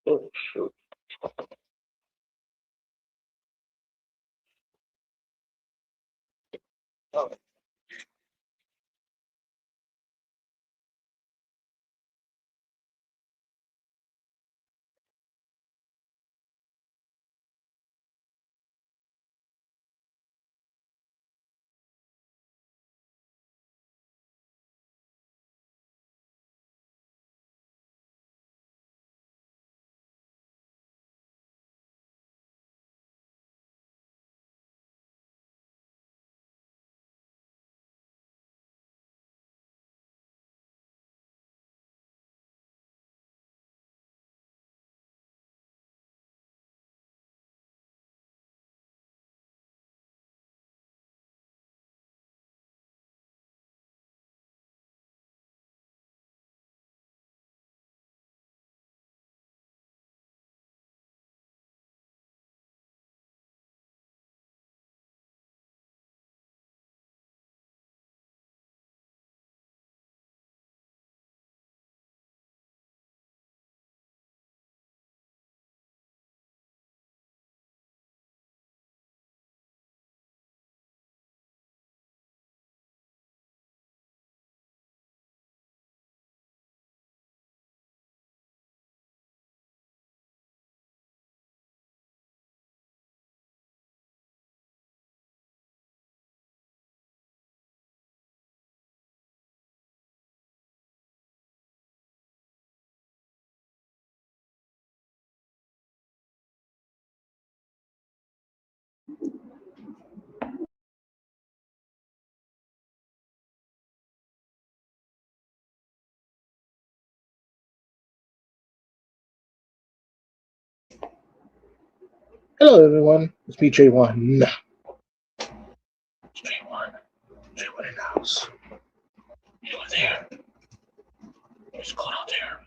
Oh, shoot. Oh. Hello, everyone. It's me, J1. It's J1. J1 in the house. You were there. What's going on there?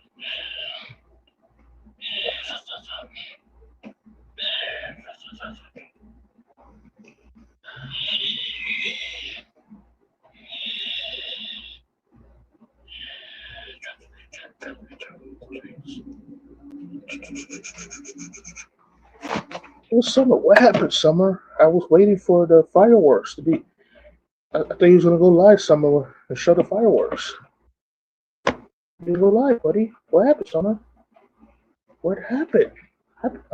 Well, Summer, what happened, Summer? I was waiting for the fireworks to be. I thought you was gonna go live, Summer, and show the fireworks. You go live, buddy. What happened, Summer? What happened?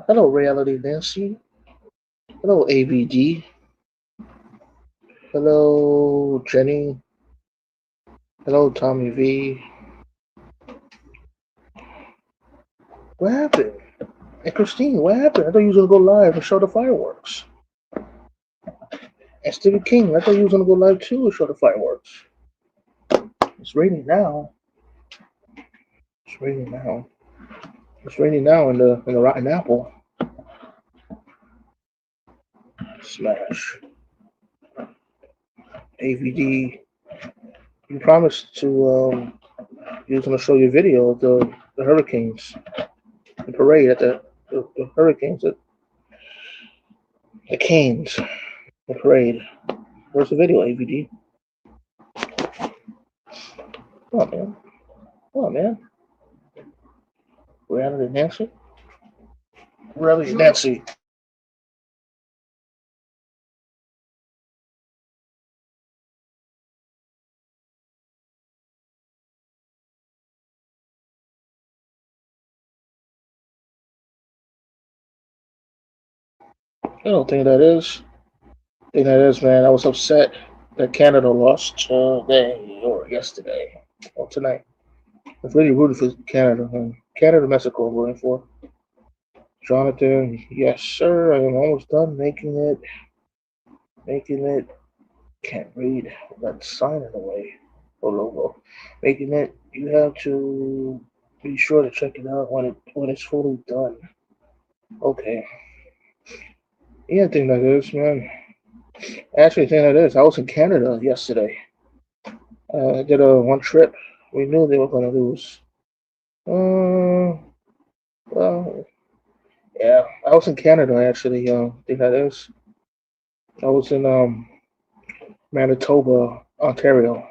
Hello, Reality Nancy. Hello, AVD. Hello, Jenny. Hello, Tommy V. What happened? And Christine, what happened? I thought you was gonna go live and show the fireworks. And Stevie King, I thought you was gonna go live too and show the fireworks. It's raining now. It's raining now. It's raining now in the Rotten Apple. Smash. AVD. You promised to you was gonna show your video of the hurricanes, the parade at the hurricanes at the Canes, the parade. Where's the video, AVD? Come on, man. Come on, man. Reality Nancy. Reality Nancy. I don't think that is. I think that is, man. I was upset that Canada lost today or yesterday or tonight. I was really rooting for Canada. Canada, Mexico, I'm rooting for. Jonathan, yes, sir. I am almost done making it. Making it. Can't read that sign in the way. Or logo. Making it. You have to be sure to check it out when it's fully done. Okay. Yeah, I think that is, man. I actually think that is. I was in Canada yesterday. I did a one trip. We knew they were going to lose. Well, yeah. I was in Canada actually. I think that is. I was in Manitoba, Ontario.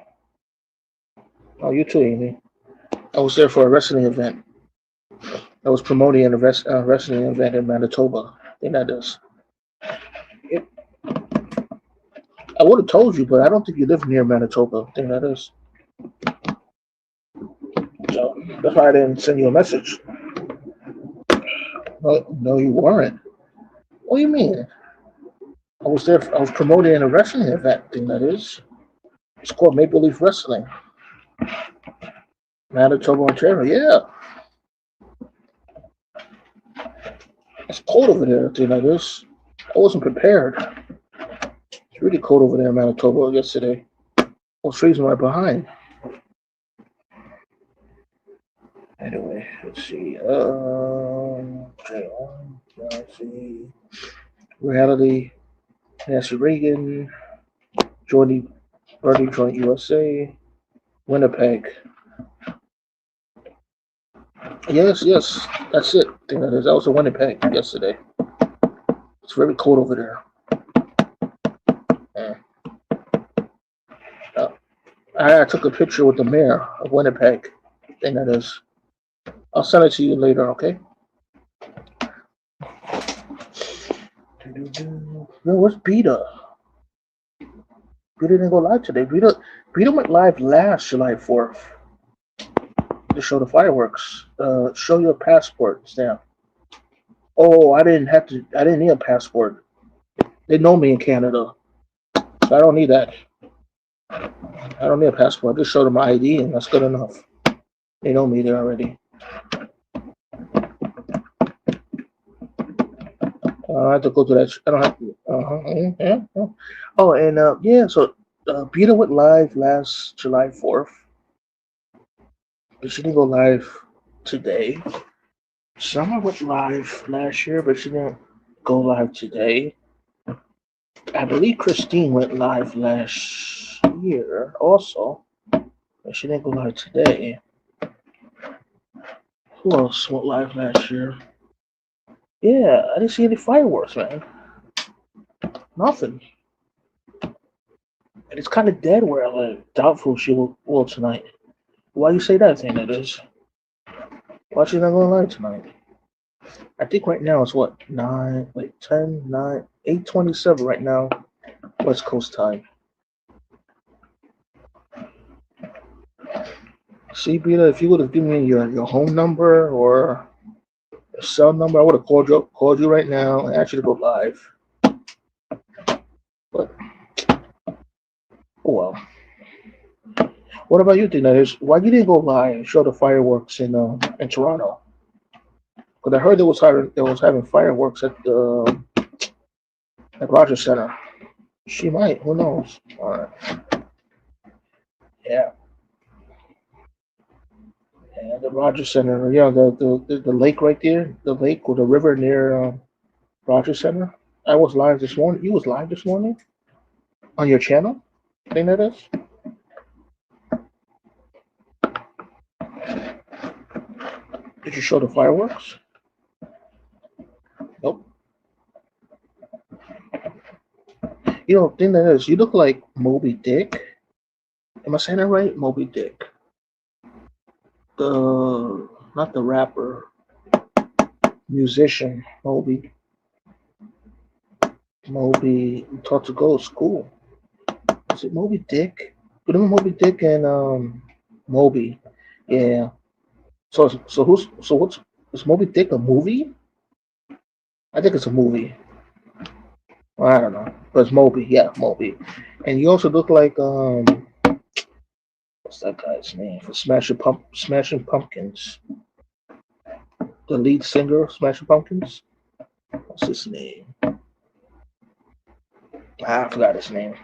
Oh, you too, Amy. I was there for a wrestling event. I was promoting a wrestling event in Manitoba. I think that is. It, I would have told you, but I don't think you live near Manitoba. I think that is. So that's why I didn't send you a message. No, you weren't. What do you mean? I was there. I was promoting a wrestling event. I think that is. It's called Maple Leaf Wrestling, Manitoba, Ontario. Yeah, it's cold over there. I think that is. I wasn't prepared. It's really cold over there in Manitoba yesterday. I was freezing right behind. Anyway, let's see. Okay, let's see. Reality. Nancy Reagan. Jordy. Birdie Joint USA. Winnipeg. Yes. That's it. I think that is. That was a Winnipeg yesterday. It's very cold over there. I took a picture with the mayor of Winnipeg. I think that is. I'll send it to you later, okay? Where's Beta? Beta didn't go live today. Beta went live last July 4th to show the fireworks. Show your passport stamp. Oh, I didn't need a passport. They know me in Canada. So I don't need that. I don't need a passport. I just show them my ID and that's good enough. They know me there already. I have to go to that. I don't have to. Yeah. Oh, and so Beta went live last July 4th. But she didn't go live today. Summer went live last year, but she didn't go live today. I believe Christine went live last year also, but she didn't go live today. Who else went live last year? Yeah, I didn't see any fireworks, man. Nothing. And it's kind of dead where I live. Doubtful she will tonight. Why you say that thing, that is? Why she not going live tonight? I think right now it's what? 8:27 right now, West Coast time. See, Beta, if you would have given me your home number or your cell number, I would have called you right now and asked you to go live. But oh well. What about you, Tina? Why you didn't go live and show the fireworks in Toronto? Because I heard they was having fireworks at Rogers Center. She might. Who knows? All right. Yeah. Yeah, the Rogers Center. Yeah, the lake right there, the lake or the river near Rogers Center. I was live this morning. You was live this morning on your channel. I think that is. Did you show the fireworks? Nope. You know, thing that is, you look like Moby Dick. Am I saying that right? Moby Dick. Not the rapper, musician, Moby. Taught to go to school. Is it Moby Dick? Remember Moby Dick and Moby? Yeah. So what's is Moby Dick a movie? I think it's a movie. Well, I don't know, but it's Moby. Yeah, Moby. And you also look like what's that guy's name for Smashing Pumpkins? The lead singer of Smashing Pumpkins. What's his name? I forgot his name.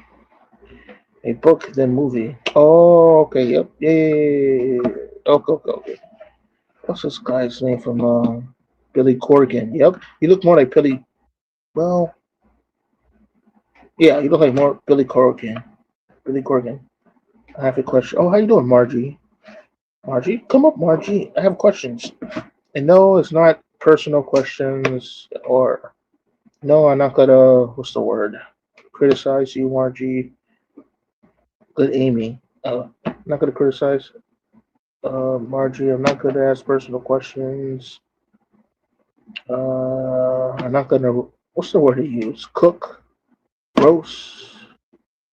A book, then movie. Oh, okay. Yep. Yeah. Okay. What's this guy's name from Billy Corgan? Yep. You look more like Billy. Well, yeah, you look like more Billy Corgan. Billy Corgan. I have a question. Oh, how you doing, Margie? Margie, come up, Margie. I have questions. And no, it's not personal questions or no, I'm not gonna. What's the word? Criticize you, Margie. Good, Amy. I'm not gonna criticize Margie. I'm not gonna ask personal questions. I'm not gonna. What's the word to use? Cook, roast.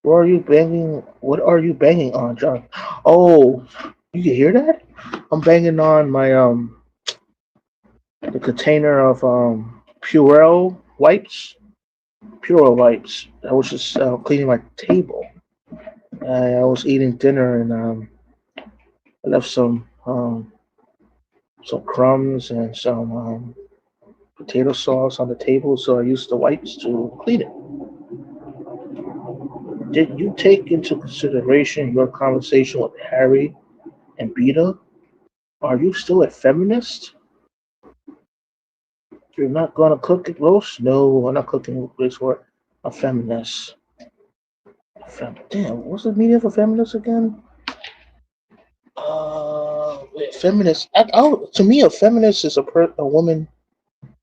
What are you banging? What are you banging on, John? Oh, you can hear that? I'm banging on my the container of Purell wipes. Purell wipes. I was just cleaning my table. I was eating dinner and I left some crumbs and some potato sauce on the table, so I used the wipes to clean it. Did you take into consideration your conversation with Harry and Beta? Are you still a feminist? You're not gonna cook it roast? No, I'm not cooking this for a feminist. Damn, what's the meaning of a feminist again? Feminist. To me, a feminist is a woman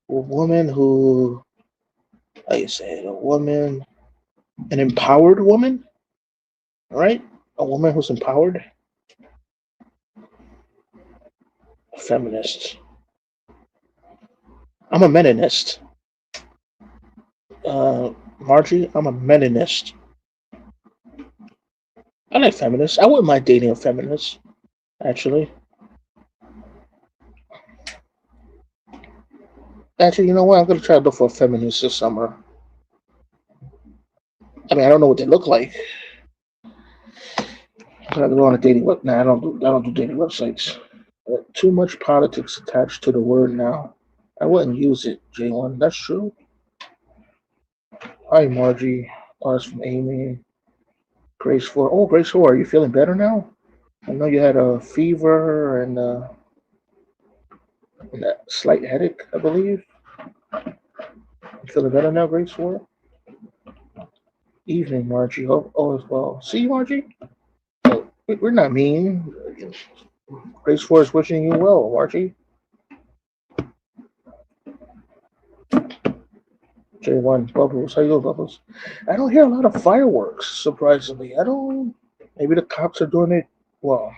who, how you say it, a woman, an empowered woman, right? A woman who's empowered. A feminist. I'm a meninist. Margie, I'm a meninist. I like feminists. I wouldn't mind dating a feminist, actually. Actually, you know what? I'm gonna try to look for a feminist this summer. I mean, I don't know what they look like. But I go on a dating web. Nah, I don't do dating websites. Too much politics attached to the word now. I wouldn't use it, J1. That's true. Hi, Margie. Ours from Amy. Grace 4. Oh, Grace 4, are you feeling better now? I know you had a fever and a slight headache, I believe. You feeling better now, Grace 4? Evening, Margie. Oh, as well. See, Margie? Oh, we're not mean. Grace 4 is wishing you well, Margie. J1, Bubbles. How you doing, Bubbles? I don't hear a lot of fireworks, surprisingly. I don't. Maybe the cops are doing it. Well,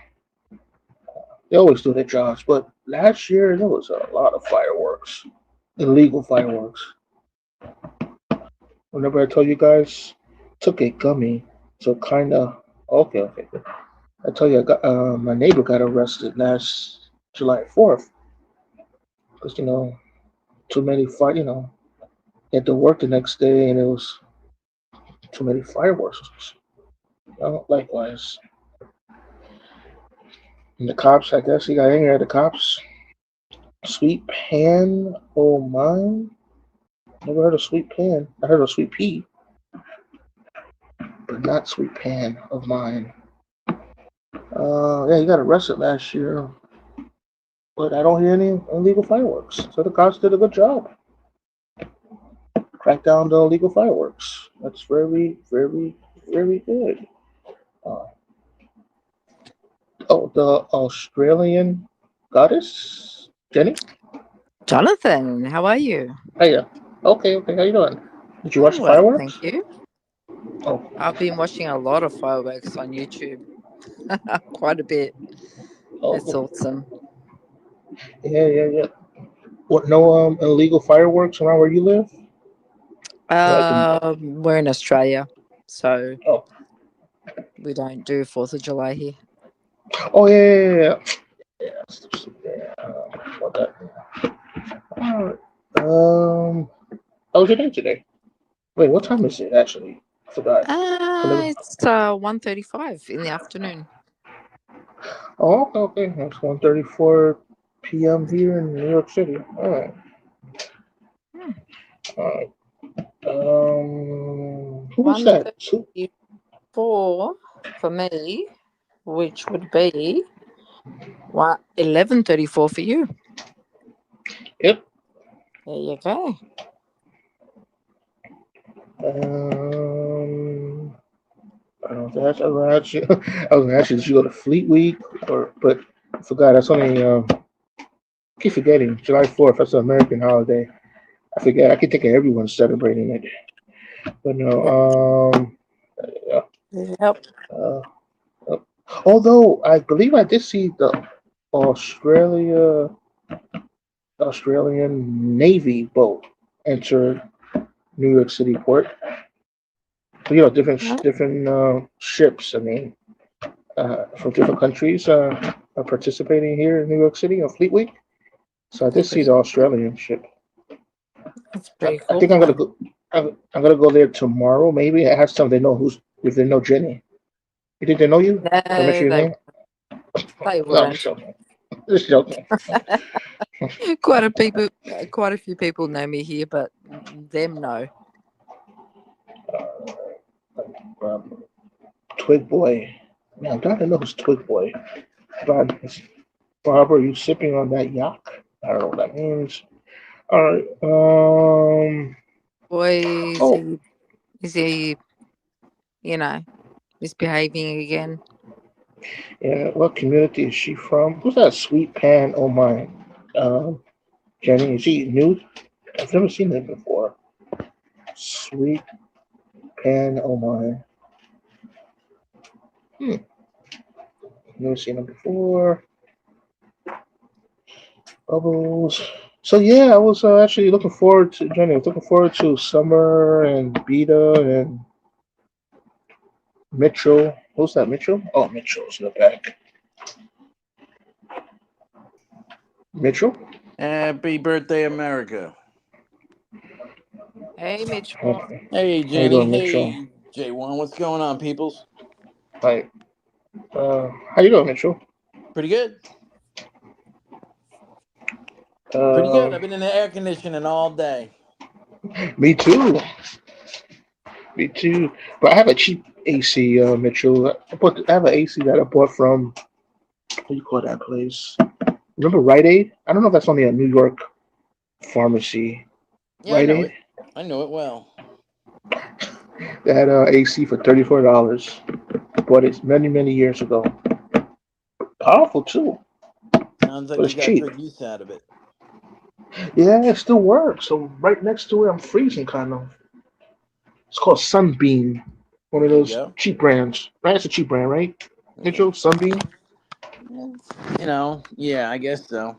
they always do their jobs, but last year there was a lot of fireworks. Illegal fireworks. Remember I told you guys, took a gummy, so kinda. Okay. I told you, my neighbor got arrested last July 4th because too many fire. He had to work the next day, and it was too many fireworks. Likewise, and the cops. I guess he got angry at the cops. Sweet pan, oh mine. Never heard of sweet pan. I heard of sweet pea, but not sweet pan of mine. Yeah, he got arrested last year, but I don't hear any illegal fireworks. So the cops did a good job. Crack down the illegal fireworks. That's very, very, very good. Uh, the Australian goddess, Jenny. Jonathan, how are you? Hiya. Okay. How you doing? Did you watch I'm the well, fireworks? thank you. Oh, I've been watching a lot of fireworks on YouTube. Quite a bit. It's oh, awesome. yeah. What? No illegal fireworks around where you live? Like, We're in Australia, so oh, we don't do 4th of July here. oh yeah. What that? Alright. How was your day today? Wait, what time is it actually? I forgot. It's 1:35 in the afternoon. Oh, okay. It's 1:34 p.m. here in New York City. Hmm. All right. Who was that? Who? 1:34 for me, which would be 11:34 for you. Yep. There you go. I don't know if that's ever actually. I was gonna ask you, did you go to Fleet Week but I forgot. That's only. I keep forgetting. July 4th. That's an American holiday. I forget. I can think of everyone celebrating it. But no. Yeah. Yep. Uh, Although I believe I did see the Australia Australian Navy boat entered New York City port. So, Huh? different ships. I mean, from different countries are participating here in New York City on Fleet Week. So I did see the Australian ship. That's I, pretty I cool. think I'm gonna go. I'm gonna go there tomorrow. Maybe I ask them. They know who's if they know Jenny. You think they know you? No, Can I mention your name? they No, I'm just wouldn't. joking. Just joking. Quite a few people know me here, but them no. Um, Twig Boy. Man, I'm trying to know who's Twig Boy. But Barbara, you sipping on that yak? I don't know what that means. All right. Boy, Oh, is he, misbehaving again? yeah. What community is she from? Who's that sweet pan? Oh my. Um, Jenny, is she new? I've never seen that before. Sweet pan. Oh my. Never seen them before. Bubbles. So yeah, I was actually looking forward to Jenny. I was looking forward to Summer and Beta and Mitchell. Who's that? Mitchell? Oh, Mitchell's in the back. Mitchell. Happy birthday, America. Hey, Mitchell. How Hey, you Jenny. doing, Mitchell? Hey, J1. What's going on, peoples? Hi. How you doing, Mitchell? Pretty good. Pretty good. Uh, I've been in the air conditioning all day. me too. Me too. But I have a cheap AC, Mitchell. I have an AC that I bought from what do you call that place? Remember Rite Aid? I don't know if that's only a New York pharmacy. Yeah, I Rite know Aid. it. I know it well. They had AC for $34. Bought it many years ago. Powerful too, Sounds like but you it's got cheap. good use out of it. Yeah, it still works. So right next to it, I'm freezing kind of. It's called Sunbeam, one of There you those go. cheap brands. Right, it's a cheap brand, right? Yeah. Mitchell, Sunbeam. Yeah, I guess so.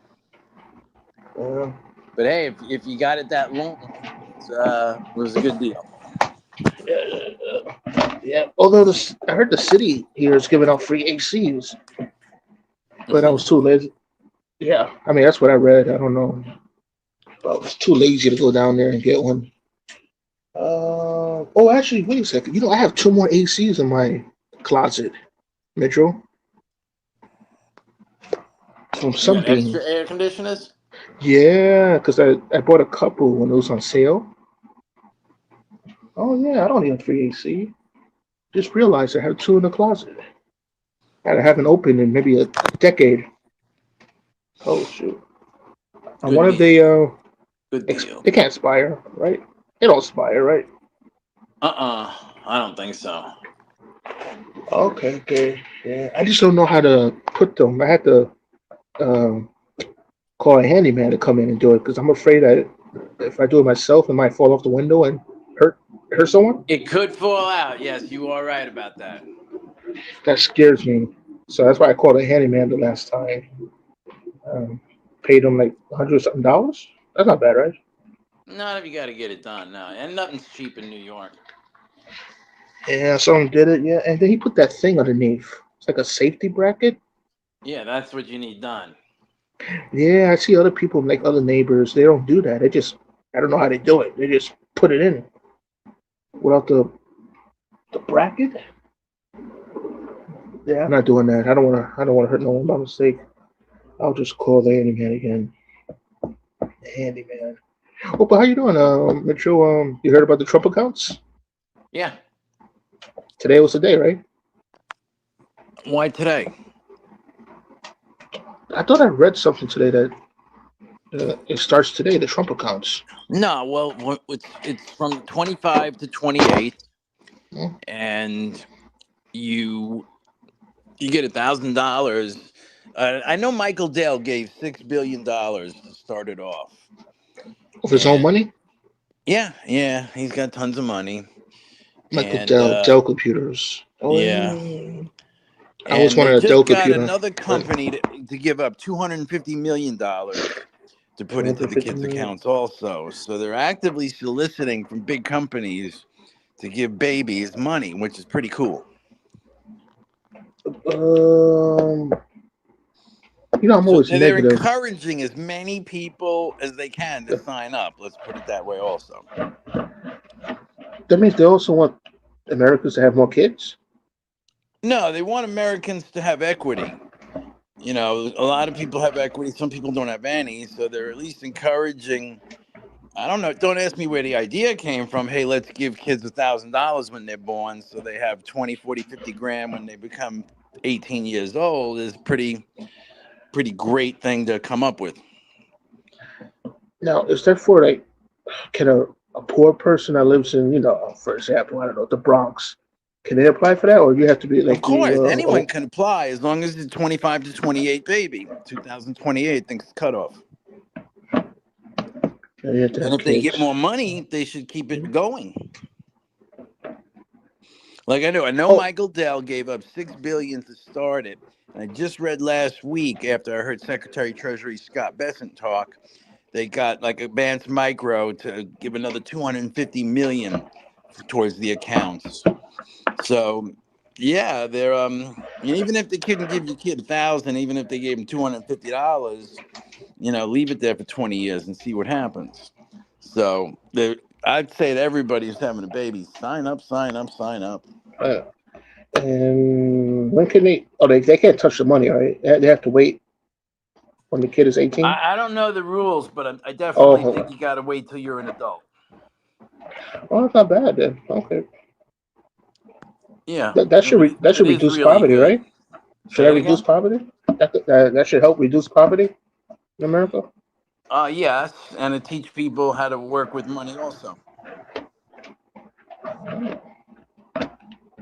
Uh, But hey, if you got it that long, it was a good deal. yeah. Although I heard the city here is giving out free ACs, but I was too lazy. Yeah, I mean that's what I read. I don't know, but I was too lazy to go down there and get one. Oh, actually, wait a second. I have two more ACs in my closet, Mitchell, from You got Sunbeam. extra air conditioners? Yeah, because I bought a couple when it was on sale. Oh yeah, I don't need a free AC. Just realized I have two in the closet that I haven't opened in maybe a decade. Oh shoot! I Good wonder if deal. Good deal. they can't expire, right? They don't expire, right? I don't think so. Okay. Yeah, I just don't know how to put them. I had to um, call a handyman to come in and do it because I'm afraid that if I do it myself, it might fall off the window and hurt hurt someone. It could fall out. Yes, you are right about that. That scares me. So that's why I called a handyman the last time. Um, Paid him like $100 something. That's not bad, right? Not if you got to get it done now. And nothing's cheap in New York. Yeah, someone did it. Yeah, and then he put that thing underneath. It's like a safety bracket. Yeah, that's what you need done. Yeah, I see other people, like other neighbors. They don't do that. They just, I don't know how they do it. They just put it in without the bracket. Yeah, I'm not doing that. I don't want to hurt no one by mistake. I'll just call the handyman again. The handyman. Oh, but how you doing, Mitchell? You heard about the Trump accounts? Yeah. Today was the day, right? Why today? I thought I read something today that it starts today. The Trump accounts. No, well, it's from the 25 to 28, Hmm? and you get $1,000. I know Michael Dale gave $6 billion to start it off, Of his own and money. yeah, he's got tons of money, Michael and Dell Computers. Oh, yeah, yeah. I always and they wanted a Dell just got computer. another company to give up $250 million to put into the 250 kids' million. accounts also. So they're actively soliciting from big companies to give babies money, which is pretty cool. I'm So always they're negative. encouraging as many people as they can to sign up. Let's put it that way also. That means they also want Americans to have more kids. No, they want Americans to have equity. A lot of people have equity. Some people don't have any. So they're at least encouraging. I don't know. Don't ask me where the idea came from. Hey, let's give kids $1,000 when they're born so they have 20, 40, 50 grand when they become 18 years old is pretty great thing to come up with. Now, is that for can a poor person that lives in, for example, I don't know, the Bronx, can they apply for that, or you have to be Of course, anyone can apply as long as it's 25 to 28 baby. 2028 things cut off. And if they get more money, they should keep it going. Like I know Michael Dell gave up $6 billion to start it. And I just read last week after I heard Secretary of Treasury Scott Bessent talk, they got like Advanced Micro to give another $250 million towards the accounts. So yeah, they're even if they couldn't give your kid $1,000, even if they gave him $250, leave it there for 20 years and see what happens. So I'd say to everybody who's having a baby, sign up, sign up, sign up. And when can they? Oh, they can't touch the money, right? They have to wait when the kid is 18. I don't know the rules, but I definitely think you got to wait till you're an adult. Oh, that's not bad then. Okay. Yeah, that should reduce really poverty, good. right? Should that reduce poverty? That should help reduce poverty in America. Yes, and to teach people how to work with money also,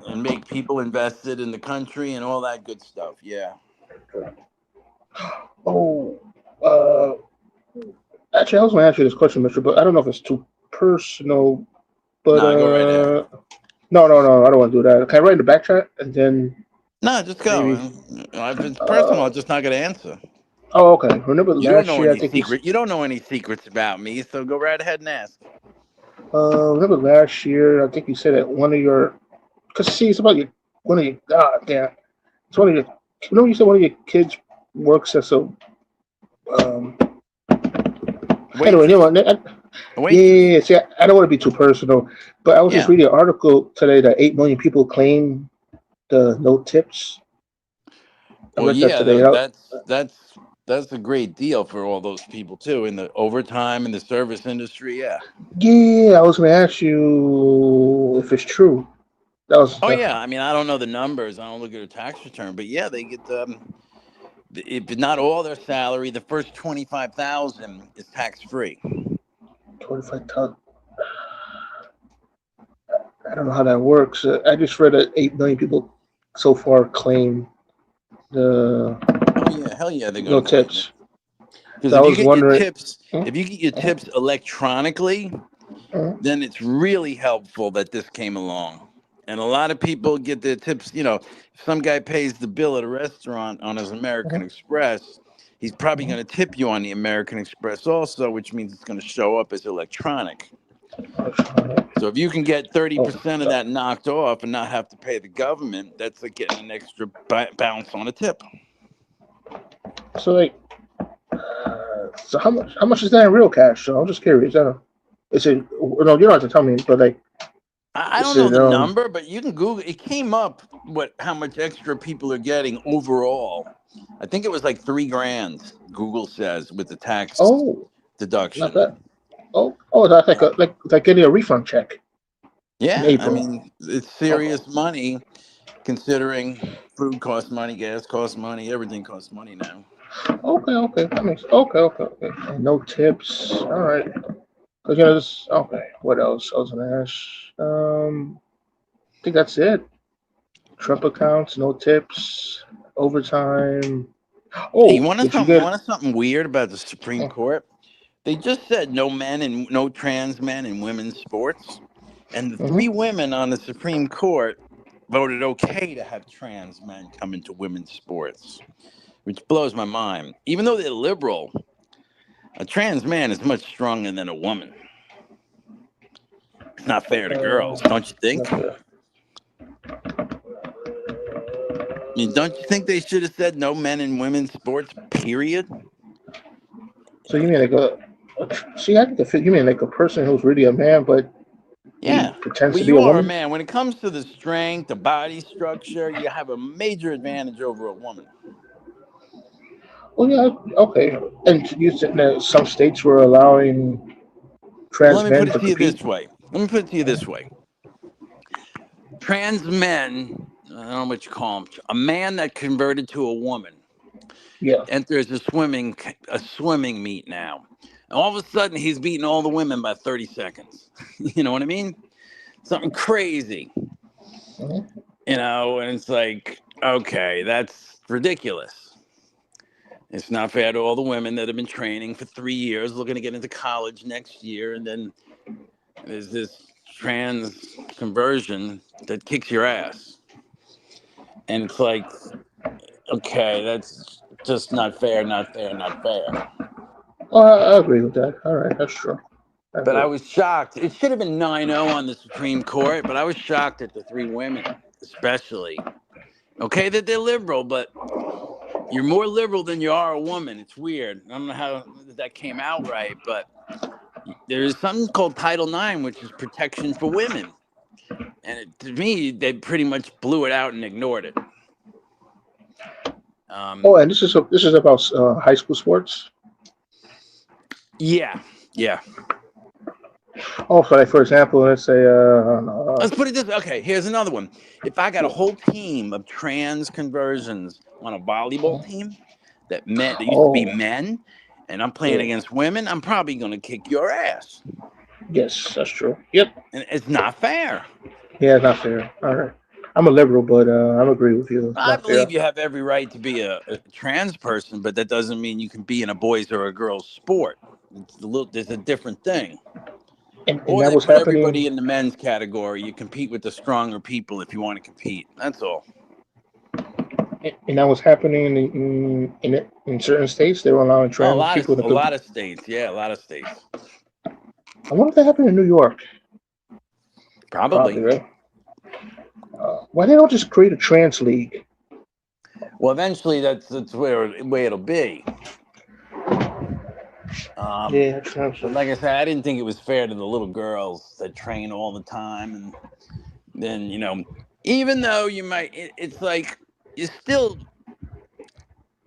and make people invested in the country and all that good stuff. Yeah. Oh, actually, I was going to ask you this question, Mister, but I don't know if it's too personal. But no, go right ahead. No, I don't want to do that. Can I write in the back chat and then? No, just go. If it's personal, I'm just not going to answer. Oh, okay. Remember last year? I think you don't know any secrets about me, so go right ahead and ask. Remember last year? I think you said that one of your, because see, it's about one of your. Damn, it's one of your. You said one of your kids works as a. Anyway, yeah. See, I don't want to be too personal, but I was just reading an article today that 8 million people claim the no tips. Well, yeah, that's a great deal for all those people too in the overtime in the service industry. Yeah. Yeah, I was going to ask you if it's true. Yeah. I mean, I don't know the numbers. I don't look at a tax return, but yeah, they get if not all their salary, the first 25,000 is tax free. 25,000. I don't know how that works. I just read that 8 million people so far claim the. Oh yeah, hell yeah, they're going no tips. Because if you get your tips electronically, then it's really helpful that this came along. And a lot of people get their tips. If some guy pays the bill at a restaurant on his American Express, he's probably going to tip you on the American Express also, which means it's going to show up as electronic. So if you can get 30% of that knocked off and not have to pay the government, that's like getting an extra bounce on a tip. So so how much is that in real cash? So I'm just curious. No, you don't have to tell me, but I don't know the number, but you can Google. It came up how much extra people are getting overall. I think it was like $3,000. Google says with the tax deduction. Not that. That's like getting a refund check. Yeah, I mean it's serious money, considering food costs money, gas costs money, everything costs money now. Okay. That makes okay. And no tips. All right. Because what else? I was gonna ask. I think that's it. Trump accounts, no tips, overtime. Hey, you want something weird about the Supreme Court? They just said no trans men in women's sports, and the 3 women on the Supreme Court voted okay to have trans men come into women's sports, which blows my mind. Even though they're liberal, A trans man is much stronger than a woman. It's not fair to girls, don't you think? I mean, don't you think they should have said no men in women's sports, period? So you mean I think you mean like a person who's really a man, but Yeah. he pretends Well, to be you a are a woman? man. When it comes to the strength, the body structure, you have a major advantage over a woman. Well, yeah, okay. And you said that some states were allowing trans Let me men put it to to you compete. this way. Trans men, I don't know what you call them, a man that converted to a woman Yeah. enters a swimming meet now. And all of a sudden, he's beating all the women by 30 seconds. You know what I mean? Something crazy. Mhm. And it's like, okay, that's ridiculous. It's not fair to all the women that have been training for 3 years, looking to get into college next year, and then there's this trans conversion that kicks your ass. And it's like, okay, that's just not fair. Well, I agree with that. All right, that's true. I But I agree. was shocked. It should have been 9-0 on the Supreme Court, but I was shocked at the 3 women, especially. Okay, that they're liberal, but you're more liberal than you are a woman. It's weird. I don't know how that came out right, but there is something called Title IX, which is protection for women. And to me, they pretty much blew it out and ignored it. And this is about high school sports. Yeah. Oh, so like for example, let's say Let's put it this way. Okay, here's another one. If I got a whole team of trans conversions on a volleyball team that used to be men, and I'm playing against women, I'm probably going to kick your ass. Yes, that's true. Yep. And it's not fair. Yeah, it's not fair. All right. I'm a liberal, but I agree with you. I believe you have every right to be a trans person, but that doesn't mean you can be in a boys or a girls sport. There's a different thing. And Or that they was put happening. everybody in the men's category. You compete with the stronger people if you want to compete. That's all. And that was happening in certain states. They were allowing trans people to a lot of states. Yeah, a lot of states. I wonder if that happened in New York. Probably, right? Why they don't just create a trans league? Well, eventually that's where it'll be. But like I said, I didn't think it was fair to the little girls that train all the time, and then even though you might, it's like you still,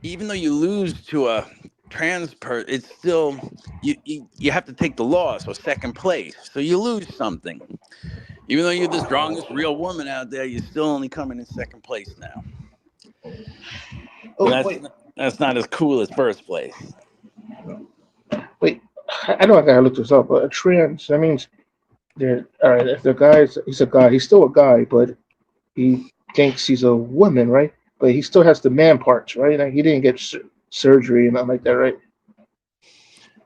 even though you lose to a trans person, it's still you have to take the loss or second place, so you lose something. Even though you're the strongest real woman out there, you're still only coming in second place now. That's not as cool as first place. Wait, I know I gotta look this up, but a trans, that means all right, if he's a guy, he's still a guy, but he thinks he's a woman, right? But he still has the man parts, right? Like he didn't get surgery and nothing like that, right?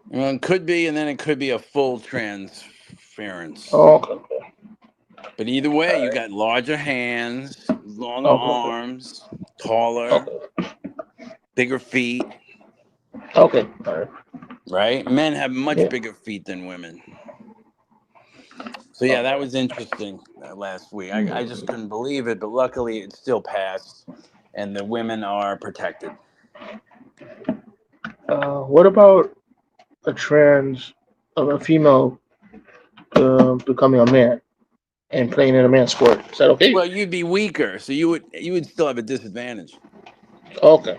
Well, it could be, and then it could be a full transference. Oh, okay. But either way, you got larger hands, longer arms, taller, bigger feet. Okay, all right. Right? Men have much bigger feet than women. So yeah, that was interesting last week. I just couldn't believe it, but luckily it still passed, and the women are protected. What about a female becoming a man and playing in a man's sport? Is that okay? Well, you'd be weaker, so you would still have a disadvantage. Okay.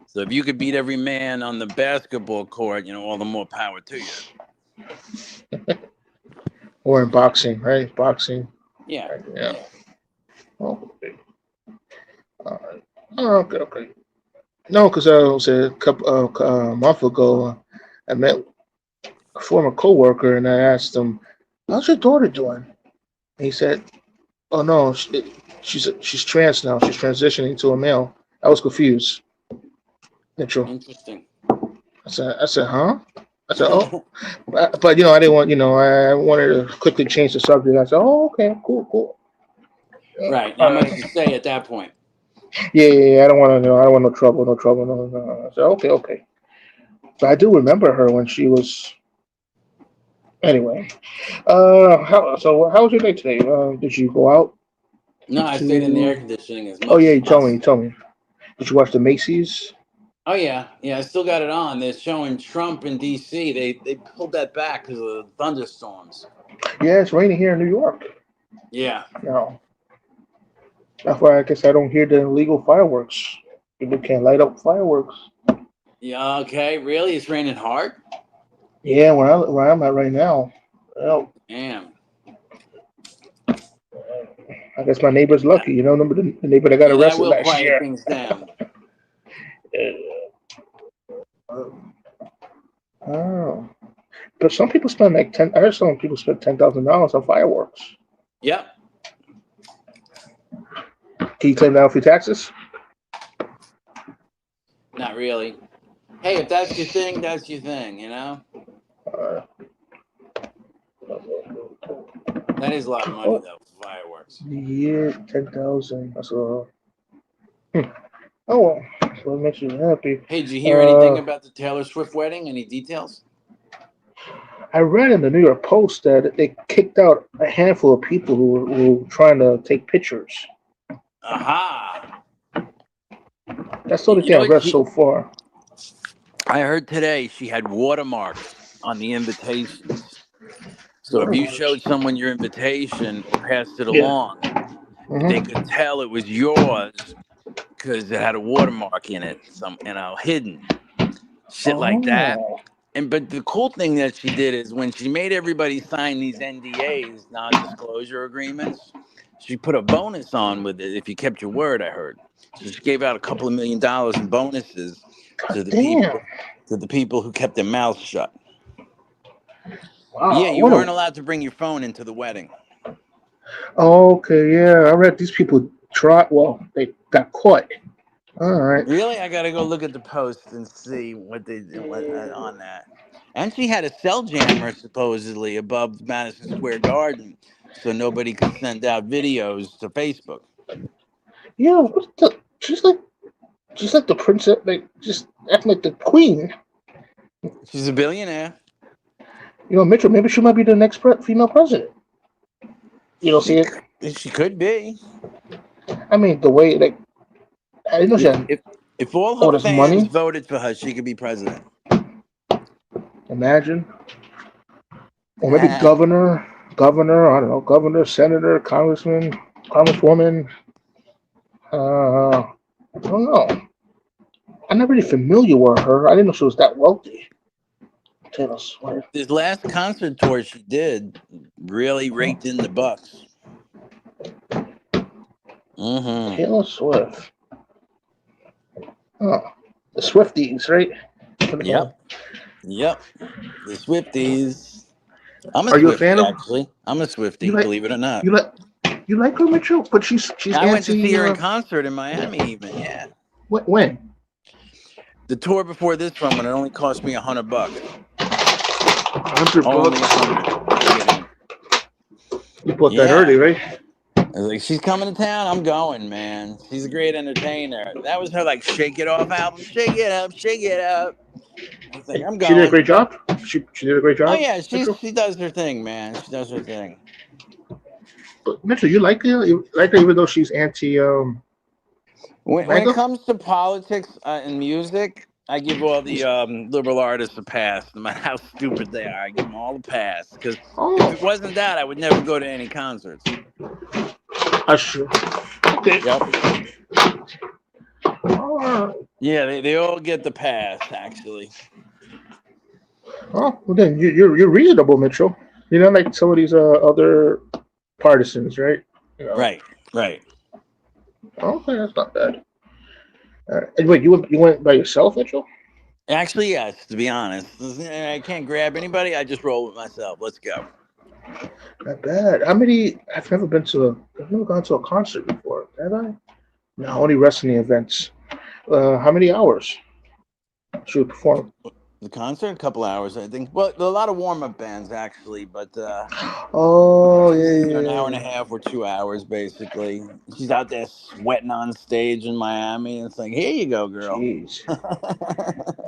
So if you could beat every man on the basketball court, all the more power to you. Or in boxing, right? Boxing. Yeah. Okay. All right. Okay. No, because I was a month ago, I met a former coworker, and I asked him, "How's your daughter doing?" And he said, "Oh no, she's trans now. She's transitioning to a male." I was confused. Interesting. I said, huh? I said, oh, but I didn't want, I wanted to quickly change the subject. I said, oh, okay, cool. Right. Not much to say at that point. Yeah. I don't want no trouble. No. I said, okay. I do remember her when she was. Anyway, how was your day today? Did you go out No, I stayed in the air to? conditioning as Oh much yeah, as you told me. You possible. told me. Did you watch the Macy's? Oh yeah, yeah, I still got it on. They're showing Trump in D.C. They pulled that back because of the thunderstorms. Yeah, it's raining here in New York. Yeah. No, that's why I guess I don't hear the illegal fireworks. People can't light up fireworks. Yeah. Okay. Really? It's raining hard. Yeah, where I'm at right now. Well, Damn. I guess my neighbor's lucky. You know, remember the neighbor that got Yeah, that arrested will last quiet year. things down. Oh, but some people spend like 10. I heard some people spend $10,000 on fireworks. Yep. Can you claim that off your taxes? Not really. Hey, if that's your thing, that's your thing. You know, Uh, that is a lot of money though for fireworks. yeah, 10,000. That's a. Hmm. Oh well, so it makes you happy. Hey, did you hear anything about the Taylor Swift wedding? Any details? I read in the New York Post that they kicked out a handful of people who were trying to take pictures. Aha. That's the only You thing know I what? read so far. I heard today she had watermarks on the invitations. So if you showed someone your invitation or passed it Yeah. along, they Mm-hmm. could tell it was yours because it had a watermark in it, hidden shit like that. Oh. But the cool thing that she did is when she made everybody sign these NDAs, non-disclosure agreements, she put a bonus on with it if you kept your word. I heard, so she gave out a couple of $1 million in bonuses to the Damn. people who kept their mouths shut. Yeah, Wow. you weren't allowed to bring your phone into the wedding. Okay, yeah. I read these people they got caught. All right. Really, I gotta go look at the post and see what they did on that. And she had a cell jammer supposedly above Madison Square Garden, so nobody could send out videos to Facebook. Yeah, what the? She's like the princess, like just acting like the queen. She's a billionaire. You know, Mitchell. Maybe she might be the next female president. You don't see it? She could be. I mean, the way like I didn't know she had If all all her this fans money. voted for her, she could be president. Imagine, or maybe governor. I don't know, governor, senator, congressman, congresswoman. I don't know. I'm not really familiar with her. I didn't know she was that wealthy. Taylor Swift. This last concert tour she did really raked in the bucks. Mm-hmm. Taylor Swift. Oh, the Swifties, right? Yep. The Swifties. I'm a Are you a Swiftie, fan of? actually. I'm a Swiftie, You like believe it or not. you like her, Mitchell? But she's I went to anti. see her in concert in Miami, even. Yeah. When? The tour before this one, when it only cost me $100. $100. Only 100. You bought that early, right? I was like, she's coming to town. I'm going, man. She's a great entertainer. That was her like "Shake It Off" album. Shake it up, shake it up. I was like, I'm going. She did a great job. She did a great job. Oh yeah, she does her thing, man. She does her thing. But Mitchell, you like her? You like her even though she's anti. When it comes to politics and music, I give all the liberal artists a pass, no matter how stupid they are. I give them all a pass because if it wasn't that, I would never go to any concerts. That's true. Okay. Yep. Yeah, they all get the pass, actually. Oh, well then you're reasonable, Mitchell. You're not like some of these other partisans, right? You know. Right. Okay, that's not bad. And wait, you went by yourself, Mitchell? Actually, yes. To be honest, I can't grab anybody. I just roll with myself. Let's go. Not bad. I've never gone to a concert before. Have I? No, only wrestling events. How many hours should we perform? The concert, a couple hours, I think. Well, a lot of warm-up bands actually, but oh yeah, an hour and a half or 2 hours basically. She's out there sweating on stage in Miami. It's like, here you go, girl. Jeez.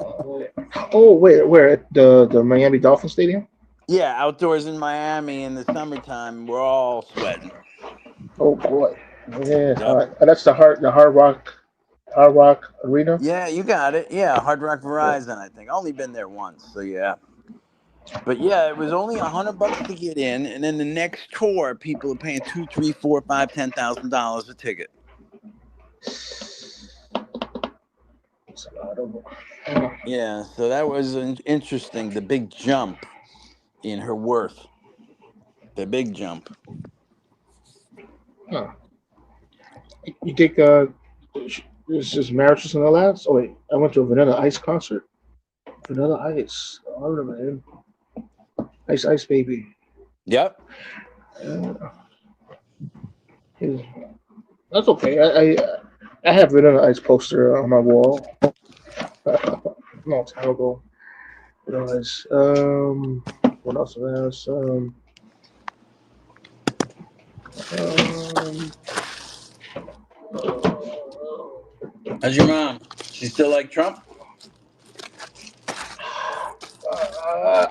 Oh, Oh, where at the Miami Dolphin Stadium? Yeah, outdoors in Miami in the summertime, we're all sweating. Oh boy, yeah. Yep. That's Hard Rock Arena. Yeah, you got it. Yeah, Hard Rock Verizon, I think. Only been there once, so yeah. But yeah, it was only $100 to get in, and then the next tour, people are paying $2, $3, $4, $5, $10,000 a ticket. It's a lot of. Yeah, so that was interesting. The big jump in her worth. The big jump. Huh. You think this is marriage is gonna last? Oh wait, I went to a Vanilla Ice concert. Vanilla Ice. I remember him. Ice Ice Baby. Yep. Uh, his- that's okay. I have Vanilla Ice poster on my wall. A long time ago. Vanilla Ice. What else was um, How's your mom? She still like Trump?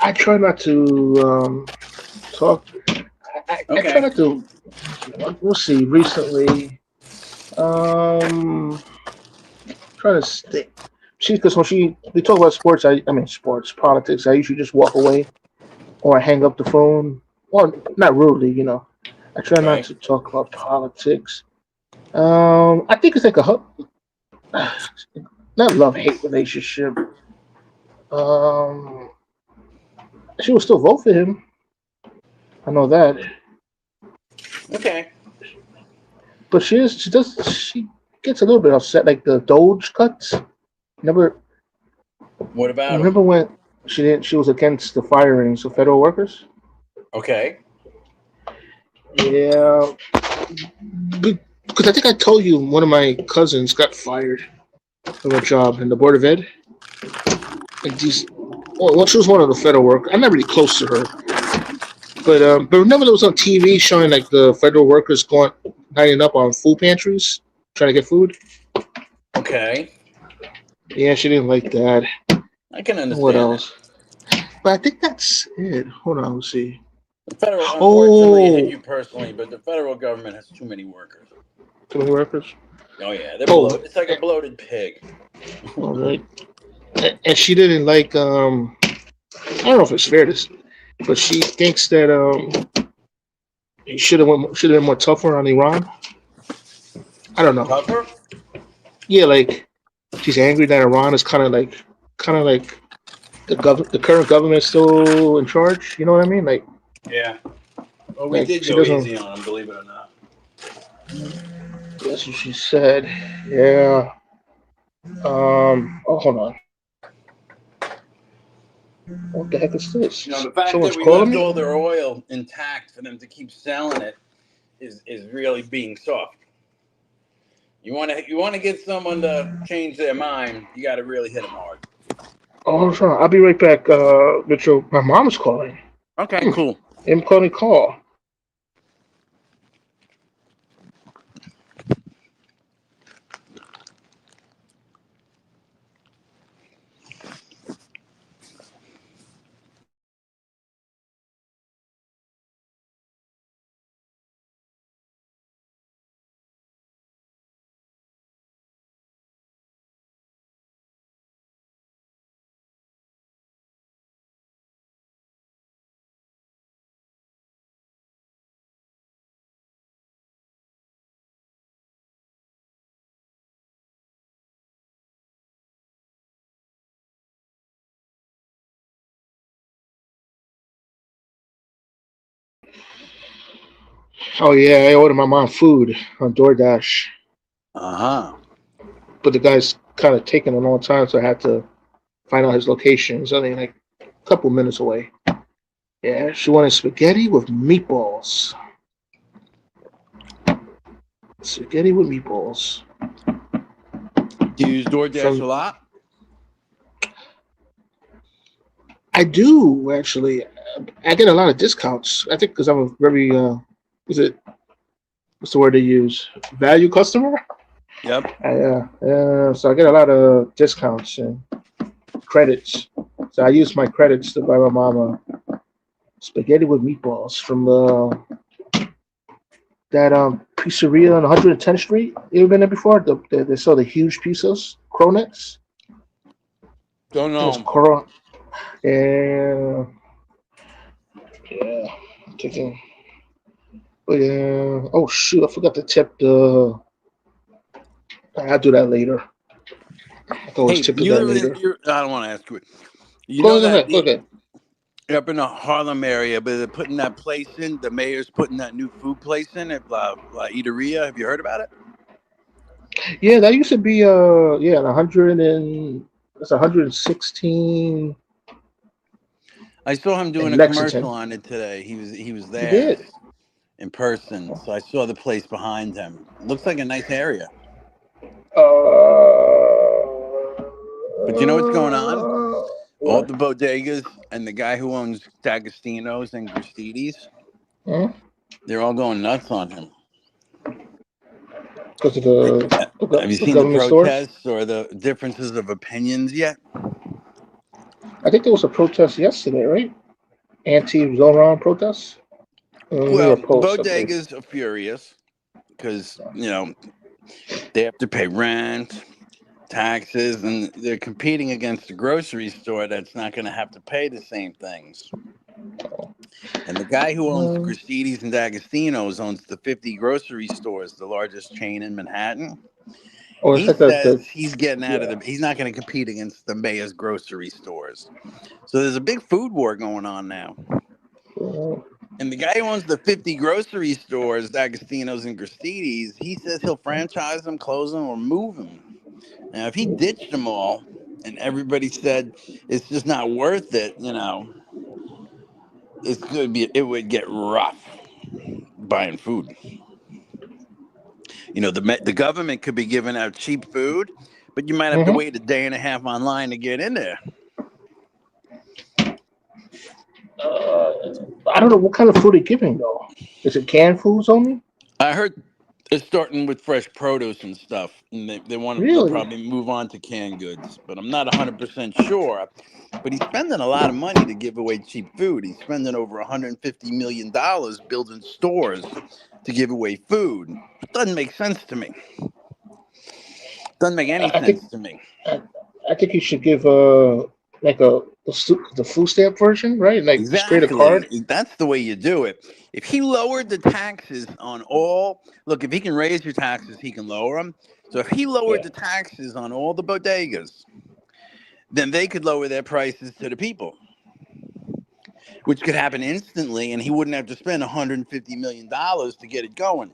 I try not to talk. I try Okay. not to. We'll see. Recently, trying to stay. See, because when we talk about sports, I mean sports, politics. I usually just walk away or I hang up the phone. Well, not rudely, you know. I try not Right. to talk about politics. I think it's like not love hate relationship. Um, she will still vote for him. I know that, Okay. but she gets a little bit upset, like the Doge cuts. Never What about him? remember when she was against the firings of federal workers. Okay. Yeah, because I think I told you one of my cousins got fired from a job in the board of ed, and well, she was one of the federal workers. I'm not really close to her, but remember that was on TV showing like the federal workers going lining up on food pantries trying to get food. Okay. Yeah, she didn't like that. I can What understand that. else? But I think that's it. Hold on, let's see. The federal, unfortunately, it hit Oh, you personally, but the federal government has too many workers. too many workers. Oh yeah, they're Oh, bloated. It's like a bloated pig. all right. And she didn't like. I don't know if it's fair to, but she thinks that he should have been more tougher on Iran. I don't know. Tougher? Yeah, like she's angry that Iran is kind of like the current government is still in charge. You know what I mean? Yeah. Well, we Like did she go doesn't. easy on them, believe it or not. That's what she said. Yeah. Oh, hold on. What the heck is this? You know, the fact Someone's that we calling left me. all their oil intact for them to keep selling it is really being soft. You want to get someone to change their mind, you got to really hit them hard. Oh, sorry. I'll be right back, Mitchell. My mom's calling. Okay, cool. I'm calling call. Oh yeah, I ordered my mom food on DoorDash, Uh-huh. but the guy's kind of taking a long time, so I had to find out his location. It's only like a couple minutes away. Yeah, she wanted spaghetti with meatballs. Spaghetti with meatballs. Do you use DoorDash From a lot? I do actually. I get a lot of discounts. I think because I'm a very is it what's the word they use? Value customer. Yep. So I get a lot of discounts and credits. So I used my credits to buy my mama spaghetti with meatballs from that pizzeria on 110th Street. You ever been there before? They sell the huge pizzas, cronettes. Don't It was know. and yeah, taking. But yeah, oh shoot, I forgot to tip the. I'll do that later. I can always Hey, tip you that live in. later. I don't want to ask you. You know Go that ahead, go ahead. you're up in the Harlem area, but they're putting that place in. The mayor's putting that new food place in at La Eateria. Have you heard about it? Yeah, that used to be 100 and it's 116 I saw him doing in a commercial Lexington. on it today. He was You there did. in person, so I saw the place behind him. Looks like a nice area. But you know what's going on? All What? the bodegas and the guy who owns D'Agostino's and Gristides, Huh? they're all going nuts on him. Because of the, Have you the seen the government stores? protests or the differences of opinions yet? I think there was a protest yesterday, right? Anti-Zoran protest. We Well, were the post, okay. bodegas are furious because, they have to pay rent, taxes, and they're competing against the grocery store that's not going to have to pay the same things. And the guy who owns the Um, Gristides and D'Agostino's owns the 50 grocery stores, the largest chain in Manhattan. oh, it's He like says he's getting out yeah. of he's not going to compete against the mayor's grocery stores. So there's a big food war going on now. And the guy who owns the 50 grocery stores, D'Agostino's and Gristides, he says he'll franchise them, close them, or move them. Now, if he ditched them all and everybody said it's just not worth it, it would get rough buying food. The government could be giving out cheap food, but you might have to Mhm. wait a day and a half online to get in there. I don't know what kind of food they're giving though. Is it canned foods only? I heard it's starting with fresh produce and stuff, and they'll Really? probably move on to canned goods, but I'm not 100% sure. But he's spending a lot of money to give away cheap food. He's spending over $150 million building stores to give away food. It doesn't make sense to me. Doesn't make any I think sense to me. I think you should give like the food stamp version, right? Like just create a Exactly. card. That's the way you do it. If he lowered the taxes on look, if he can raise your taxes, he can lower them. So if he lowered Yeah. the taxes on all the bodegas, then they could lower their prices to the people, which could happen instantly, and he wouldn't have to spend $150 million to get it going.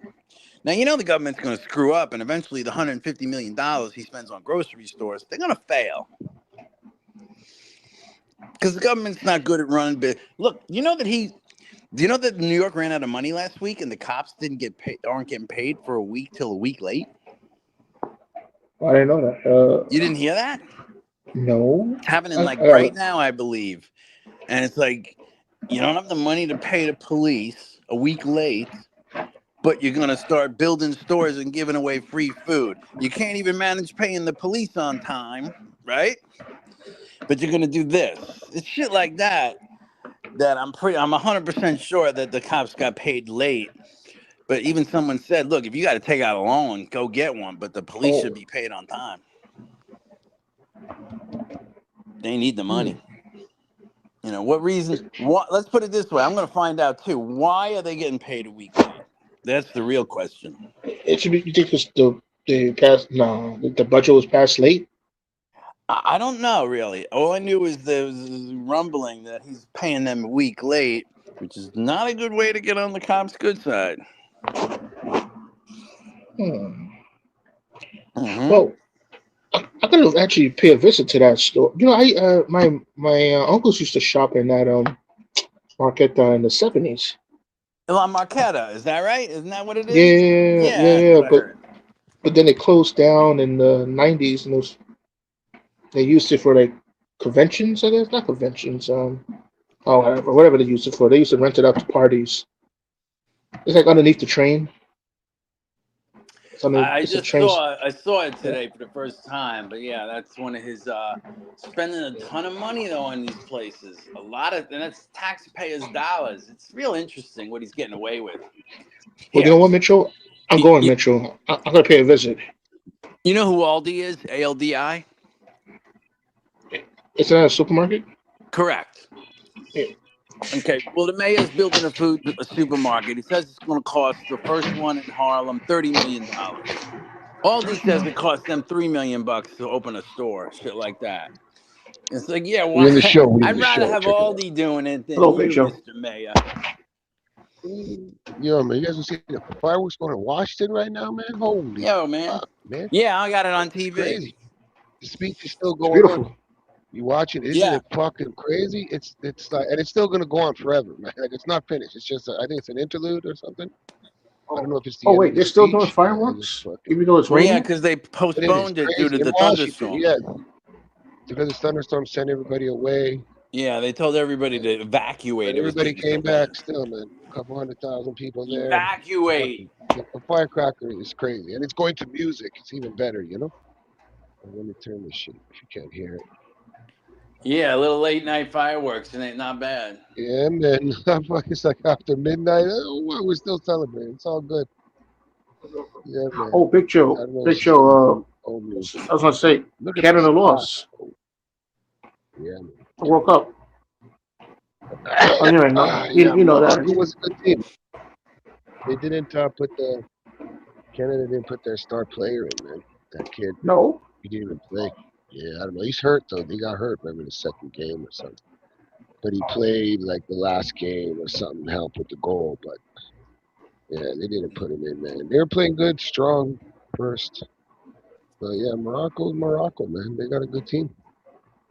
Now, the government's going to screw up, and eventually the $150 million he spends on grocery stores, they're going to fail. Because the government's not good at running big. Look, do you know that New York ran out of money last week, and the cops aren't getting paid for a week till a week late? I didn't know that. You didn't hear that? No. It's happening I like got right it. now, I believe. And it's like, you don't have the money to pay the police a week late, but you're going to start building stores and giving away free food. You can't even manage paying the police on time, right? But you're going to do this. It's shit like that I'm 100% sure that the cops got paid late. But even someone said, look, if you got to take out a loan, go get one, but the police should Oh. be paid on time. They need the money. What reason? Let's put it this way. I'm going to find out too. Why are they getting paid a week late? That's the real question. It should be. You think it's the budget was passed late? I don't know, really. All I knew is there was rumbling that he's paying them a week late, which is not a good way to get on the cops' good side. Hmm. Mm-hmm. Well, I'm gonna actually pay a visit to that store. I my uncles used to shop in that market in the '70s. La Marqueta, is that right? Isn't that what it is? Yeah, Yeah, that's yeah, what I heard. but then it closed down in the '90s, and they used it for like conventions. I guess not conventions. Whatever they used it for. They used to rent it out to parties. It's like underneath the train. I It's a just change. saw it today for the first time, but yeah, that's one of his spending a ton of money though on these places. A lot of, and that's taxpayers' dollars. It's real interesting what he's getting away with. Well, you know what, Mitchell? I'm You, going, you, Mitchell. I'm gonna pay a visit. you know who Aldi is? ALDI? It's at a supermarket. Correct. Yeah. Okay. Well, the mayor's building a supermarket. He says it's going to cost the first one in Harlem $30 million. Aldi says it costs them $3 million to open a store, shit like that. It's like, yeah, We in the why? show. We in I'd the rather show. have Check it out. Aldi doing it than Hello, Big you, Show. Mr. Mayor. Yo, man, you guys are seeing the fireworks going in Washington right now, man? Holy Yo, man. fuck, man. Yeah, I got it on It's TV. crazy. The speech is still It's going on. beautiful. You watch it, isn't Yeah. it fucking crazy? It's like, and it's still gonna go on forever, man. Like it's not finished. It's just, I think it's an interlude or something. I don't know if it's the Oh end wait, of they're the still speech. doing Yeah, it's fireworks, fucking, even though it's Well, yeah, raining. because they it is postponed it due crazy. to the In Washington, thunderstorm. yeah. Because the thunderstorm sent everybody away. Yeah, they told everybody to evacuate. But It was everybody getting so came bad. back still, man. A couple 100,000 people there. Evacuate. The firecracker is crazy. And it's going to music. It's even better, you know? Let me turn this shit if you can't hear it. Yeah, a little late night fireworks, and it's not bad. Yeah, man. It's like after midnight. Oh, well, we're still celebrating. It's all good. Yeah, man. Oh, Big I Joe. don't know. Big It's Joe. old news. I was gonna say Look at Canada this lost. Yeah, man. The World Cup. Oh, you know, you know that. Morocco was a good team. They didn't put Canada didn't put their star player in, man. That kid, No. he didn't even play. Yeah, I don't know. He's hurt though. He got hurt, remember, the second game or something. But he played like the last game or something to help with the goal. But yeah, they didn't put him in, man. They were playing good, strong first. But yeah, Morocco's Morocco, man. They got a good team.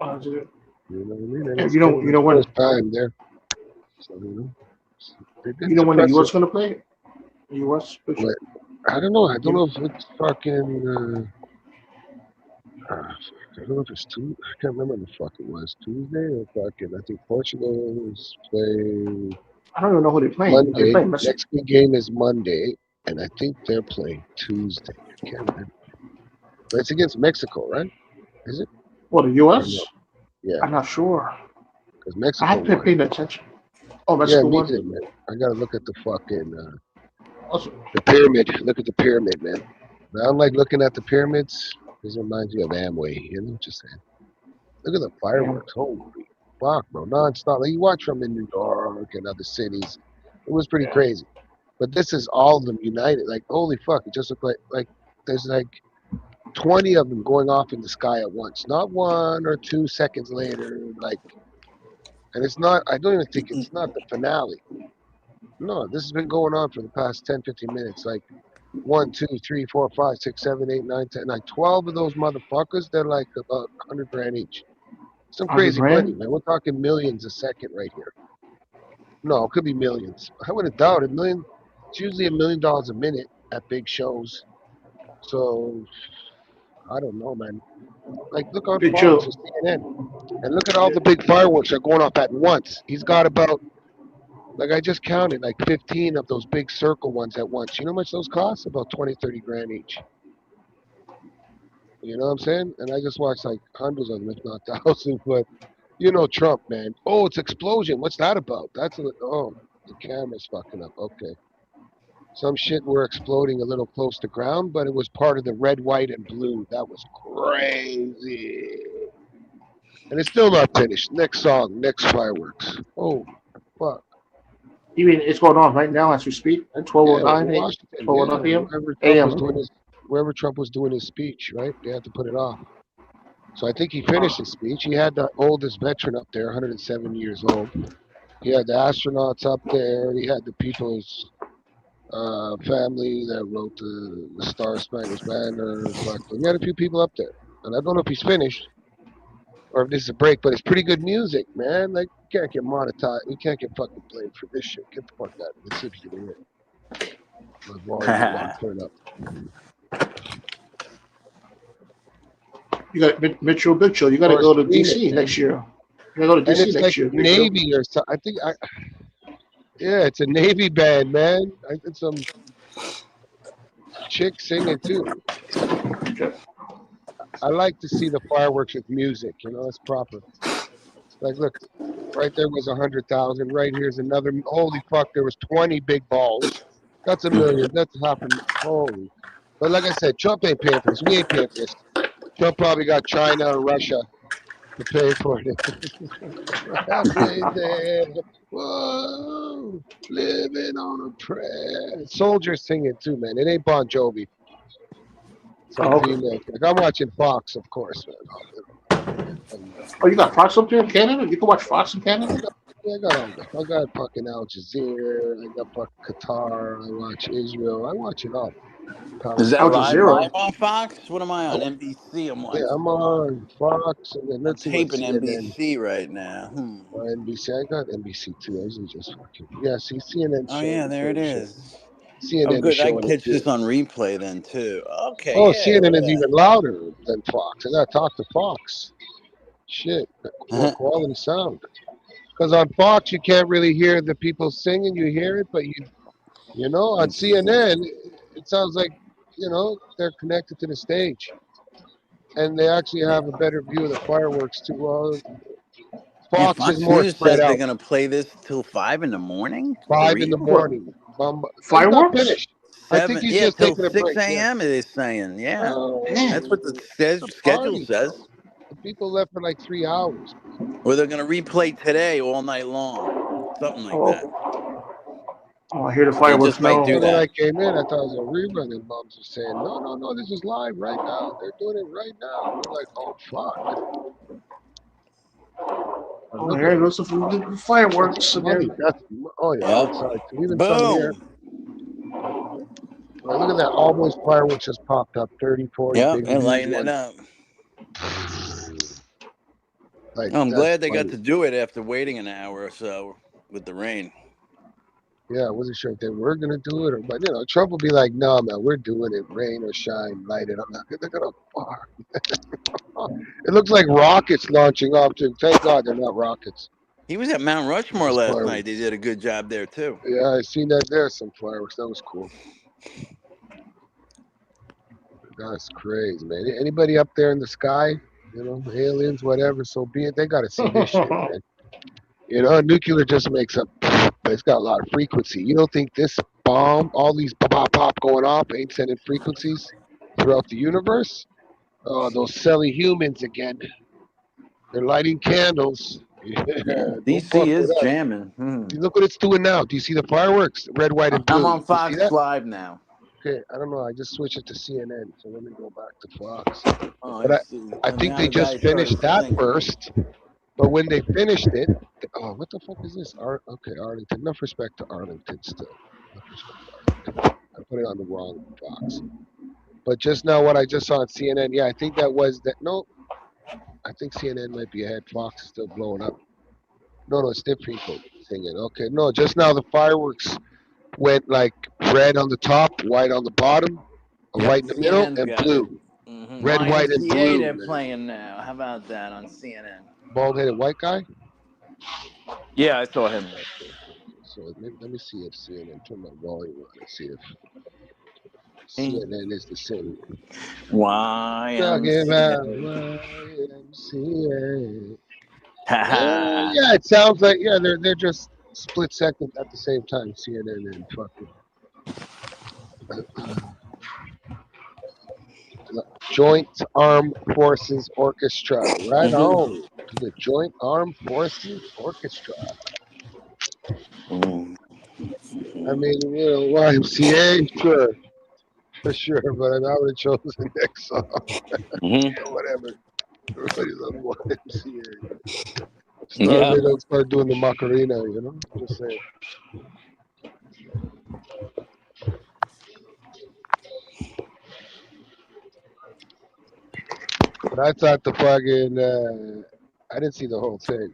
You You know what I mean? And know, it's you know when first time there. So, they did you know when the suppress U.S. it. gonna play? The U.S. Big Show. What? I don't know. I don't know if it's fucking. I don't know if it's Tuesday. I can't remember the fuck it was. Tuesday or fucking. I think Portugal is playing I don't even know who they're playing. Are they Monday. playing Mexico? Next big game is Monday, and I think they're playing Tuesday. I can't remember. But it's against Mexico, right? Is it? Well, the U.S. Yeah, I'm not sure. because I Mexico haven't been won. paying attention. Oh, Yeah, Mexico me won. too, man. I gotta look at the fucking Also, the pyramid. Look at the pyramid, man. But I don't like looking at the pyramids. This reminds me of Amway. You know, just saying. Look at the fireworks. Holy fuck, bro. Non-stop. Like you watch from in New York and other cities. It was pretty crazy. But this is all of them united. Like, holy fuck. It just looked like there's like 20 of them going off in the sky at once. Not 1 or 2 seconds later. Like, and it's not, I don't even think it's not the finale. No, this has been going on for the past 10, 15 minutes. Like, 1, 2, 3, 4, 5, 6, 7, 8, 9, 10. Like 12 of those motherfuckers, they're like about 100 grand each. Some 100 crazy grand? money, man. We're talking millions a second right here. No, it could be millions. I wouldn't doubt it. It's usually $1 million a minute at big shows. So I don't know, man. Like look on Big Fox Joe. or CNN, and look at all the big fireworks that are going off at once. He's got about, like I just counted, like 15 of those big circle ones at once. You know how much those cost? About 20, 30 grand each. You know what I'm saying? And I just watched like hundreds of them, if not thousands. But you know Trump, man. Oh, it's explosion. What's that about? Oh, the camera's fucking up. Okay. Some shit were exploding a little close to ground, but it was part of the red, white, and blue. That was crazy. And it's still not finished. Next song, next fireworks. Oh, fuck. You mean it's going on right now as we speak at 12:09 Yeah, Washington, 12:09 p.m. Wherever Trump AM. was doing wherever Trump was doing his speech, right? They had to put it off. So I think he finished his speech. He had the oldest veteran up there, 107 years old. He had the astronauts up there. He had the people's family that wrote the Star Spangled Banner. He had a few people up there. And I don't know if he's finished or if this is a break, but it's pretty good music, man. Like, you can't get monetized. You can't get fucking blamed for this shit. Get the fuck out. Let's see if you can hear it. My volume turn up. You got Mitchell Big Show. You got to go to DC next year. You got to go to And DC it's next like year. Big Show. Navy or something. Yeah, it's a Navy band, man. I did some. chick singing too. I like to see the fireworks with music. You know, it's proper. Like, look, right there was 100,000. Right here's another. Holy fuck, there was 20 big balls. That's a million. That's half a. Holy. But like I said, Trump ain't paying for this. We ain't paying for this. Trump probably got China or Russia to pay for it. Whoa, living on a prayer. Soldiers singing too, man. It ain't Bon Jovi. Some Oh, okay. female. Like, I'm watching Fox, of course, man. Oh, you got Fox up there in Canada? You can watch Fox in I Canada? got, I got all that. I got fucking Al Jazeera. I got fucking Qatar. I watch Israel. I watch it all. Is that Al Palestine. live Jazeera. on Fox? What am I on? NBC. I'm Yeah, watching I'm it on. on Fox, and then I'm let's see what taping CNN NBC right now. or NBC. I got NBC too. I usually just fucking see CNN Oh showing yeah, the there it same shit. is. Oh CNN is good, I can showing it catch too. this on replay then too. Okay, Oh, yeah, CNN look is at even louder than Fox. I gotta talk to Fox. Shit, more that. quality sound. Because on Fox you can't really hear the people singing. You hear it, but you know on CNN it sounds like they're connected to the stage, and they actually have a better view of the fireworks too. Well, Yeah, Fox is Fox more News spread says they're out. gonna play this till 5 in the morning. The 5 in the read What? morning. He's not Fireworks? finished. I think 7, he's yeah, just till taking a six break. Yeah. a.m. It is saying, yeah, that's Man. what the Oh, it's a schedule party, says. bro. The people left for like 3 hours. Or they're gonna replay today all night long, something like Oh, that. okay. Oh, I hear the They fireworks just might do now. And when that. I came in, I thought it was a rerun, and moms were saying, "No, no, no, this is live right now. They're doing it right now." We're like, "Oh fuck!" But Oh, look at here them. goes some That's fireworks money. again. Oh yeah, Yep. outside too. Even some here. Boom. Like, look at that. All those fireworks just popped up. 30, 40 Yep, big, and huge lighting it ones. up. Like I'm that's glad they got funny. to do it after waiting an hour or so with the rain. Yeah, I wasn't sure if they were gonna do it, or but Trump will be like, "No, man, we're doing it. Rain or shine, light it up." They're gonna. It looks like rockets launching off. Thank God they're not rockets. He was at Mount It's Rushmore just last night. They fireworks. did a good job there too. Yeah, I seen that there. Some fireworks. That was cool. That's crazy, man. Anybody up there in the sky? Aliens, whatever. So be it. They gotta see this shit, man. Nuclear just makes up, but it's got a lot of frequency. You don't think this bomb, all these pop, pop, pop going off, ain't sending frequencies throughout the universe? Oh, those silly humans again. They're lighting candles. Yeah, Yeah, don't DC fuck with is us. jamming. Look what it's doing now. Do you see the fireworks? Red, white, and I'm blue. on You see Fox that? Live now. Okay, I don't know. I just switched it to CNN, so let me go back to Fox. Oh, But I I, see. I And think now they the guy just started finished that singing. first. But when they finished it, oh, what the fuck is this? Okay, Arlington. Enough respect to Arlington still. Enough respect to Arlington. I put it on the wrong Fox. But just now, what I just saw on CNN, yeah, I think that was that. No, I think CNN might be ahead. Fox is still blowing up. No, it's different people singing. Okay, no, just now the fireworks went like red on the top, white on the bottom, Yep, white in the middle, CNN's and got it. blue. Red, white, and YMCA blue, they're man. playing now. How about that on CNN? Bald headed white guy. Yeah, I saw him. So let me see if CNN, turn my volume on and see if CNN is the same. Talking about YMCA. YMCA. Ha Yeah, it sounds like they're just split second at the same time. CNN and fucking Joint Armed Forces Orchestra. Right ha. on to the Joint Armed Forces Orchestra. I mean, YMCA, sure, for sure, but I would have chosen the next song. Whatever. Everybody's on YMCA. Yeah. They don't start doing the Macarena, Just saying. But I thought the fucking, I didn't see the whole thing,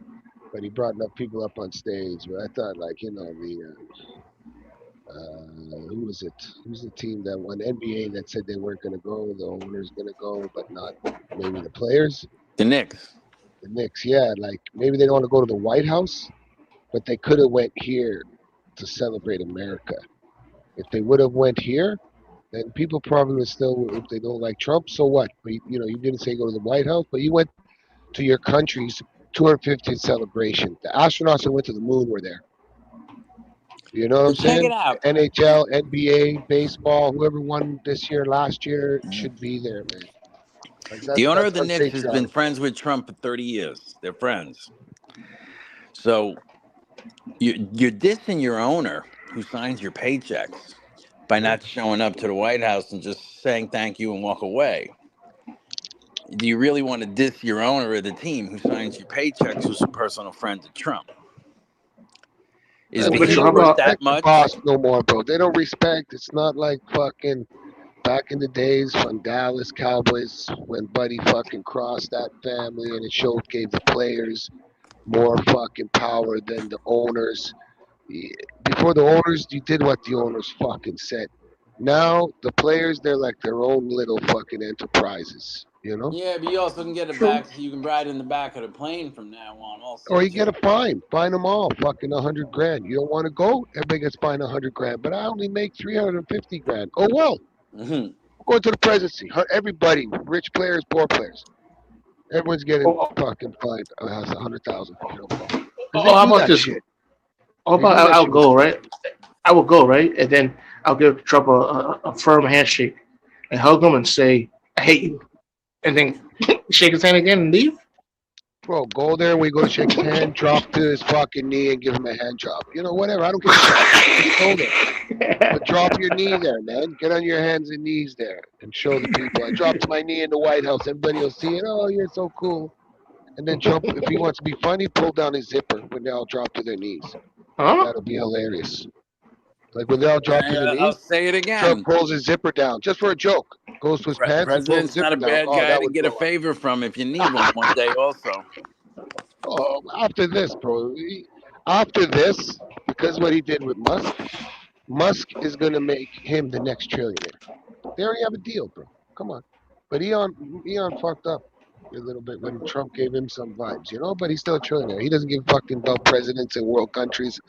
but he brought enough people up on stage. But I thought, like, who was it? Who's the team that won NBA that said they weren't going to go? The owner's going to go, but not maybe the players. The Knicks. The Knicks, yeah, like maybe they don't want to go to the White House, but they could have went here to celebrate America. If they would have went here, And people probably still, if they don't like Trump, so what? But you didn't say go to the White House, but you went to your country's 250th celebration. The astronauts that went to the moon were there. You know what I'm But check it saying? out. NHL, NBA, baseball, whoever won this year, last year should be there, man. Like The owner that's of the Knicks has been unpatriotic. friends with Trump for 30 years. They're friends. So you're dissing your owner who signs your paychecks by not showing up to the White House and just saying thank you and walk away. Do you really want to diss your owner of the team who signs your paychecks, who's a personal friend of Trump? Is Hey, the Mitchell, ego how They don't worth about that respect the much? boss no more, bro. They don't respect. It's not like fucking back in the days when Dallas Cowboys, when Buddy fucking crossed that family and it gave the players more fucking power than the owners. Yeah, before the owners, you did what the owners fucking said. Now the players, they're like their own little fucking enterprises, you know? Yeah, but you also can get it true? back so you can ride in the back of the plane from now on Or also, you get too. a fine them all, fucking 100 grand. You don't want to go, everybody gets fined 100 grand, but I only make 350 grand. Oh well, Mm-hmm. going to the presidency. Everybody, rich players, poor players, everyone's getting Oh, fucking fined. Has 100,000 if you don't go because they how do about that this? shit. How They about do that I'll shit with go, players. right? I will go, right? And then I'll give Trump a firm handshake and hug him and say, I hate you. And then shake his hand again and leave. Bro, go there. We go to shake his hand, drop to his fucking knee, and give him a hand job. Whatever. I don't give a fuck. Just go there. But drop your knee there, man. Get on your hands and knees there and show the people. I dropped my knee in the White House. Everybody will see it. Oh, you're so cool. And then Trump, if he wants to be funny, pull down his zipper when they all drop to their knees. Huh? That'll be hilarious. Like when they all drop to their I'll knees, say it Trump again. pulls his zipper down just for a joke. Goes to his pants and pulls the President's not zipper a down. bad Oh, guy that to would get a blow up. favor from if you need one day also. Oh, after this, bro. After this, because what he did with Musk, Musk is gonna make him the next trillionaire. They already have a deal, bro. Come on. But Elon fucked up a little bit when Trump gave him some vibes, But he's still a trillionaire. He doesn't give a fucking about presidents and world countries.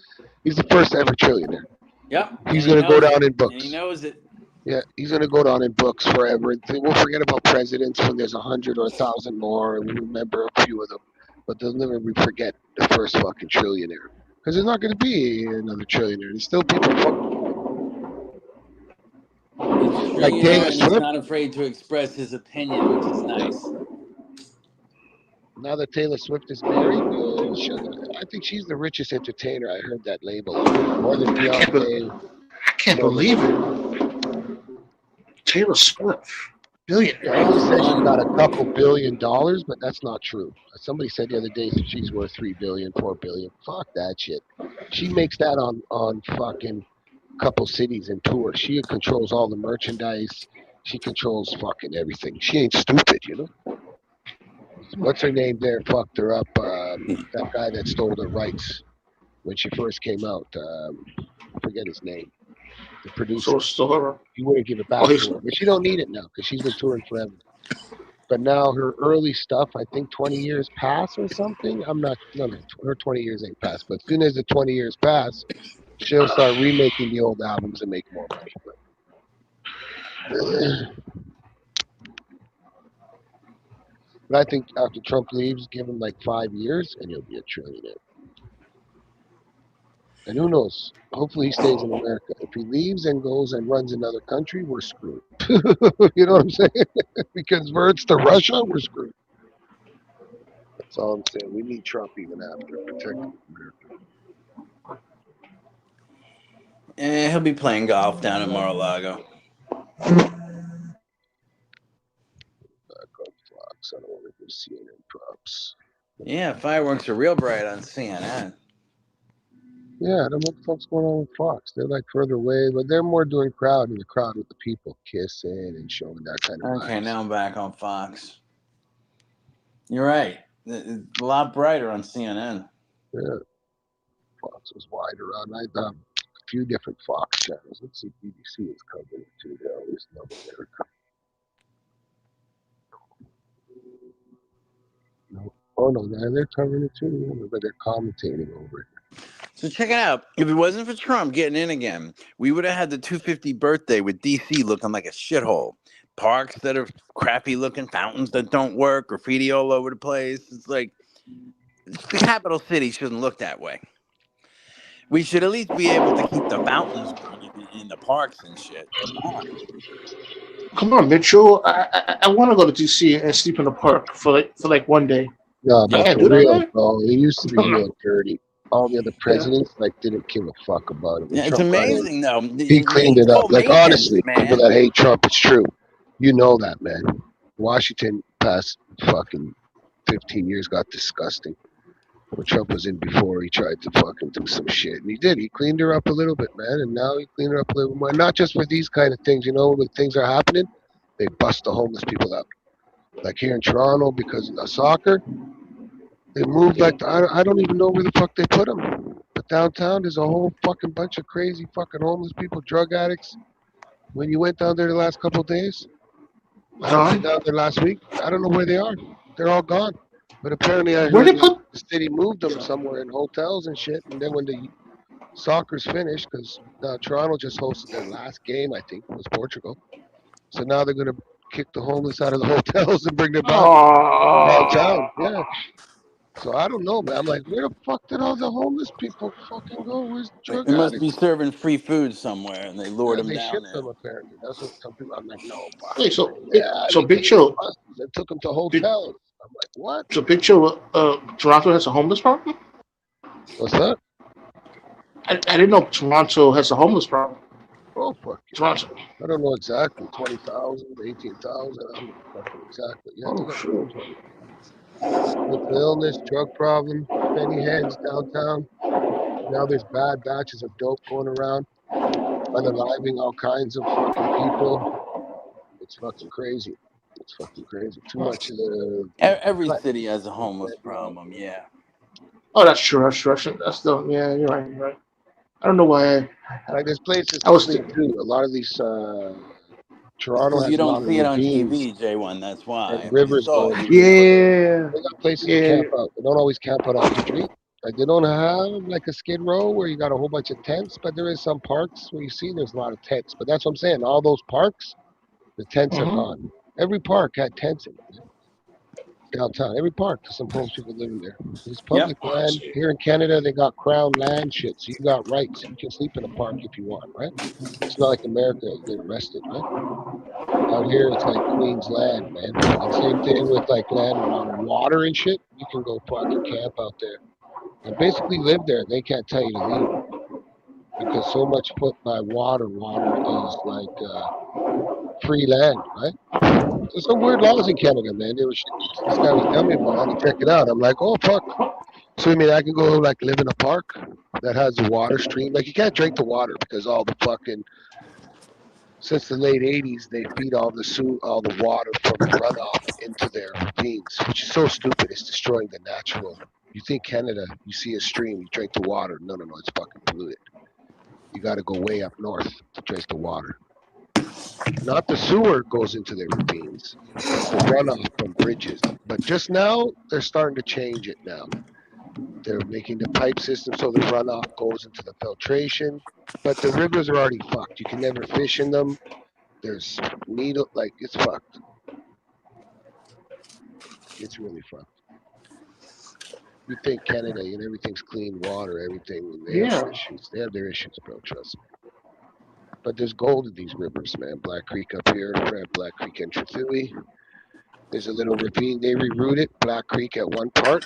He's the first ever trillionaire. Yep, He's and he gonna go knows down it. in And he books. knows it. Yeah, he's gonna go down in books forever. We'll forget about presidents when there's 100 or 1,000 more, and we remember a few of them. But they'll never forget the first fucking trillionaire. Because there's not gonna be another trillionaire. There's still people He's a like Taylor trillionaire and he's Swift. not afraid to express his opinion, which is nice. Now that Taylor Swift is married, I think she's the richest entertainer. I heard that label on her. More than I can't, Beyonce, I can't more than believe it. Taylor Swift, they billionaire. always say she's Fun. got a couple $1 billion, but that's not true. Somebody said the other day that she's worth 3 billion, 4 billion. Fuck that shit. She makes that on fucking couple cities and tours. She controls all the merchandise. She controls fucking everything. She ain't stupid. What's her name there? Fucked her up. That guy that stole the rights when she first came out. I forget his name. The producer. So her. He wouldn't give it Oh, back he's, to her, but she don't need it now because she's been touring forever. But now her early stuff, I think 20 years pass or something. I'm not. No, her 20 years ain't passed. But as soon as the 20 years pass, she'll start remaking the old albums and make more money. But I think after Trump leaves, give him like 5 years, and he'll be a trillionaire. And who knows? Hopefully he stays in America. If he leaves and goes and runs another country, we're screwed. You know what I'm saying? If he converts to Russia, we're screwed. That's all I'm saying. We need Trump even after protecting America. He'll be playing golf down in Mar-a-Lago. Fox. I don't want to go CNN props. Yeah, fireworks are real bright on CNN. Yeah, I don't know what the fuck's going on with Fox. They're like further away, but they're more doing crowd in the crowd with the people kissing and showing that kind of Okay, vibes. now I'm back on Fox. You're right. It's a lot brighter on CNN. Yeah, Fox was wide around. I a few different Fox channels. Let's see, BBC is covering it too. They always love America. No. Oh no, they're covering it too, but they're commentating over it. So check it out. If it wasn't for Trump getting in again, we would have had the 250 birthday with DC looking like a shithole. Parks that are crappy looking, fountains that don't work, graffiti all over the place. It's like the capital city shouldn't look that way. We should at least be able to keep the fountains running in the parks and shit. Come on, Mitchell. I want to go to DC and sleep in the park for like one day. No, Yeah, but Can't for do that, real, man. bro, it used to be No. real dirty. All the other Yeah. presidents like didn't give a fuck about it. When Yeah, it's Trump got in, amazing though. he cleaned It's it up. called Like maintenance, honestly, people man. that hate Trump, it's true. You know that, man. Washington past fucking 15 years got disgusting. When Trump was in before, he tried to fucking do some shit, and he did. He cleaned her up a little bit, man, and now he cleaned her up a little more. Not just for these kind of things, you know, when things are happening, they bust the homeless people out. Like here in Toronto, because of soccer, they moved like I don't even know where the fuck they put them. But downtown, there's a whole fucking bunch of crazy fucking homeless people, drug addicts. When you went down there the last couple of days, I've been Gone. down there last week. I don't know where they are. They're all gone. But apparently, I Where heard they that put? the city moved them somewhere in hotels and shit. And then when the soccer's finished, because Toronto just hosted their last game, I think, was Portugal. So now they're gonna kick the homeless out of the hotels and bring them back downtown. Oh. Yeah. So I don't know, man. I'm like, where the fuck did all the homeless people fucking go? Where's the drug It must be addicts? serving free food somewhere, and they lured Yeah, them they down shipped there. them apparently. That's what some people. I'm like, no, Hey, fucking. Yeah, so they Big came in Chill. buses and took them to Big, hotels. I'm like, what? so Big Chill. Toronto has a homeless problem. What's that? I didn't know Toronto has a homeless problem. Oh, fuck yeah. Toronto. I don't know exactly. 20,000, 18,000. I don't know fucking exactly. Yeah, they Oh got shoot. mental illness, drug problem, penny heads downtown. Now there's bad batches of dope going around, unaliving all kinds of fucking people. It's fucking crazy. It's fucking crazy. Too much. Every Cut. city has a homeless problem. Yeah. Oh, that's true. That's true. That's the. Yeah, you're right. You're right. I don't know why. Like there's places I to was. sleep too. A lot of these. Toronto Because you has a don't lot of see it on ravines TV, J1. That's and why. If you rivers saw it, going you would through. know. Yeah. They got places to Yeah. camp out. They don't always camp out off the street. Like they don't have like a Skid Row where you got a whole bunch of tents, but there is some parks where you see there's a lot of tents. But that's what I'm saying. All those parks, the tents are Mm-hmm. gone. Every park had tents in it. Downtown, every park, there's some homeless people living there. It's Yep. public land. Here in Canada, they got crown land shit, so you got rights. You can sleep in a park if you want, right? It's not like America, you get arrested, right? Out here, it's like Queen's land, man. And same thing with like land around water and shit. You can go fucking camp out there and basically live there. They can't tell you to leave because so much put by water. Water is like free land, right? There's some weird laws in Canada, man. This guy was telling me about. I had to check it out. I'm like, oh fuck. So you mean I can go like live in a park that has a water stream? Like you can't drink the water because all the fucking since the late '80s they feed all the water from the runoff into their ravines, which is so stupid. It's destroying the natural. You think Canada, you see a stream, you drink the water. No, no, no, it's fucking polluted. You got to go way up north to drink the water. Not the sewer goes into their ravines. It's the runoff from bridges. But just now, they're starting to change it now. They're making the pipe system so the runoff goes into the filtration. But the rivers are already fucked. You can never fish in them. There's needle, like, it's fucked. It's really fucked. You think Canada and everything's clean water, everything, they have Yeah. their issues. They have their issues, bro, trust me. But there's gold in these rivers, man. Black Creek up here, Black Creek and Trethewey. There's a little ravine. They rerouted Black Creek at one part,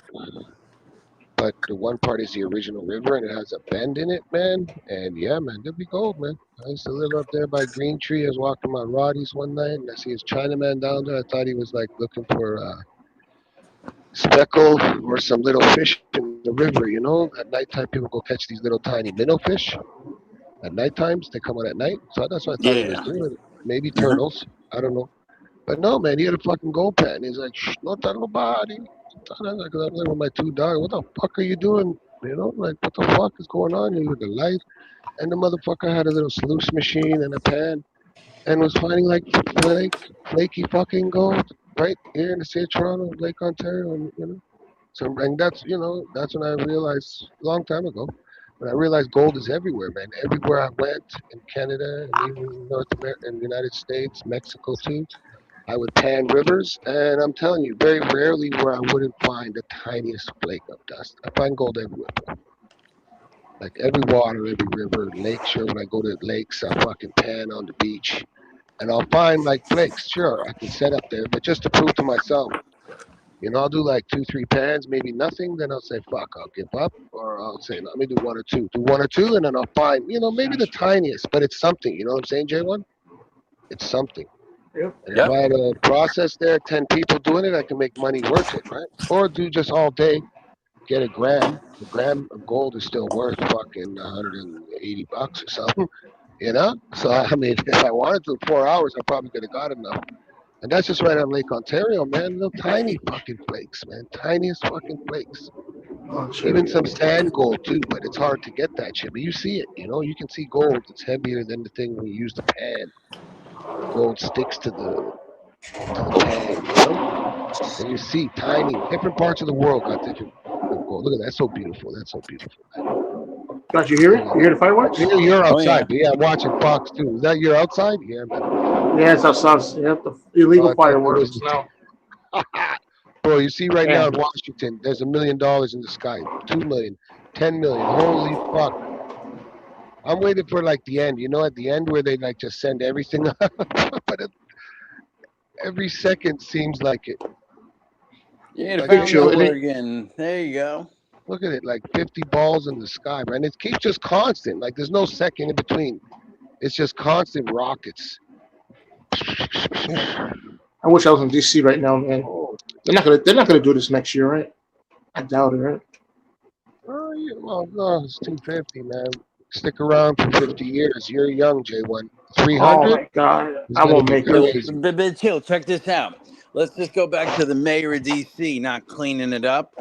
but the one part is the original river and it has a bend in it, man. And yeah, man, there'll be gold, man. I used to live up there by Green Tree. I was walking my Roddy's one night and I see his Chinaman down there. I thought he was like looking for speckle or some little fish in the river, you know? At nighttime, people go catch these little tiny minnow fish. At night times, they come out at night. So that's what I thought he was Yeah. doing. Maybe Uh-huh. turtles. I don't know. But no, man, he had a fucking gold pen. He's like, shh, no tell nobody. I was living with my two dogs. What the fuck are you doing? You know, like, what the fuck is going on here with the light? And the motherfucker had a little sluice machine and a pan and was finding like flaky fucking gold right here in the city of Toronto, Lake Ontario, and you know. So and that's that's when I realized a long time ago But I realized gold is everywhere, man. Everywhere I went in Canada and even in North America and the United States, Mexico too, I would pan rivers, and I'm telling you, very rarely where I wouldn't find the tiniest flake of dust. I find gold everywhere, bro. Like every water, every river, lake. Sure, when I go to lakes, I fucking pan on the beach, and I'll find like flakes. Sure, I can set up there, but just to prove to myself, I'll do like 2, 3 pans, maybe nothing. Then I'll say, fuck, I'll give up. Or I'll say, let me do one or two. Do one or two, and then I'll find, maybe the tiniest, but it's something. You know what I'm saying, J1? It's something. Yep. And if Yep. I had a process there, 10 people doing it, I can make money worth it, right? Or do just all day, get a gram. A gram of gold is still worth fucking $180 or something, So, I mean, if I wanted to, 4 hours, I probably could have got enough. And that's just right on Lake Ontario, man. Little tiny fucking flakes, man. Tiniest fucking flakes. Oh, sure. Even some sand gold, too, but it's hard to get that shit. But you see it, You can see gold. It's heavier than the thing when you use the pan. The gold sticks to the pan, And you see tiny, different parts of the world got different gold. Look at that. That's so beautiful. That's so beautiful. Got you hear it? You hear the fireworks? You're Oh, yeah. outside. But yeah, I'm watching Fox, too. Is that you're outside? Yeah, man. Yeah, it's outside. Yep, the illegal Oh, fireworks now. Bro, you see right Yeah. now in Washington, there's $1 million in the sky, 2 million, 10 million. Holy fuck! I'm waiting for like the end. At the end where they like just send everything up, but every second seems like it. Yeah, Like, they found Picture it. Oregon. There you go. Look at it, like 50 balls in the sky, man. It keeps just constant. Like there's no second in between. It's just constant rockets. I wish I was in DC right now, man. Oh, They're not gonna do this next year, right? I doubt it, right? yeah, well, no, it's 250, man. Stick around for 50 years. You're young, J1. Oh 300. my god, It's I gonna won't be make crazy. it. But chill, check this out. Let's just go back to the mayor of DC not cleaning it up.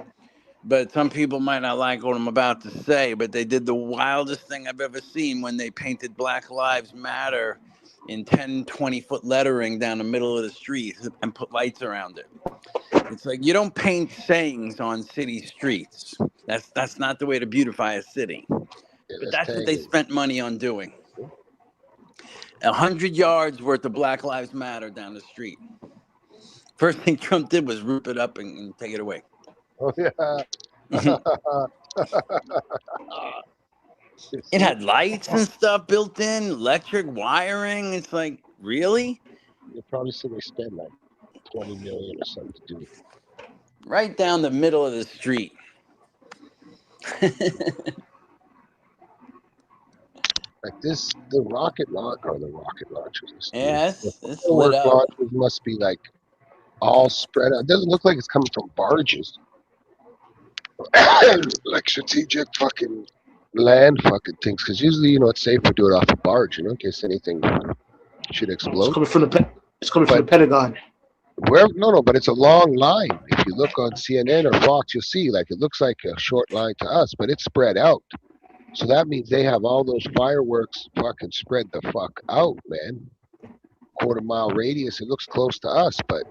But some people might not like what I'm about to say, but they did the wildest thing I've ever seen when they painted Black Lives Matter in 10, 20-foot lettering down the middle of the street and put lights around it. It's like you don't paint sayings on city streets. That's not the way to beautify a city. Yeah, But that's what they tagging. spent money on doing. 100 yards worth of Black Lives Matter down the street. First thing Trump did was rip it up and take it away. Oh yeah. It had lights and stuff built in, electric wiring. It's like, really? You probably see they spend like 20 million or something to do it. Right down the middle of the street. Like this, the rocket launchers. Yes, The it's lit up. launchers must be like all spread out. It doesn't look like it's coming from barges. Like strategic fucking land fucking things. Because usually, it's safe to do it off a barge, in case anything should It's explode. coming from the Pentagon. No, but it's a long line. If you look on CNN or Fox, you'll see like it looks like a short line to us, but it's spread out. So that means they have all those fireworks fucking spread the fuck out, man. Quarter-mile radius. It looks close to us, but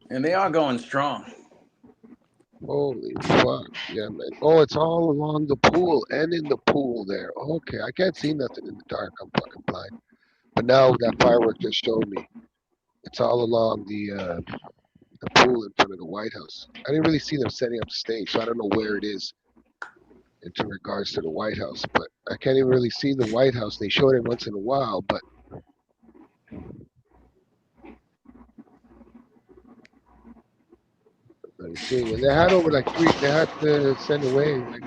And they are going strong. holy fuck, yeah, man. Oh, it's all along the pool and in the pool there. Okay, I can't see nothing in the dark. I'm fucking blind. But now that firework just showed me. It's all along the pool in front of the White House. I didn't really see them setting up the stage, so I don't know where it is in regards to the White House. But I can't even really see the White House. They showed it once in a while, but let me see. And they had over like they had to send away like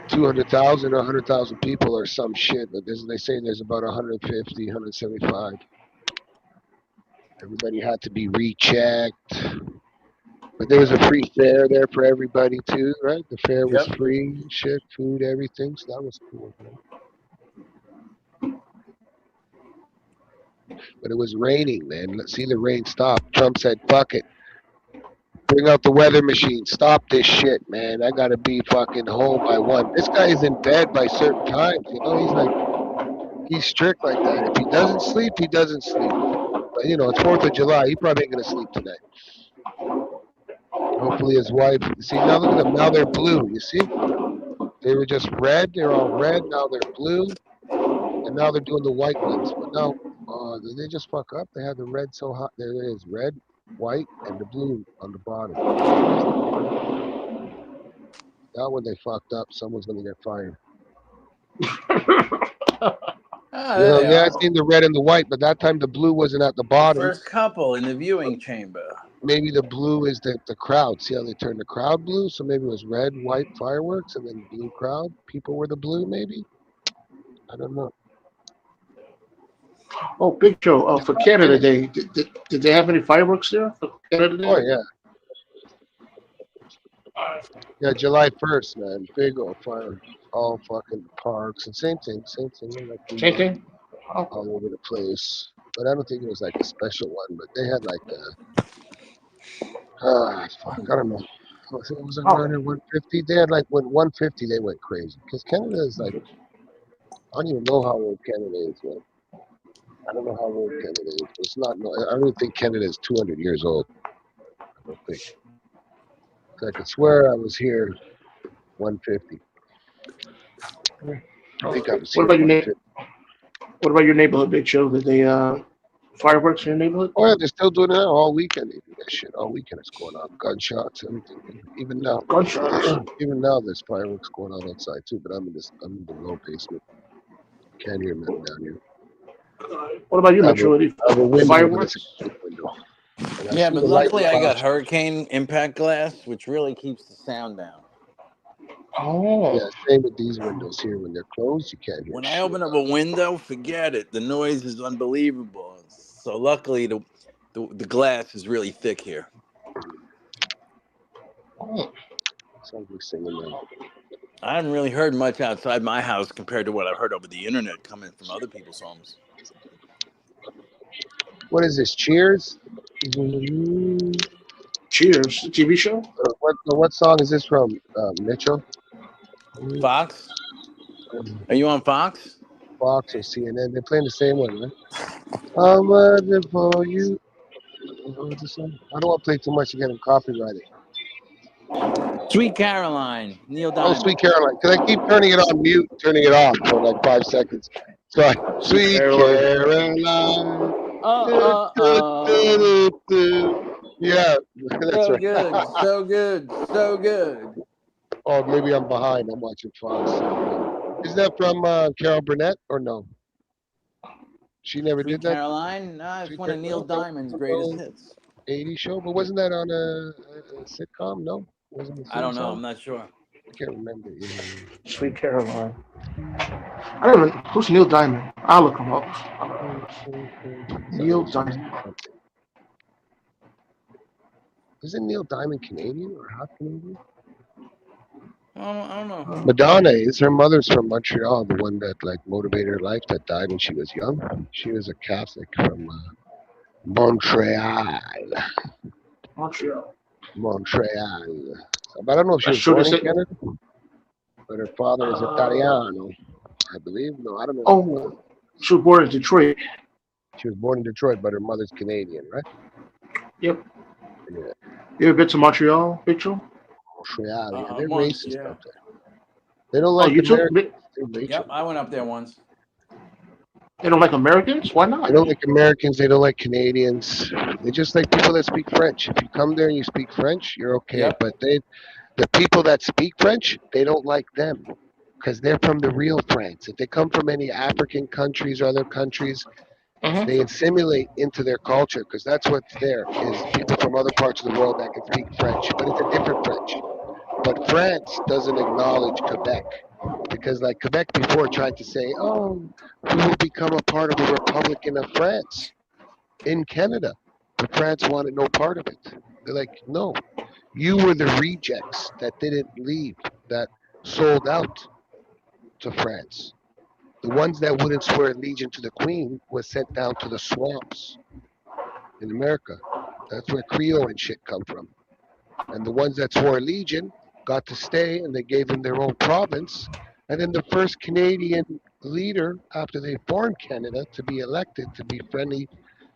200,000 or 100,000 people or some shit. But they say there's about 150, 175. Everybody had to be rechecked. But there was a free fare there for everybody too, right? The fare was free, shit, food, everything. So that was cool, man. But it was raining, man. Let's see the rain stop. Trump said, fuck it. Bring out the weather machine. Stop this shit, man. I gotta be fucking home by 1. This guy is in bed by certain times, he's strict like that. If he doesn't sleep, he doesn't sleep. But it's 4th of July. He probably ain't gonna sleep tonight. Hopefully his wife. See, now look at them. Now they're blue. You see? They were just red. They're all red. Now they're blue, and now they're doing the white ones. But now, did they just fuck up? They had the red so hot. There it is, red, white, and the blue on the bottom. That one they fucked up. Someone's gonna get fired. Ah, there they Yeah, I are. seen the red and the white, but that time the blue wasn't at the bottom. First couple in the viewing chamber. Maybe the blue is the crowd. See how they turned the crowd blue? So maybe it was red, white fireworks, and then blue crowd. People were the blue, maybe. I don't know. Oh, Big Joe. For Canada Day, did they have any fireworks there for Canada Day? Oh yeah, yeah. July 1st, man. Big old fire. All fucking parks and same thing. Like Same thing. Oh, all over the place. But I don't think it was like a special one. But they had like fuck, I don't know. Was it around 150? They had like when 150, they went crazy because Canada is like, I don't even know how old Canada is, man. I don't know how old Canada is. It's not. No, I don't think Canada is 200 years old. I don't think. I could swear I was here 150. I think I was here. What about your 150. What about your neighborhood, Big Joe? Did they fireworks in your neighborhood? Oh yeah, they're still doing it now all weekend. They do that shit all weekend. It's going on. Gunshots, everything. Even now. Gunshots. Even now, there's fireworks going on outside too. But I'm in the low basement. Can't hear nothing down here. What about you, I have Metro? I have a window, but Fireworks? it's a big window. And I Yeah, see but the light luckily I got flash. hurricane impact glass, which really keeps the sound down. Oh, Yeah, same with these windows here. When they're closed, you can't hear When I shit. open up a window, forget it. The noise is unbelievable. So luckily the glass is really thick here. Sounds like singing now. I haven't really heard much outside my house compared to what I've heard over the internet coming from other people's homes. What is this? Cheers? Cheers. The TV show? What song is this from, Mitchell? Fox? Are you on Fox? Fox or CNN? They're playing the same one, right? I'm waiting for you. What's the song? I don't want to play too much to get him copyrighted. Sweet Caroline, Neil Oh, Diamond. Sweet Caroline. Because I keep turning it on mute, turning it off for like 5 seconds. So, Sweet Caroline. Yeah, that's So right. good, so good, so good. Oh, maybe I'm behind. I'm watching Fox. Is that from Carol Burnett or no? She never Sweet did that Caroline? Nah, it's Sweet one of Neil Diamond's greatest hits. 80s show, but wasn't that on a sitcom? No, wasn't it? I don't know. I'm not sure. I can't remember. Sweet Caroline. I don't even. Who's Neil Diamond? I'll look him up. Neil Diamond. Isn't Neil Diamond Canadian or half Canadian? I don't know. Madonna is. Her mother's from Montreal, the one that like motivated her life, that died when she was young. She was a Catholic from Montreal. Montreal. But I don't know if she was That's true born to in say. Canada, but her father is Italiano, I believe. No, I don't know. Oh, she was born in Detroit. She was born in Detroit, but her mother's Canadian, right? Yep. Yeah, You ever been to Montreal, Big Joe? Montreal. Yeah, they're Once, racist yeah. up there. They don't Oh, like you took. Americans. They They're racist. Yep, I went up there once. don't like Americans? Why not? They don't like Americans. They don't like Canadians. They just like people that speak French. If you come there and you speak French, you're okay. Yep. But the people that speak French, they don't like them because they're from the real France. If they come from any African countries or other countries, they assimilate into their culture because that's what's there is people from other parts of the world that can speak French, but it's a different French. But France doesn't acknowledge Quebec because like Quebec before tried to say, oh, we will become a part of the Republic of France in Canada. But France wanted no part of it. They're like, no, you were the rejects that didn't leave, that sold out to France. The ones that wouldn't swear allegiance to the Queen was sent down to the swamps in America. That's where Creole and shit come from. And the ones that swore allegiance got to stay, and they gave them their own province. And then the first Canadian leader, after they formed Canada, to be elected to be friendly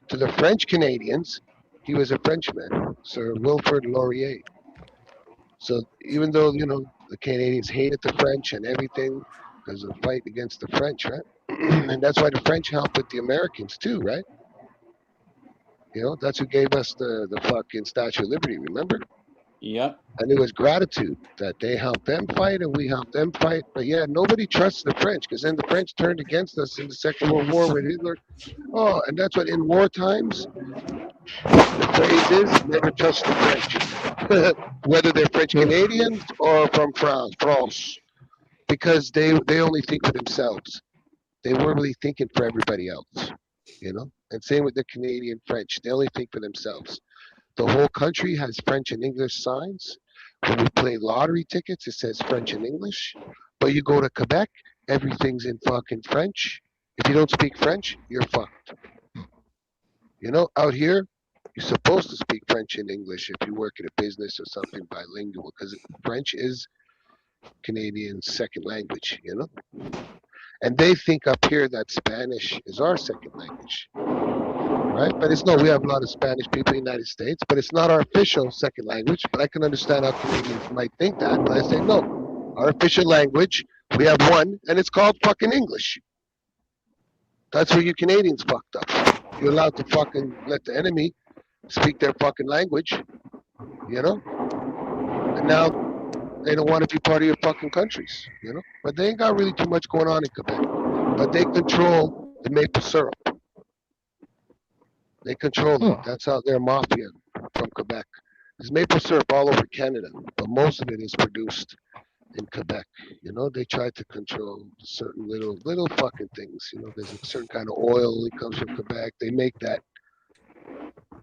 to the French Canadians, he was a Frenchman, Sir Wilfrid Laurier. So even though the Canadians hated the French and everything because of the fight against the French, right? And that's why the French helped with the Americans too, right? You know, that's who gave us the fucking Statue of Liberty, remember? Yep. And it was gratitude that they helped them fight and we helped them fight. But yeah, nobody trusts the French because then the French turned against us in the Second World War with Hitler. Oh, and that's what in war times, the phrase is never trust the French, whether they're French Canadians or from France, because they only think for themselves. They weren't really thinking for everybody else, you know. And same with the Canadian French, they only think for themselves. The whole country has French and English signs. When we play lottery tickets, it says French and English. But you go to Quebec, everything's in fucking French. If you don't speak French, you're fucked. You know, out here, you're supposed to speak French and English if you work in a business or something bilingual, because French is Canadian's second language, you know? And they think up here that Spanish is our second language, right? But it's no, we have a lot of Spanish people in the United States, but it's not our official second language. But I can understand how Canadians might think that, but I say no. Our official language, we have one, and it's called fucking English. That's where you Canadians fucked up. You're allowed to fucking let the enemy speak their fucking language, you know? And now they don't want to be part of your fucking countries, you know? But they ain't got really too much going on in Quebec. But they control the maple syrup. They control it. That's how they're mafia from Quebec. There's maple syrup all over Canada, but most of it is produced in Quebec. You know, they try to control certain little fucking things. You know, there's a certain kind of oil that comes from Quebec. They make that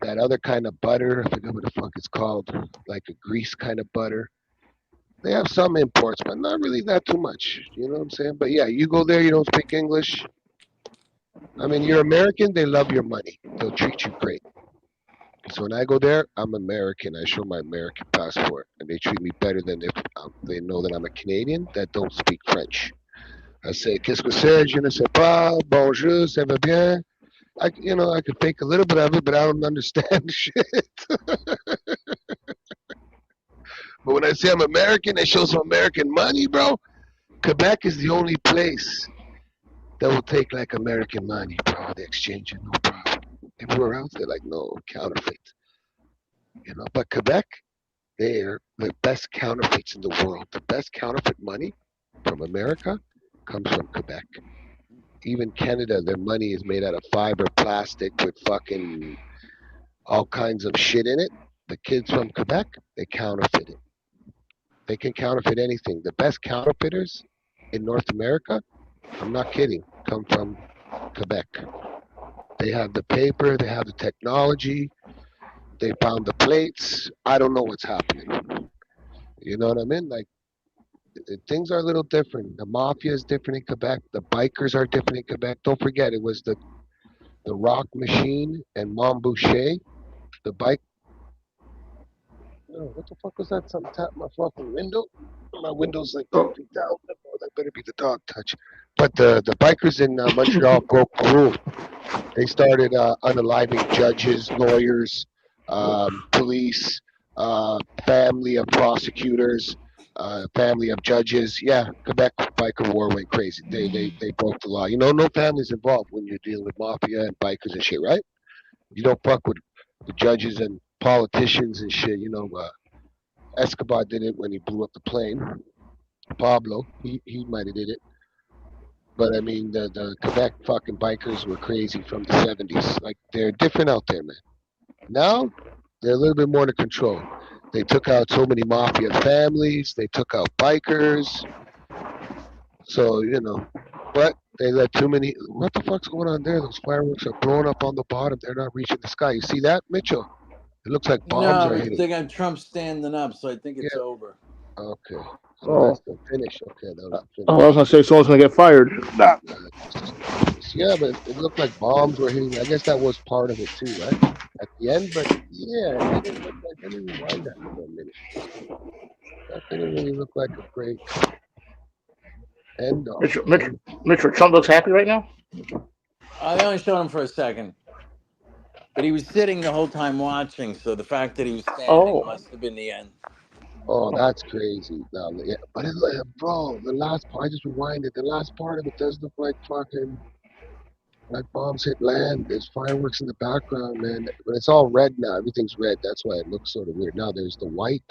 other kind of butter. I forget what the fuck it's called, like a grease kind of butter. They have some imports, but not really that too much. You know what I'm saying? But yeah, you go there, you don't speak English. I mean, you're American, they love your money. They'll treat you great. So when I go there, I'm American. I show my American passport, and they treat me better than if they know that I'm a Canadian that don't speak French. I say, qu'est-ce que c'est? Je ne sais pas. Bonjour, ça va bien? I can fake a little bit of it, but I don't understand shit. But when I say I'm American, I show some American money, bro. Quebec is the only place that will take like American money, bro. They exchange it, no problem. Everywhere else, they're like, no, counterfeit. You know, but Quebec, they're the best counterfeits in the world. The best counterfeit money from America comes from Quebec. Even Canada, their money is made out of fiber plastic with fucking all kinds of shit in it. The kids from Quebec, they counterfeit it. They can counterfeit anything. The best counterfeiters in North America, I'm not kidding, come from Quebec. They have the paper, they have the technology, they found the plates. I don't know what's happening. You know what I mean? Like, things are a little different. The mafia is different in Quebec. The bikers are different in Quebec. Don't forget, it was the Rock Machine and Mom Boucher. The bike. Oh, what the fuck was that? Something tapped my fucking window. My window's like 10 feet down. Oh, that better be the dog touch. But the bikers in Montreal broke the rule. They started unaliving judges, lawyers, police, family of prosecutors, family of judges. Yeah, Quebec biker war went crazy. They broke the law. You know, no families involved when you're dealing with mafia and bikers and shit, right? You don't fuck with the judges and politicians and shit. You know, Escobar did it when he blew up the plane. Pablo, he might have did it. But I mean, the Quebec fucking bikers were crazy from the 70s. Like, they're different out there, man. Now, they're a little bit more to control. They took out so many mafia families. They took out bikers. So, you know, but they let too many. What the fuck's going on there? Those fireworks are blowing up on the bottom. They're not reaching the sky. You see that, Mitchell? It looks like bombs are hitting. They got Trump standing up, so I think it's over. Okay. So that's the finish. Okay, that finish. Oh, I was gonna say someone's gonna get fired. Yeah, but it looked like bombs were hitting. I guess that was part of it too, right? At the end, but yeah, it didn't look like. I didn't rewind that for a minute. That didn't really look like a great end off. Mitchell, Trump looks happy right now. I only showed him for a second, but he was sitting the whole time watching. So the fact that he was standing must have been the end. Oh, that's crazy. No, yeah, but bro, the last part, I just rewinded. The last part of it does look like fucking like bombs hit land. There's fireworks in the background, man. But it's all red now. Everything's red. That's why it looks sort of weird. Now there's the white.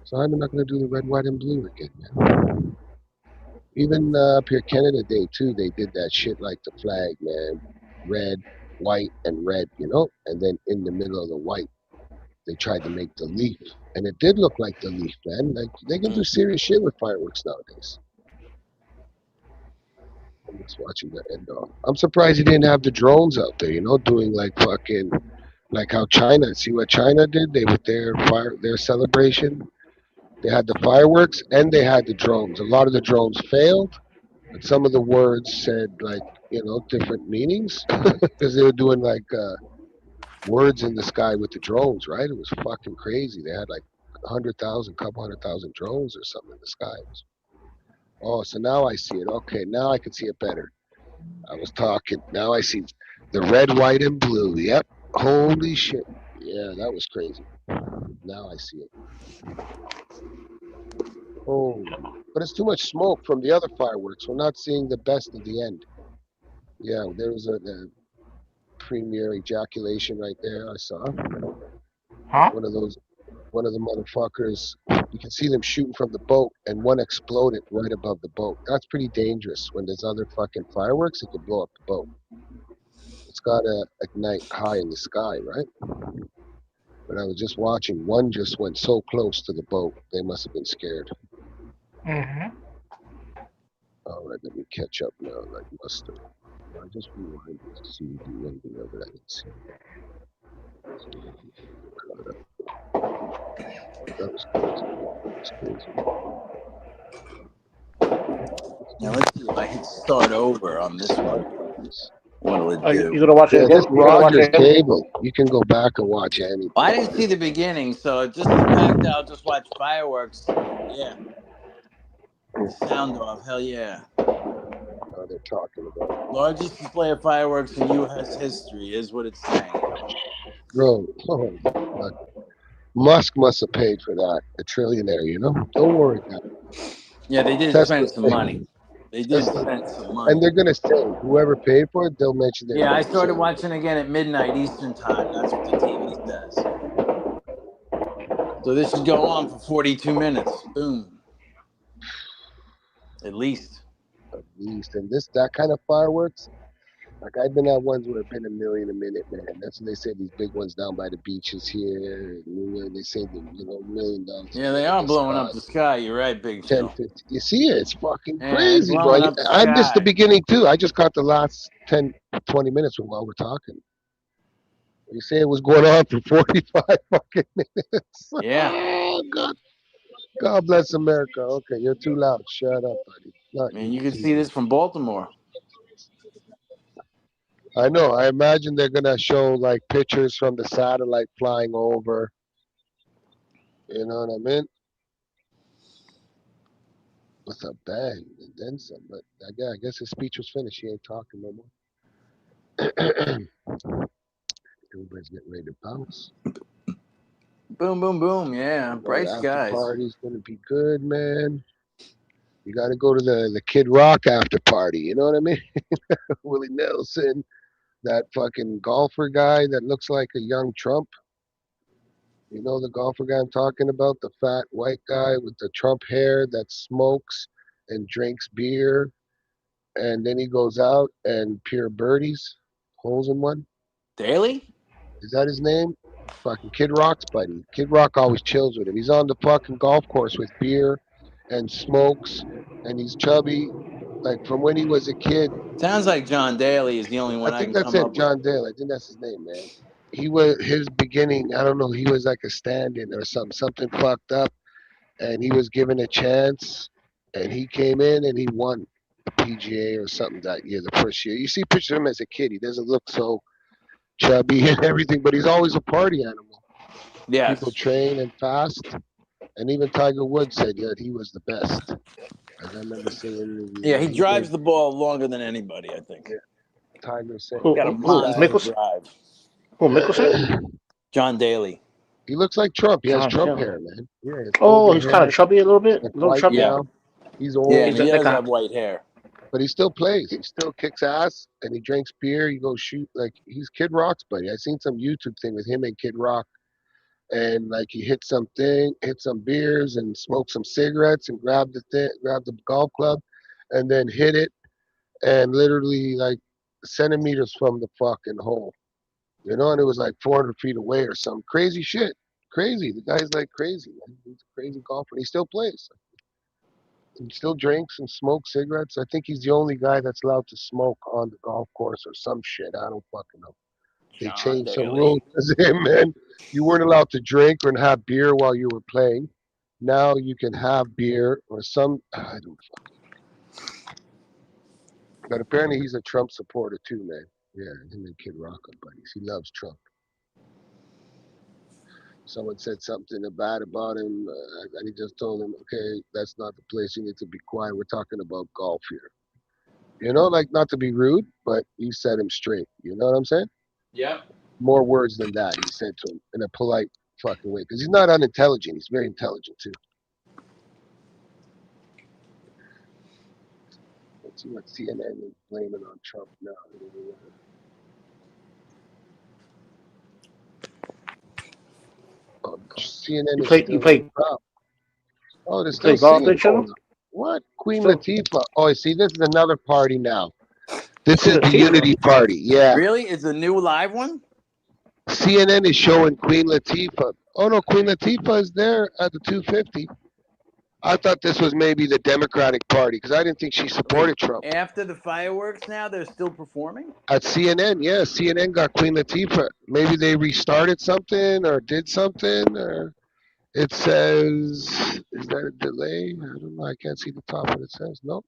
So I'm not gonna do the red, white, and blue again, man. Even up here, Canada Day too. They did that shit like the flag, man. Red, white, and red. And then in the middle of the white, they tried to make the leaf, and it did look like the leaf, man. Like they can do serious shit with fireworks nowadays. I'm just watching that end off. I'm surprised he didn't have the drones out there, doing like fucking like how China. See what China did? They with their celebration. They had the fireworks and they had the drones. A lot of the drones failed, but some of the words said like different meanings because they were doing like words in the sky with the drones, right? It was fucking crazy. They had like 100,000, couple 100,000 drones or something in the sky. Oh, so now I see it. Okay, now I can see it better. I was talking. Now I see the red, white, and blue. Yep. Holy shit. Yeah, that was crazy. Now I see it. Oh, but it's too much smoke from the other fireworks. We're not seeing the best of the end. Yeah, there was a premier ejaculation right there. I saw Huh? one of the motherfuckers. You can see them shooting from the boat, and one exploded right above the boat. That's pretty dangerous. When there's other fucking fireworks, it could blow up the boat. It's gotta ignite high in the sky, right? But I was just watching. One just went so close to the boat. They must have been scared. Mm-hmm. All right, let me catch up now. Like mustard. I just rewinded to see if you anything of it I didn't see. That was crazy. That was crazy. Now let's see if I hit start over on this one. What'll it You do? gonna watch it Yeah, again? just You gonna watch Rogers it again? Cable. You can go back and watch anything. I didn't see the beginning, so just the fact that I'll just watch fireworks. Yeah. Sound off. Hell yeah. They're talking about. Largest display of fireworks in U.S. history is what it's saying. Bro, Musk must have paid for that. A trillionaire, Don't worry. Yeah, they did spend some money. They did spend some money. And they're going to say, whoever paid for it, they'll mention their Yeah, I name. started watching again at midnight Eastern time. That's what the TV says. So this should go on for 42 minutes. Boom. At least. At least. And that kind of fireworks, like I've been at ones where it's been $1 million a minute, man. That's what they say, these big ones down by the beaches here. They say the $1 million. Yeah, they are blowing up the sky. You're right, Big 10, Phil. 50. You see it? It's fucking Yeah, crazy, they're bro. blowing up the I missed the sky. beginning too. I just caught the last 10, 20 minutes while we're talking. You say it was going on for 45 fucking minutes. Yeah. Oh, God bless America. Okay, you're too loud. Shut up, buddy. Not Man, you can see this from Baltimore. I know. I imagine they're gonna show like pictures from the satellite flying over. You know what I mean? With a bang and then some. But I guess his speech was finished. He ain't talking no more. Everybody's getting ready to bounce. Boom, boom, boom. Yeah, bright After skies. party's gonna be good, man. You got to go to the Kid Rock after party. You know what I mean? Willie Nelson, that fucking golfer guy that looks like a young Trump. You know the golfer guy I'm talking about? The fat white guy with the Trump hair that smokes and drinks beer. And then he goes out and pure birdies, holes in one. Daily? Is that his name? Fucking Kid Rock's buddy. Kid Rock always chills with him. He's on the fucking golf course with beer and smokes, and he's chubby, like from when he was a kid. Sounds like John Daly is the only one I I think can that's come it, up John Dale. I think that's his name, man. He was his beginning. I don't know. He was like a stand-in or something fucked up, and he was given a chance, and he came in and he won the PGA or something that year, the first year. You see pictures of him as a kid. He doesn't look so chubby and everything, but he's always a party animal. Yes. People train and fast, and even Tiger Woods said that he was the best. I remember seeing. Yeah, he drives the ball longer than anybody, I think. Yeah. Tiger said. Who, Got a who, monster Mickelson? drive. Who, Mickelson? John Daly. He looks like Trump. He has John Trump Kelly. hair, man. Yeah, it's Oh, golden he's kind of hair. chubby a little bit. It's A little white chubby. Yeah, now. He's yeah, old, and he He's like does a have white hair. but he still plays. He still kicks ass, and he drinks beer. He goes shoot like he's Kid Rock's buddy. I seen some YouTube thing with him and Kid Rock, and like he hit something, hit some beers, and smoked some cigarettes, and grabbed the golf club, and then hit it, and literally like centimeters from the fucking hole. And it was like 400 feet away or some crazy shit. Crazy. The guy's like crazy. Man. He's a crazy golfer. He still plays. He still drinks and smokes cigarettes. I think he's the only guy that's allowed to smoke on the golf course or some shit. I don't fucking know. They John changed some Daly. rules. Hey, man, you weren't allowed to drink or have beer while you were playing. Now you can have beer or some. I don't. But apparently he's a Trump supporter too, man. Yeah, him and Kid Rock are buddies. He loves Trump. Someone said something bad about him, and he just told him, "Okay, that's not the place. You need to be quiet. We're talking about golf here." Like not to be rude, but he set him straight. You know what I'm saying? Yep. More words than that he said to him in a polite fucking way, because he's not unintelligent. He's very intelligent too. Let's see what CNN is blaming on Trump now. CNN you is play you still on play top. Oh, they're you still play golf, singing. Big Show? What? Queen Still Latifah. Oh, see, this is another party now. This Queen is the Latifah. Unity Party. Yeah. Really? It's a new live one? CNN is showing Queen Latifah. Oh, no, Queen Latifah is there at the 250. I thought this was maybe the Democratic Party because I didn't think she supported Trump. After the fireworks now, they're still performing? At CNN, yeah, CNN got Queen Latifah. Maybe they restarted something or did something, or it says, is that a delay? I don't know. I can't see the top what it says. Nope.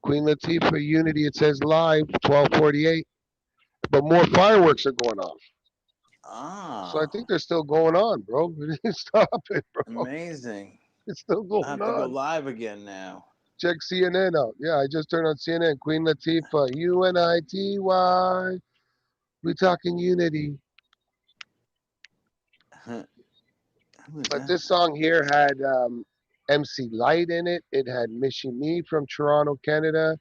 Queen Latifah Unity, it says live, 1248. But more fireworks are going off. Ah. So I think they're still going on, bro. Stop it, bro. Amazing. It's still I'll going have to go on. live again now. Check CNN out. Yeah, I just turned on CNN. Queen Latifah, UNITY. We talking unity. Who's But that? this song here had MC Light in it. It had Missy Me from Toronto, Canada.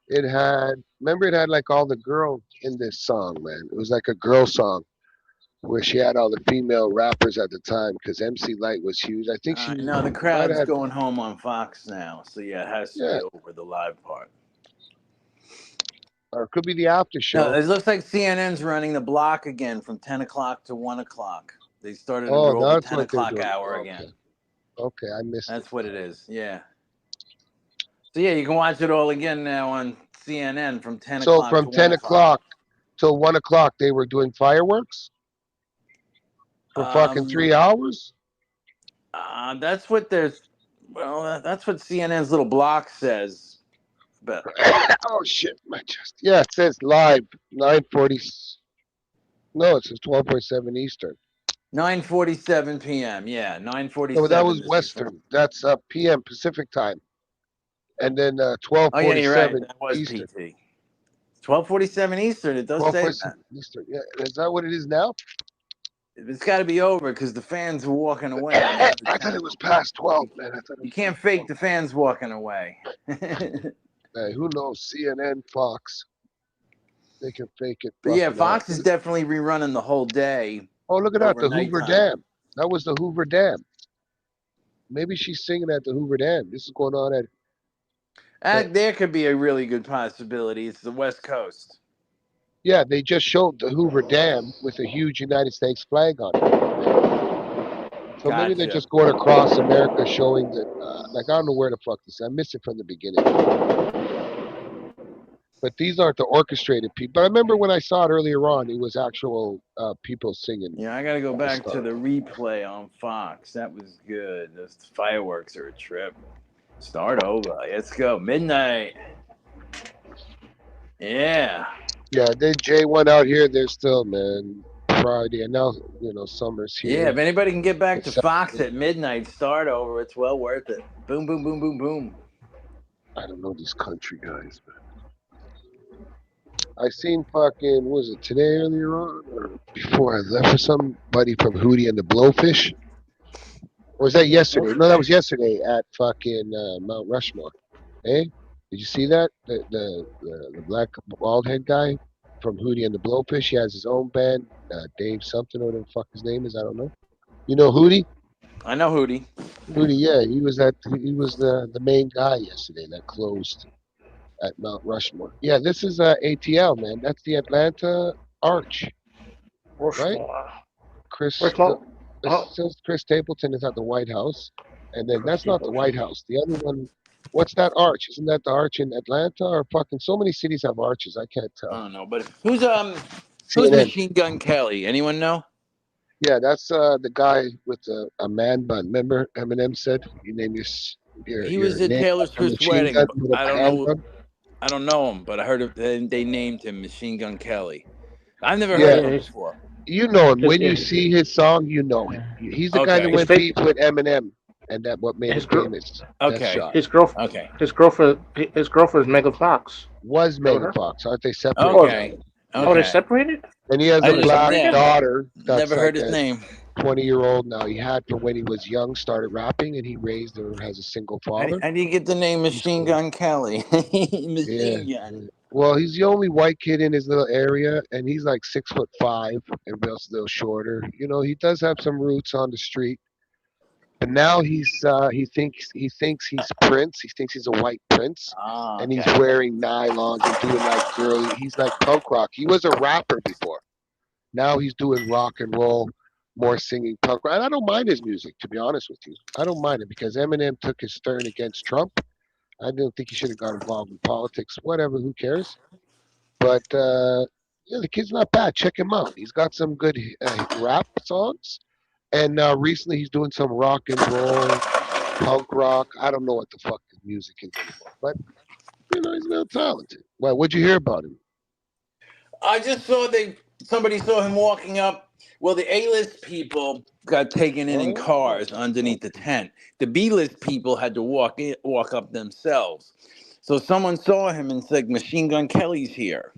Remember, it had like all the girls in this song, man. It was like a girl song where she had all the female rappers at the time because MC Light was huge. I think she No, the might crowd's have had, going home on Fox now, so yeah, it has to yeah, be over the live part. or it could be the after No, show. it looks like CNN's running the block again from 10 o'clock to 1 o'clock. They started to Oh, roll the that's 10 what they're o'clock doing. hour Okay. again. Okay, I missed That's it. what it is, yeah. So yeah, you can watch it all again now on CNN from 10 So o'clock from to 10 1 o'clock. o'clock till 1 o'clock, they were doing fireworks for fucking 3 hours? That's what there's. Well, that's what CNN's little block says. But Oh, shit, my chest. Yeah, it says live, 9:40. No, it says 12:7 Eastern. 9:47 p.m. Yeah, 9:47. No, but that was is the Western. That's PM Pacific time. And then Oh, 12:47 yeah, you're right. That was Eastern. PT. 12:47 Eastern. It does say 12:47 that. Eastern. Yeah, is that what it is now? It's got to be over because the fans were walking away. I thought it was past 12, man. I thought it You was can't past fake the fans walking away. 12. Hey, who knows? CNN, Fox. They can fake it. But yeah, fucking Fox out. is definitely rerunning the whole day. Oh, look at that. The overnight Hoover time. Dam. That was the Hoover Dam. Maybe she's singing at the Hoover Dam. This is going on at. There could be a really good possibility. It's the West Coast. Yeah, they just showed the Hoover Dam with a huge United States flag on it. So maybe they're Gotcha. just going across America showing that, like, I don't know where the fuck this is. I missed it from the beginning. But these aren't the orchestrated people. But I remember when I saw it earlier on, it was actual people singing. Yeah, I got to go back to the replay on Fox. That was good. Those fireworks are a trip. Start over. Let's go. Midnight. Yeah. Yeah, then Jay went out here. They're still, man, Friday. And now, summer's here. Yeah, if anybody can get back to Fox at midnight, start over. It's well worth it. Boom, boom, boom, boom, boom. I don't know these country guys, man. I seen fucking, was it today earlier on or before I left for somebody from Hootie and the Blowfish? Or was that yesterday? No, that was yesterday at fucking Mount Rushmore. Hey, did you see that? The black bald head guy from Hootie and the Blowfish. He has his own band, Dave something or whatever the fuck his name is. I don't know. You know Hootie? I know Hootie. Hootie, yeah, he was the main guy yesterday that closed at Mount Rushmore. Yeah, this is ATL, man. That's the Atlanta Arch, right? Rushmore. Chris, Where's Mo? it Oh, says Chris Stapleton is at the White House, and then that's not the White House. The other one, what's that arch? Isn't that the arch in Atlanta or fucking so many cities have arches? I can't I tell. don't know, but who's CNN. Machine Gun Kelly? Anyone know? Yeah, that's the guy with a man bun. Remember Eminem said you name He your was at name Taylor after a Swift's machine wedding. gun But with a I don't know. handgun. I don't know him, but I heard they named him Machine Gun Kelly. I've never Yeah, heard of yeah, him he's, before. you know him. When yeah, you see his song, you know him. He's the guy that Okay. his went fa- beef with Eminem, and that what made his him girl, famous. That's Okay. shot. his girl, Okay. his girlfriend, his girlfriend is Megan Fox. Was Remember Megan her? Fox? Aren't they separated Oh, now? Okay. oh, they're Okay. separated. And he has I a They're just black yeah, separated. daughter that's never heard like his a name. 20-year-old now. He had from when he was young, started rapping, and he raised her as a single father. How do you get the name He's Machine cool. Gun Kelly? Yeah. Machine Gun. Yeah. Well, he's the only white kid in his little area, and he's like 6'5". Everybody else is a little shorter. You know, he does have some roots on the street, but now he thinks he's Prince. He thinks he's a white prince, Ah, and he's okay. wearing nylons and doing like girly. He's like punk rock. He was a rapper before. Now he's doing rock and roll, more singing punk rock. And I don't mind his music, to be honest with you. I don't mind it because Eminem took his turn against Trump. I don't think he should have got involved in politics. Whatever, who cares? But yeah, the kid's not bad. Check him out. He's got some good rap songs, and recently he's doing some rock and roll, punk rock. I don't know what the fuck his music is anymore, but he's real talented. Well, what'd you hear about him? I just saw somebody saw him walking up. Well, the A-list people got taken in Oh, cars underneath the tent. The B-list people had to walk up themselves. So someone saw him and said, "Machine Gun Kelly's here,"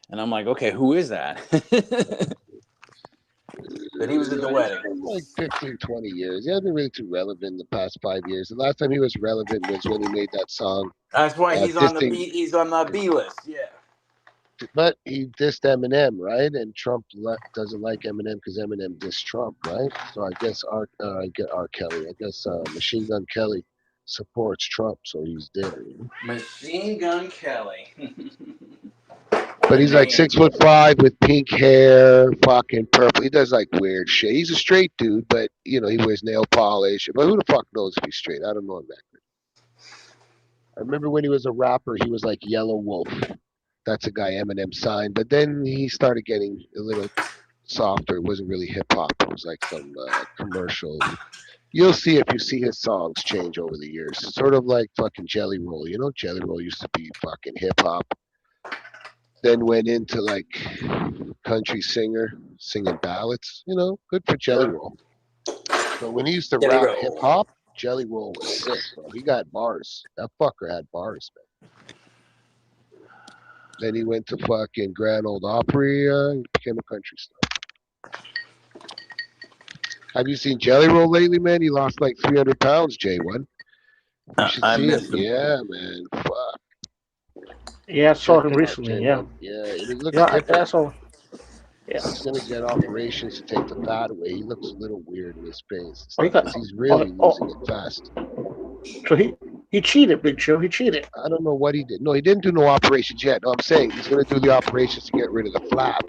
and I'm like, "Okay, who is that?" But he was at the he's wedding. been like 15, 20 years. He hasn't been really too relevant in the past 5 years. The last time he was relevant was when he made that song, That's why he's on the dissing. He's on the B-list. Yeah. But he dissed Eminem, right? And Trump doesn't like Eminem because Eminem dissed Trump, right? So I guess I get R. Kelly. I guess Machine Gun Kelly supports Trump, so he's there. Machine Gun Kelly. But he's like 6'5" with pink hair, fucking purple. He does like weird shit. He's a straight dude, but he wears nail polish. But who the fuck knows if he's straight? I don't know him that good. I remember when he was a rapper, he was like Yellow Wolf. That's a guy Eminem signed, but then he started getting a little softer. It wasn't really hip hop. It was like some commercial. You'll see if you see his songs change over the years. Sort of like fucking Jelly Roll. Jelly Roll used to be fucking hip hop. Then went into like country singer, singing ballads. Good for Jelly Roll. But when he used to rap hip hop, Jelly Roll was sick, bro. He got bars. That fucker had bars, man. Then he went to fucking Grand Ole Opry and became a country star. Have you seen Jelly Roll lately, man? He lost like 300 pounds, J1. You should I see missed him. him. Yeah, man. Fuck. Yeah, I saw Check him it out, recently. Yeah, J1. Yeah, and he looks yeah, I different. saw. Yeah. He's gonna get operations to take the fat away. He looks a little weird in his face. Oh, he got. He's really losing it fast. So he cheated, Big Joe. He cheated. I don't know what he did. No, he didn't do no operations yet. No, I'm saying he's gonna do the operations to get rid of the flap.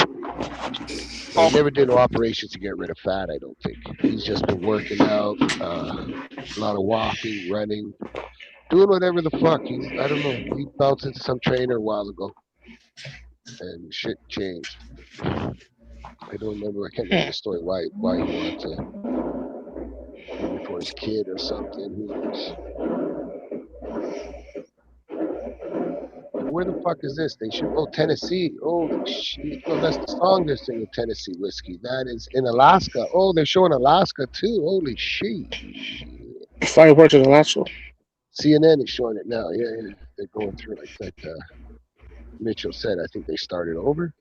He never did no operations to get rid of fat, I don't think. He's just been working out, a lot of walking, running, doing whatever the fuck. I don't know. He bounced into some trainer a while ago, and shit changed. I don't remember. I can't remember the story. Why he wanted to, maybe for his kid or something. Who knows? Where the fuck is this? They should. Oh, Tennessee. Oh, shit. Oh, that's the song they're singing, Tennessee Whiskey. That is in Alaska. Oh, they're showing Alaska too. Holy shit. Fireworks in Alaska. CNN is showing it now. Yeah. They're going through like that. Mitchell said, I think they started over.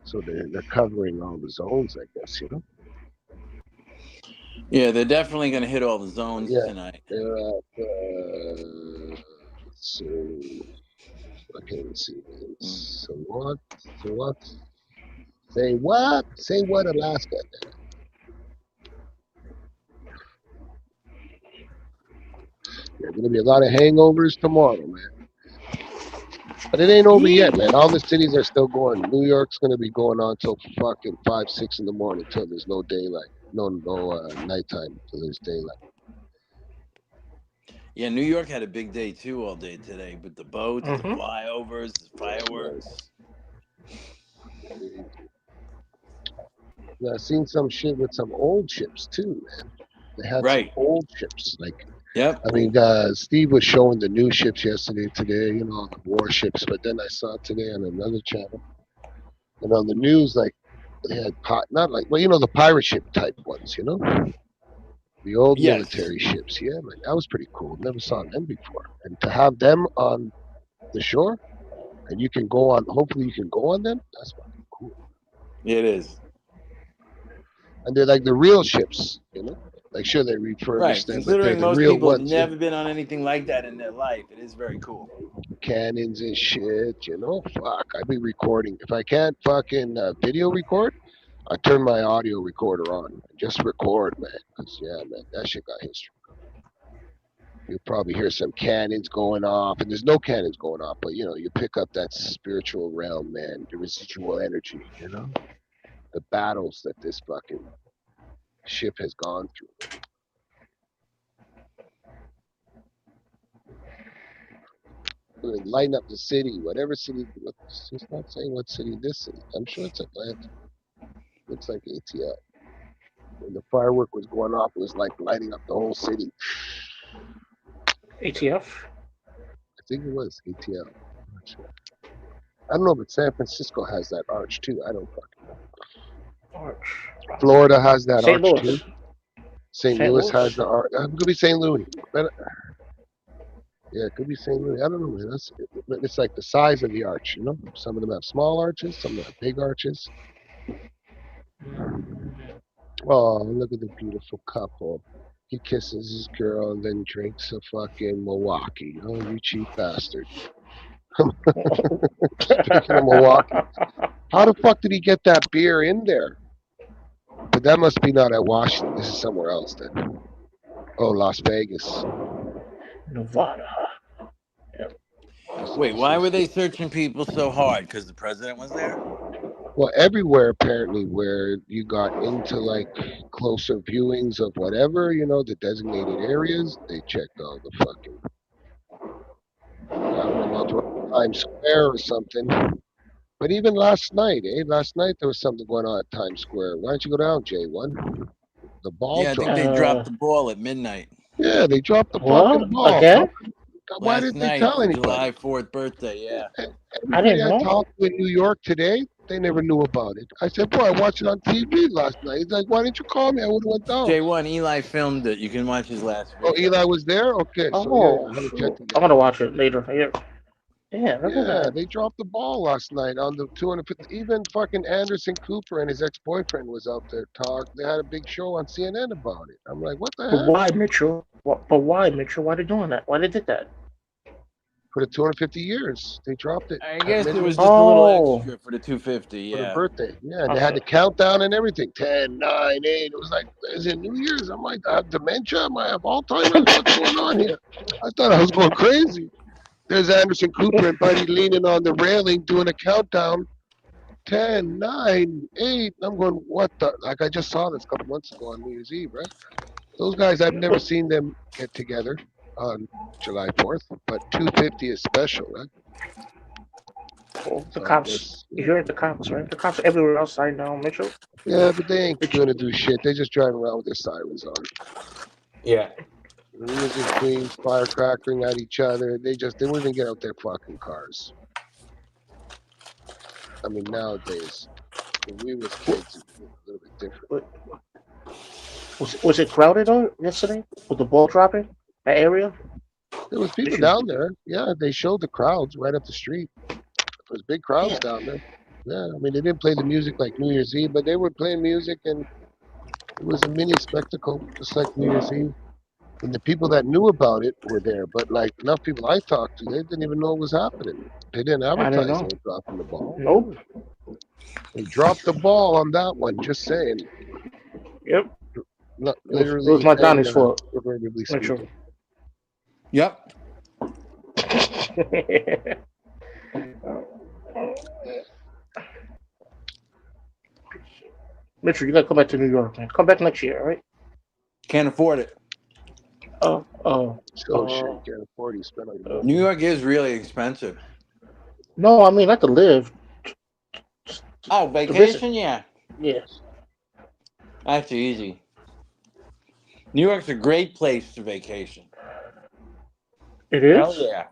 So they're covering all the zones, I guess, you know? Yeah, they're definitely going to hit all the zones Yeah, tonight. they're at, so, I can't even see it. So what? So what? Say what? Say what, Alaska? There's going to be a lot of hangovers tomorrow, man. But it ain't over yet, man. All the cities are still going. New York's going to be going on till fucking 5, 6 in the morning till there's no daylight. No nighttime till there's daylight. Yeah, New York had a big day too all day today with the boats, the Mhm. flyovers, the fireworks. Yeah, I've seen some shit with some old ships too, man. They had some Right. old ships. Like, Yep. I mean, Steve was showing the new ships today, you know, the warships. But then I saw today on another channel, and on the news, like, they had not like, well, you know, the pirate ship type ones, you know, the old Yes. military ships. Yeah, man, that was pretty cool. Never saw them before, and to have them on the shore, and you can go on. Hopefully, you can go on them. That's fucking cool. It is. And they're like the real ships, you know. Like, sure, they refurbish Right. them, but they're Considering the most real people have ones. never been on anything like that in their life, it is very cool. Cannons and shit, you know. Fuck, I'd be recording. If I can't fucking video record, I turn my audio recorder on and just record, man. Cause yeah, man, that shit got history. You'll probably hear some cannons going off, and there's no cannons going off, but you know, you pick up that spiritual realm, man, the residual energy, you know, the battles that this fucking ship has gone through. Lighten up the city, whatever city. It's not saying what city this is. I'm sure it's Atlanta. Looks like ATL. When the firework was going off, it was like lighting up the whole city. ATF. I think it was ATL. I'm not sure. I don't know, but San Francisco has that arch too. I don't fucking know. Arch. Florida has that St. arch Louis. too. St. St. Louis Louis? has the arch. It could be St. Louis. But, yeah, it could be St. Louis. I don't know, man. It's like the size of the arch, you know? Some of them have small arches, some of them have big arches. Oh, look at the beautiful couple. He kisses his girl and then drinks a fucking Milwaukee. Oh, you cheap bastard. Speaking of Milwaukee, how the fuck did he get that beer in there? But that must be not at Washington. This is somewhere else then. Oh, Las Vegas. Nevada. Wait, why were they searching people so hard? Because the president was there? Well, everywhere apparently where you got into like closer viewings of whatever, you know, the designated areas, they checked all the fucking. I don't know about Times Square or something. But even last night, Last night there was something going on at Times Square. Why don't you go down, J1? The ball Yeah, I think dropped. they dropped the ball at midnight. Yeah, they dropped the What? fucking ball. Again? Why Last didn't they night, tell for anybody? July 4th birthday, yeah. Everybody I know. talked to in New York today, they never knew about it. I said, boy, I watched it on TV last night. He's like, why didn't you call me? I would have went down. J1, Eli filmed it. You can watch his last Oh, video. Eli was there? Okay. So, Oh, yeah, I haven't shoot. checked it yet. I'm gonna watch it later. Yeah, look at Yeah, that. they dropped the ball last night on the 250. Even fucking Anderson Cooper and his ex-boyfriend was out there talking. They had a big show on CNN about it. I'm like, what the But heck? why, Mitchell? But why, Mitchell? Why they doing that? Why they did that? For the 250 years, they dropped it. I at guess it midnight was just a little Oh. extra for the 250, for the yeah. birthday. Yeah, and they had the countdown and everything. 10, 9, 8. It was like, is it New Year's? I'm like, I have dementia? Am I have Alzheimer's? What's going on here? I thought I was going crazy. There's Anderson Cooper and Buddy leaning on the railing doing a countdown. 10, 9, 8. I'm going, what the? Like, I just saw this a couple months ago on New Year's Eve, right? Those guys, I've never seen them get together on July 4th, but 250 is special, right? Well, the So cops. You hear the cops, right? The cops are everywhere outside now, Mitchell. Yeah, but they ain't gonna do shit. They just drive around with their sirens on. Yeah. New Year's Eve Queens firecrackering at each other. They won't even get out their fucking cars. I mean, nowadays, when we was kids, it was a little bit different. Was it crowded yesterday with the ball dropping? That area? There was people down there. Yeah, they showed the crowds right up the street. was big crowds down there. Yeah, I mean, they didn't play the music like New Year's Eve, but they were playing music, and it was a mini spectacle, just like New Year's Eve. And the people that knew about it were there, but like enough people I talked to, they didn't even know what was happening. They didn't I didn't advertise know. they were dropping the ball. Nope. They dropped the ball on that one. Just saying. Yep. Not It was literally not and Donnie's fault. figuratively Make sure. speaking. Yep. Mitchell, you gotta come back to New York, man. Come back next year, all right? Can't afford it. Oh. So shit, you can't afford it. You spend like a million. New York is really expensive. No, I mean not to live. Oh, vacation? Yeah. Yes. That's easy. New York's a great place to vacation. It is? Hell yeah.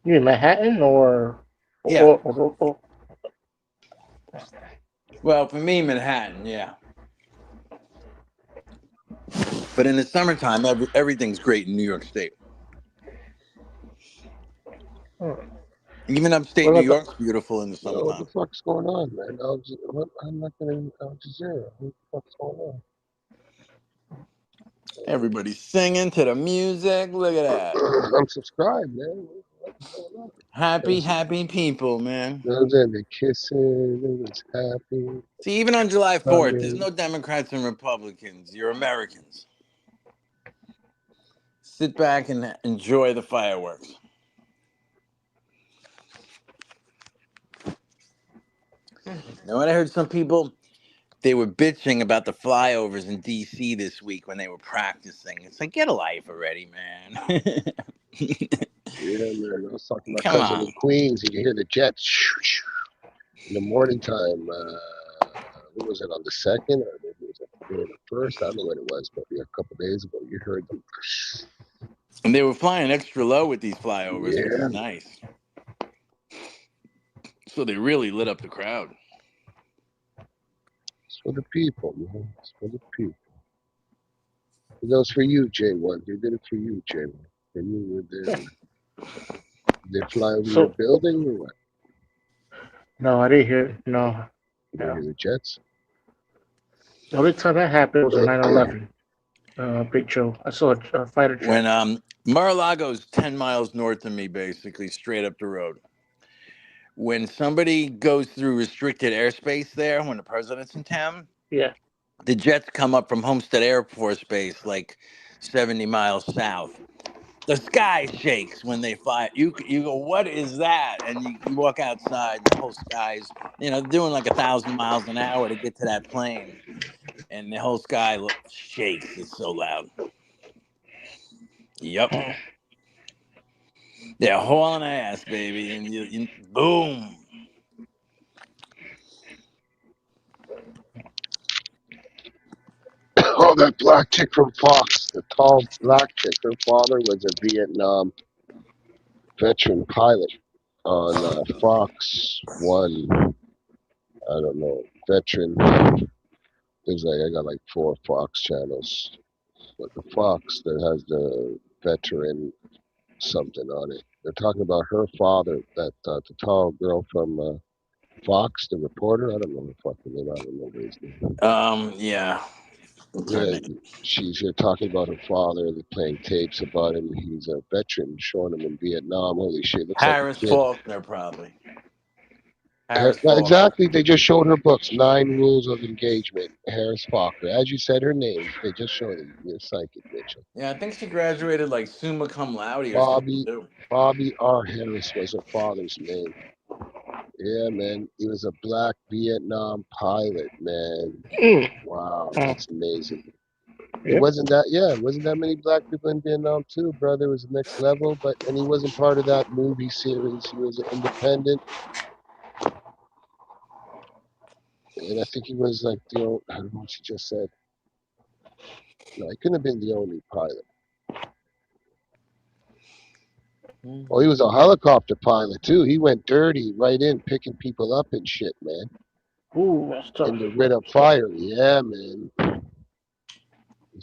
You in Manhattan or Yeah. or Well, for me, Manhattan, yeah. But in the summertime, everything's great in New York State. Even upstate What New about the- York's beautiful in the What the summertime. fuck's going on, man? I'm not gonna Al Jazeera. What the fuck's going on? Everybody's singing to the music. Look at that. I'm subscribed, man. What's going on? Happy people, man. Those and the kissing, it was happy. See, even on July 4th, there's Hugging. no Democrats and Republicans. You're Americans. Sit back and enjoy the fireworks. Now, what I heard some people, they were bitching about the flyovers in D.C. this week when they were practicing. It's like, get a life already, man. Yeah, man. I was talking to my Come cousin on. in Queens. You can hear the jets in the morning time. What was it, on the 2nd? Or maybe it was during the 1st? I don't know when it was, but a couple days ago, you heard them. And they were flying extra low with these flyovers, which Yeah. is nice. So they really lit up the crowd. It's for the people, man. It's for the people. It goes for you, J1. They did it for you, J1. And you were there. Did they fly over your building or what? No, I didn't hear. No. You didn't hear the jets? The only time that happened was in 9/11. Big Joe. I saw a fighter jet. When Mar-a-Lago's 10 miles north of me, basically, straight up the road. When somebody goes through restricted airspace there, when the president's in town, Yeah. the jets come up from Homestead Air Force Base, like 70 miles south. The sky shakes when they fly. You go, what is that? And you walk outside, and the whole sky's, doing like 1,000 miles an hour to get to that plane. And the whole sky shakes. It's so loud. Yep. They're hauling ass, baby. And you boom. Oh, that black chick from Fox, the tall black chick. Her father was a Vietnam veteran pilot on Fox One. I don't know, veteran. There's I got like 4 Fox channels, but the Fox that has the veteran something on it. They're talking about her father, the tall girl from Fox, the reporter. I don't know the fucking name. I don't remember his name. Yeah. Yeah, she's talking about her father. They're playing tapes about him. He's a veteran, showing him in Vietnam. Holy shit, looks Harris like a kid. Faulkner, probably. Harris Exactly. They just showed her books, 9 Rules of Engagement. Harris Faulkner. As you said her name, they just showed it. You're psychic, Mitchell. Yeah, I think she graduated like summa cum laude or Bobby something too. Bobby R. Harris was her father's name. Yeah, man. He was a black Vietnam pilot, man. Wow, that's amazing. It wasn't that many black people in Vietnam too, brother. It was the next level, and he wasn't part of that movie series. He was an independent. And I think he was like I don't know what she just said. No, he couldn't have been the only pilot. Oh, he was a helicopter pilot too. He went dirty right in, picking people up and shit, man. Ooh, that's tough. And to rid up fire. Yeah, man.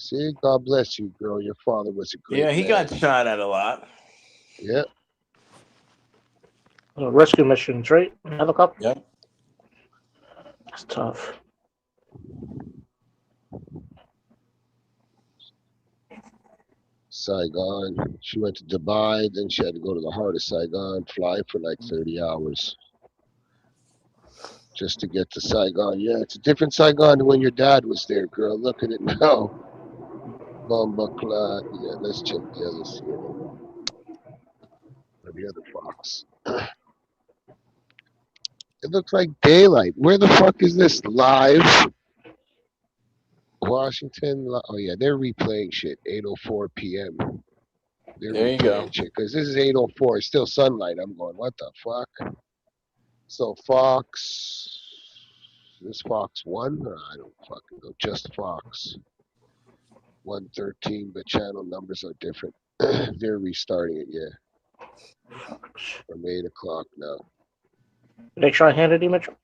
See, God bless you, girl. Your father was a great Yeah, he man. got shot at a lot. Yeah. Rescue missions, right? Helicopter. Yep. That's tough. Saigon. She went to Dubai, then she had to go to the heart of Saigon, fly for like 30 hours just to get to Saigon. Yeah, it's a different Saigon than when your dad was there, girl. Look at it now. Bomba Clot. Yeah, let's check the other CNN. Or the other Fox. It looks like daylight. Where the fuck is this live? Washington. Oh yeah, they're replaying shit. 8:04 p.m. They're There you go. replaying shit because this is 8:04. It's still sunlight. I'm going, what the fuck? So Fox. This Fox One? Or I don't fucking know. Just Fox. 113, but channel numbers are different. They're restarting it. Yeah, from 8 o'clock now. Make sure I handed you, Mitchell.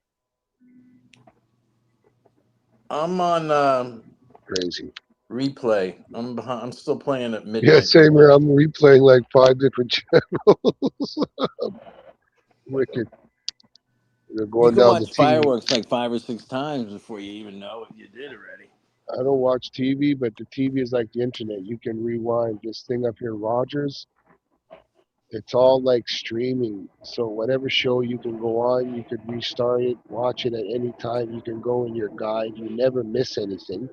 I'm on Crazy. replay. I'm still playing at Yeah, midnight. same here. I'm replaying like 5 different channels. Wicked. They're You going can down the watch TV. fireworks like 5 or 6 times before you even know if you did already. I don't watch TV, but the TV is like the internet. You can rewind this thing up here, Rogers. It's all like streaming. So whatever show you can go on, you could restart it, watch it at any time. You can go in your guide. You never miss anything.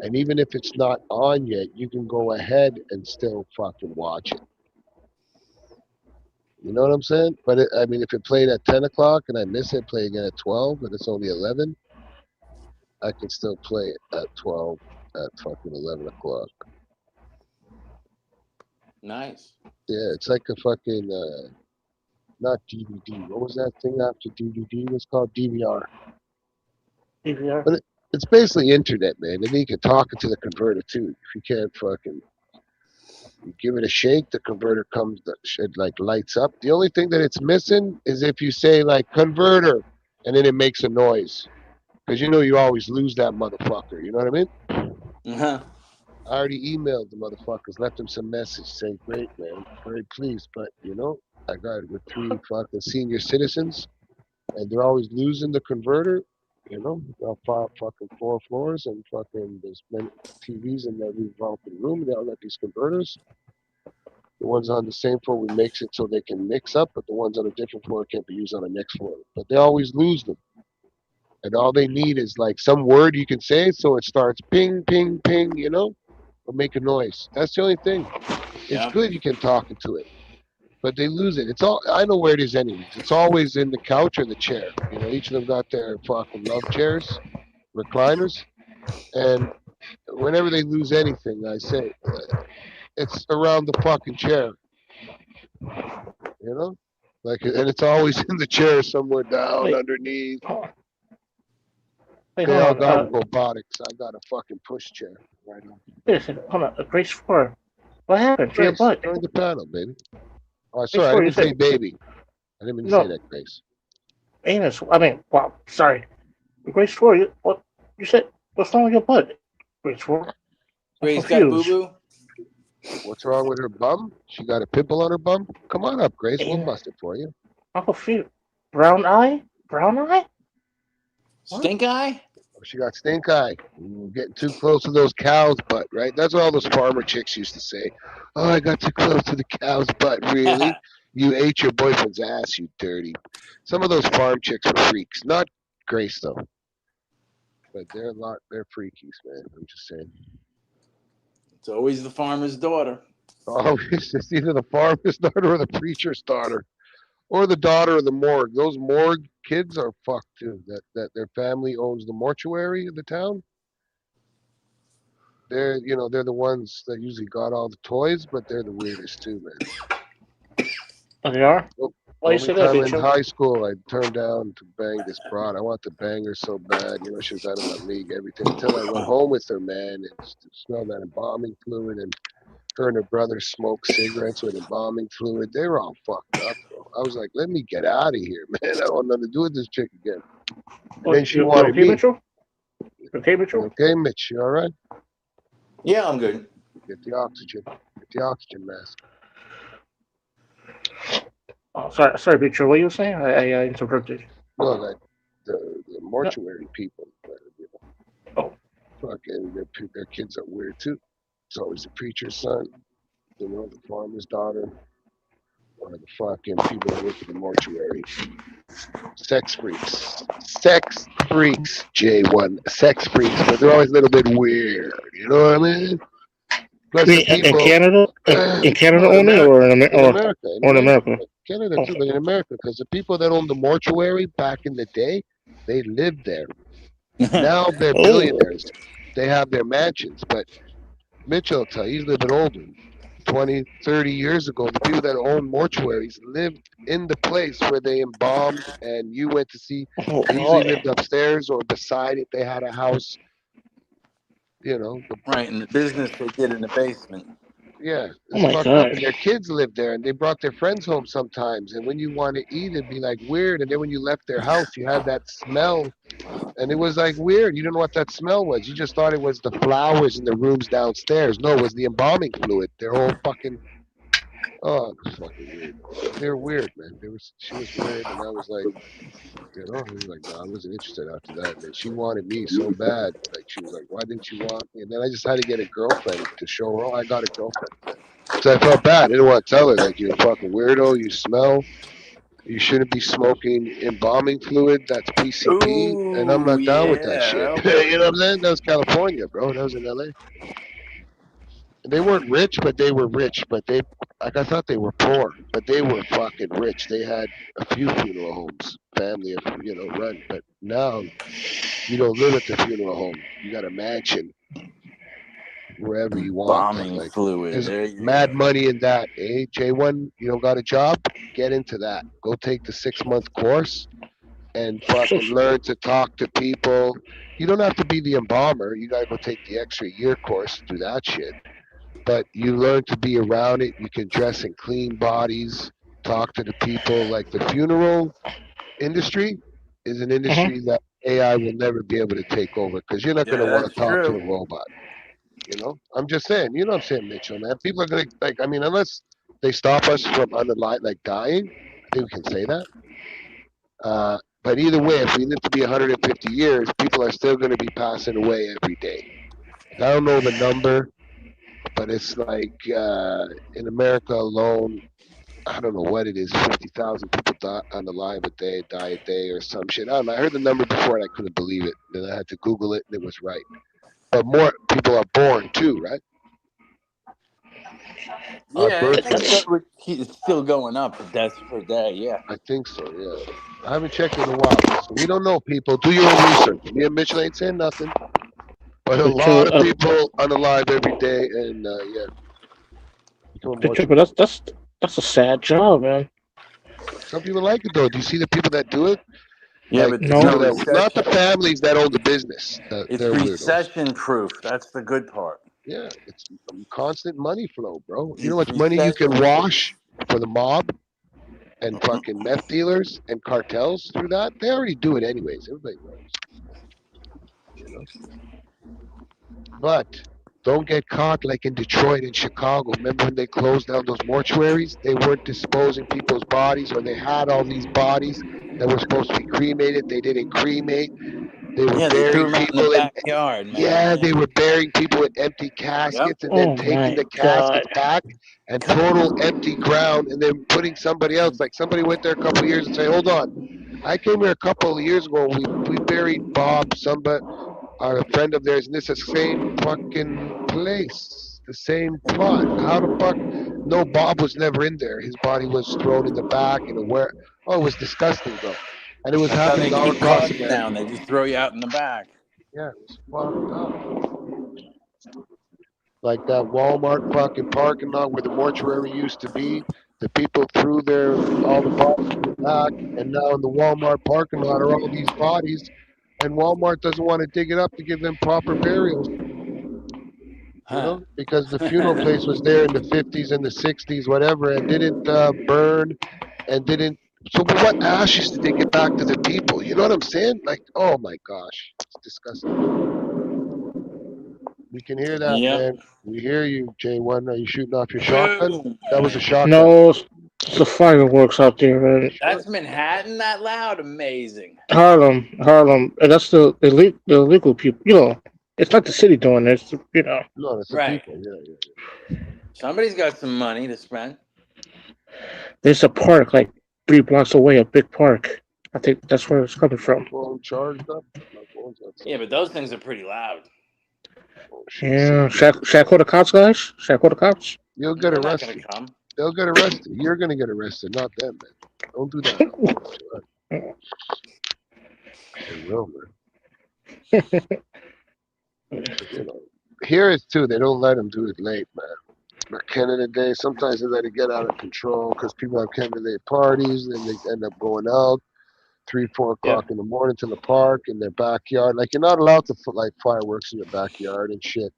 And even if it's not on yet, you can go ahead and still fucking watch it. You know what I'm saying? But I mean, if it played at 10 o'clock and I miss it, play again at 12, but it's only 11, I can still play it at 12, at fucking 11 o'clock. Nice. Yeah, it's like a fucking, not DVD. What was that thing after DVD? It was called DVR. DVR. But it's basically internet, man. And you can talk into the converter too. If you can't fucking, you give it a shake, the converter comes, it like lights up. The only thing that it's missing is if you say like converter, and then it makes a noise. Because you know you always lose that motherfucker. You know what I mean? Uh-huh. I already emailed the motherfuckers, left them some message saying, great, man, very pleased. But, you know, I got it with 3 fucking senior citizens, and they're always losing the converter. You know, got 4 floors, and fucking there's many TVs in every fucking room. They all got these converters. The ones on the same floor, we mix it so they can mix up, but the ones on a different floor can't be used on the next floor. But they always lose them. And all they need is like some word you can say so it starts ping, ping, ping, you know, or make a noise. That's the only thing. It's Yeah. good you can talk into it, but they lose it. It's all, I know where it is anyways. It's always in the couch or the chair. You know, each of them got their fucking love chairs, recliners, and whenever they lose anything, I say, it's around the fucking chair, you know? Like, and it's always in the chair somewhere down Wait. underneath. Wait, They hold all on. got robotics. I got a fucking push chair right now. Wait a second. Hold on. Grace 4. What happened to your Grace, butt? join the panel, baby. Oh, Grace sorry, I 4, didn't you say said baby. I didn't mean to No. say that, Grace. anus. I mean, wow. Sorry. Grace 4, what? You said, what's wrong with your butt? Grace 4. I'm Grace got a boo confused. boo? What's wrong with her bum? She got a pimple on her bum? Come on up, Grace. We'll Yeah. bust it for you. I'm confused. Brown eye? Brown eye? What? Stink eye? Oh, she got stink eye. Ooh, getting too close to those cow's butt, right? That's what all those farmer chicks used to say. Oh, I got too close to the cow's butt. Really? You ate your boyfriend's ass, you dirty. Some of those farm chicks are freaks. Not Grace, though. But they're freakies, man. I'm just saying. It's always the farmer's daughter. Oh, it's either the farmer's daughter or the preacher's daughter. Or the daughter of the morgue. Those morgue kids are fucked too. That their family owns the mortuary of the town. They're they're the ones that usually got all the toys, but they're the weirdest too, man. Oh, they are? Nope. Why you Only say that, time in Mitchell? high school I turned down to bang this broad. I want to bang her so bad. You know, she was out of my league, everything. Until I went home with her, man, and smelled that embalming fluid, and her and her brother smoked cigarettes with embalming fluid. They were all fucked up, bro. I was like, let me get out of here, man. I don't want nothing to do with this chick again. And then she You wanted okay, me. Mitchell? You okay, You Mitchell? okay, Mitch? You all right? Yeah, I'm good. Get the oxygen. Get the oxygen mask. Oh, sorry, Victor. What you were saying? I interrupted. No, like the No. mortuary people. You Oh, know, fucking their kids are weird too. It's always the preacher's son, you know, the farmer's daughter, or the fucking people that work at the mortuary. Sex freaks. Sex freaks, J1. Sex freaks, but they're always a little bit weird. You know what I mean? I Plus the mean, in people, Canada, in Canada no, in only, America. or in In America. In or in America. America? Canada Oh, too, but in America, because the people that owned the mortuary back in the day, they lived there. Now they're oh, billionaires. They have their mansions, but Mitchell will tell you, he's living older. 20, 30 years ago, the people that owned mortuaries lived in the place where they embalmed, and you went to see. oh, They usually boy. lived upstairs or beside it. They had a house, you know. Right, and the business they did in the basement. Yeah, Oh it's my fucked up. God. And their kids lived there, and they brought their friends home sometimes. And when you want to eat, it'd be like weird. And then when you left their house, you had that smell, and it was like weird. You didn't know what that smell was. You just thought it was the flowers in the rooms downstairs. No, it was the embalming fluid. Their whole fucking Oh, it was fucking weird. They were weird, man. She was weird, and I was like, I was like, no, I wasn't interested after that. And then she wanted me so bad. Like, she was like, why didn't you want me? And then I just had to get a girlfriend to show her, oh, I got a girlfriend. So I felt bad. I didn't want to tell her, like, you're a fucking weirdo. You smell. You shouldn't be smoking embalming fluid. That's PCP. And I'm Ooh, not down with that yeah. shit. Okay. You know what I'm saying? That was California, bro. That was in LA. They weren't rich, but they were rich. But they, like, I thought they were poor, but they were fucking rich. They had a few funeral homes, family, run. But now you don't live at the funeral home. You got a mansion wherever you want. Bombing Like, fluid. there's There you mad go. money in that. Eh, J1, you don't got a job? Get into that. Go take the 6 month course and fucking learn to talk to people. You don't have to be the embalmer. You gotta go take the extra year course to do that shit, but you learn to be around it. You can dress in clean bodies, talk to the people. Like the funeral industry is an Uh-huh. industry that AI will never be able to take over because you're not going Yeah, to want that's to talk to true. a robot. I'm just saying. You know what I'm saying, Mitchell, man. People are going to like. I mean, unless they stop us from like dying, I think we can say that. But either way, if we live to be 150 years, people are still going to be passing away every day. Like, I don't know the number, but it's like in America alone, I don't know what it is, 50,000 people die on the line die a day or some shit. I don't know. I heard the number before and I couldn't believe it. Then I had to Google it and it was right. But more people are born too, right? Our Yeah, I birth think rate, it's still going up. The deaths per day. Yeah. I think so, yeah. I haven't checked in a while. So we don't know, people. Do your own research. Me and Mitchell ain't saying nothing. But a Victor, lot of people unalive every day and, yeah, become a Victor, mortuary. but that's a sad job, man. Some people like it though. Do you see the people that do it? Yeah, Like but the there's No. no people that, not the recession. families that own the business. It's They're weirdos. recession proof. That's the good part. Yeah, it's constant money flow, bro. You know how It's much money you can recession proof. wash for the mob and fucking meth dealers and cartels through that? They already do it anyways. Everybody knows, you know. But don't get caught like in Detroit and Chicago. Remember when they closed down those mortuaries? They weren't disposing people's bodies, or they had all these bodies that were supposed to be cremated. They didn't cremate. They were Yeah, they threw burying them out in the people in. backyard, man. Yeah, Yeah. they were burying people with empty Yep. caskets and then Oh taking my the God. caskets back and Cut. total empty ground and then putting somebody else. Like somebody went there a couple of years and say, "Hold on, I came here a couple of years ago. We buried Bob, somebody, a friend of theirs, in this same fucking place, the same plot. How the fuck? No, Bob was never in there. His body was thrown in the back in a where. Oh, it was disgusting, bro, and it was That's how happening they all keep across bodies down. America. They just throw you out in the back. Yeah, it was fucked up. Like that Walmart fucking parking lot where the mortuary used to be. The people threw all the bodies in the back, and now in the Walmart parking lot are all these bodies, and Walmart doesn't want to dig it up to give them proper burials, Huh. because the funeral place was there in the 50s and the 60s, whatever, and didn't burn and didn't. So what ashes did they get back to the people? You know what I'm saying? Like, oh my gosh, it's disgusting. We can hear that, Yep. man. We hear you, J1. Are you shooting off your shotgun? Boom. That was a shotgun. No, it's the fireworks out there, man. That's Manhattan that loud? Amazing. Harlem, and that's the illegal people. You know, it's not the city doing this. You know, No, that's the Right. people. Yeah. Somebody's got some money to spend. there's a park like 3 blocks away, a big park. I think that's where it's coming from. Phone charged up. My phone's outside. Yeah, but those things are pretty loud. Oh, shit. Yeah, should I call the cops, guys? Should I call the cops? You'll get They're not arrested. gonna come. They'll get arrested. You're gonna get arrested, not them, man. Don't do that. They will, man. You know, here it's too. They don't let them do it late, man. But Canada Day, sometimes they let it get out of control because people have Canada Day parties and they end up going out 3, 4 o'clock in the morning to the park in their backyard. Like you're not allowed to put like fireworks in your backyard and shit.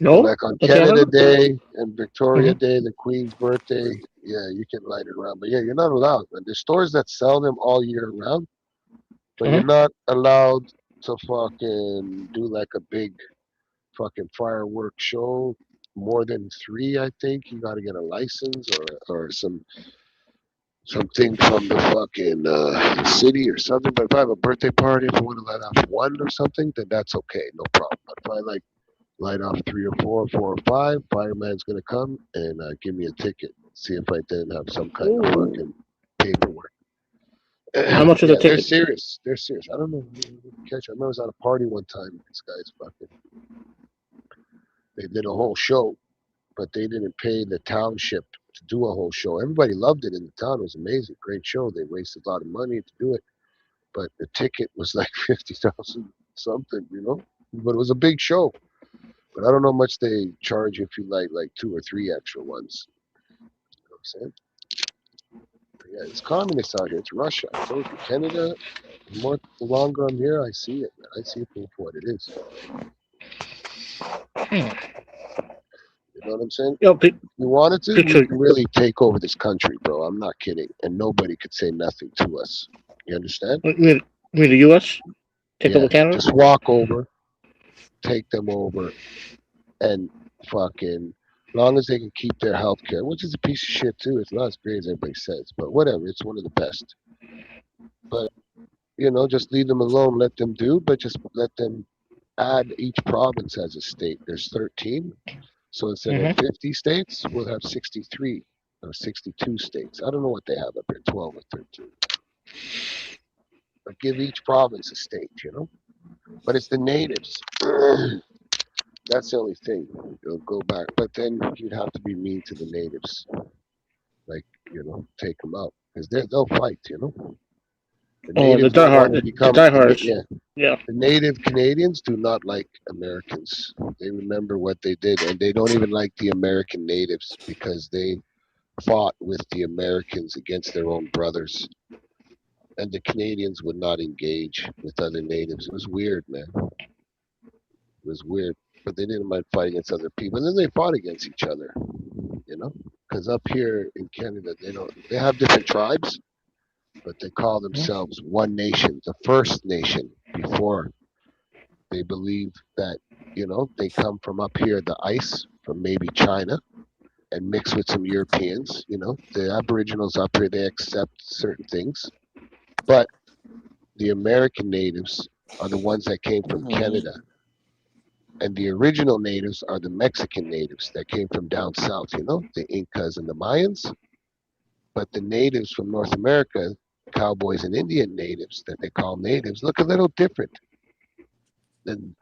No, Like on in Canada Canada? Day and Victoria Day, the Queen's birthday, yeah, you can light it around. But yeah, you're not allowed. Man. There's stores that sell them all year round, but you're not allowed to fucking do like a big fucking fireworks show. More than 3, I think. You got to get a license or something from the fucking city or something. But if I have a birthday party, if I want to light off 1 or something, then that's okay, no problem. But if I like light off 3 or 4, 4 or 5, fireman's gonna come and give me a ticket. See if I didn't have some kind of fucking paperwork. How much is Yeah, the they're ticket? serious. They're serious. I don't know. Catch. I remember I was at a party one time. These guys fucking. They did a whole show, but they didn't pay the township to do a whole show. Everybody loved it in the town. It was amazing, great show. They wasted a lot of money to do it, but the ticket was like 50,000 something, you know. But it was a big show. But I don't know how much they charge if you like 2 or 3 extra ones. You know what I'm saying? But yeah, it's communist out here. It's Russia. I told you, Canada. The longer I'm here, I see it. Man. I see it for what it is. You know what I'm saying? Yo, You wanted to, we picture. can really take over this country, bro. I'm not kidding. And nobody could say nothing to us. You understand? You mean the U.S. take over Yeah. Canada? Just walk over, take them over, and fucking, long as they can keep their health care, which is a piece of shit too. It's not as great as everybody says, but whatever. It's one of the best. But, just leave them alone, let them do, but just let them add each province as a state. There's 13. So instead of 50 states, we'll have 63 or 62 states. I don't know what they have up here, 12 or 13. But give each province a state, But it's the natives. That's the only thing. It'll go back. But then you'd have to be mean to the natives. Like, take them out. Because they'll fight, The Oh, the natives don't want to diehard, the become, diehards. yeah. Yeah. The native Canadians do not like Americans. They remember what they did, and they don't even like the American natives because they fought with the Americans against their own brothers. And the Canadians would not engage with other natives. It was weird, man. It was weird. But they didn't mind fighting against other people. And then they fought against each other, Because up here in Canada, they have different tribes, but they call themselves one nation, the First Nation, before they believe that, they come from up here, the ice, from maybe China, and mix with some Europeans. The Aboriginals up here, they accept certain things. But the American natives are the ones that came from Canada. And the original natives are the Mexican natives that came from down south, the Incas and the Mayans. But the natives from North America, cowboys and Indian natives that they call natives, look a little different than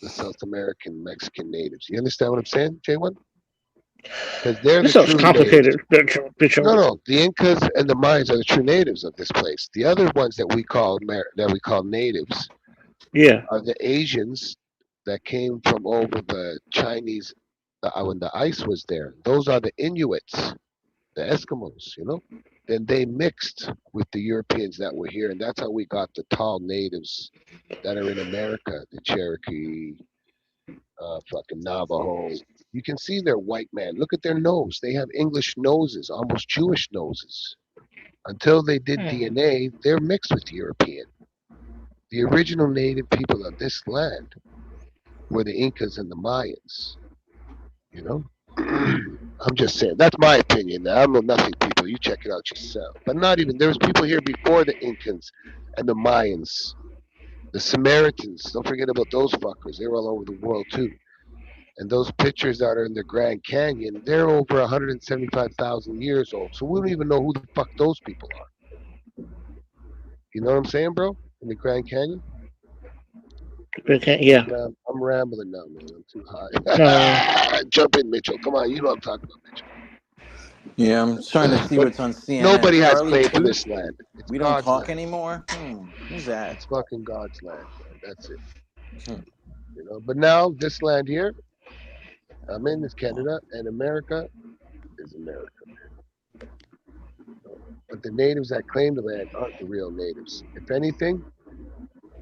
the South American Mexican natives. You understand what I'm saying, J1? Because they're This the sounds true natives. complicated. No, the Incas and the Mayans are the true natives of this place. The other ones that we call natives Yeah. are the Asians that came from over the Chinese when the ice was there. Those are the Inuits, the Eskimos, Then they mixed with the Europeans that were here, and that's how we got the tall natives that are in America, the Cherokee, fucking Navajo. You can see they're white man. Look at their nose. They have English noses, almost Jewish noses. Until they did DNA, they're mixed with European. The original native people of this land were the Incas and the Mayans. You know, I'm just saying that's my opinion. I don't know nothing, people. You check it out yourself. But not even there was people here before the Incans and the Mayans, the Samaritans. Don't forget about those fuckers. They were all over the world too. And those pictures that are in the Grand Canyon, they're over 175,000 years old. So we don't even know who the fuck those people are. You know what I'm saying, bro? In the Grand Canyon. Okay, yeah. I'm rambling now, man. I'm too No, high. Jump in, Mitchell. Come on, you know what I'm talking about, Mitchell. Yeah, I'm trying to see But what's on CNN. nobody has Charlie claim to Puth. this land. It's We don't God's talk land. anymore. Who's that? It's fucking God's land, man. That's it. Hmm. You know. But now this land here, I'm in, is Canada, and America is America. But the natives that claim the land aren't the real natives. If anything,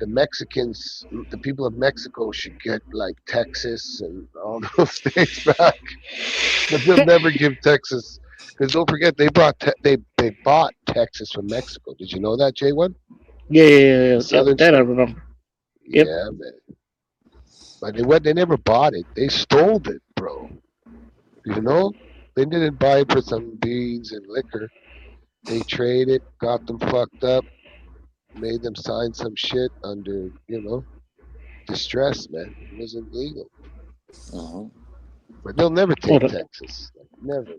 the Mexicans, the people of Mexico should get like Texas and all those states back. But they'll never give Texas, because don't forget they they bought Texas from Mexico. Did you know that, J1? yeah. The southern That I state. remember. Yep. Yeah, man. But they never bought it. They stole it, bro. You know, they didn't buy it for some beans and liquor. They traded, got them fucked up, made them sign some shit under, distress, man. It wasn't legal. Mhm. But they'll never Oh, take Texas. Like, never.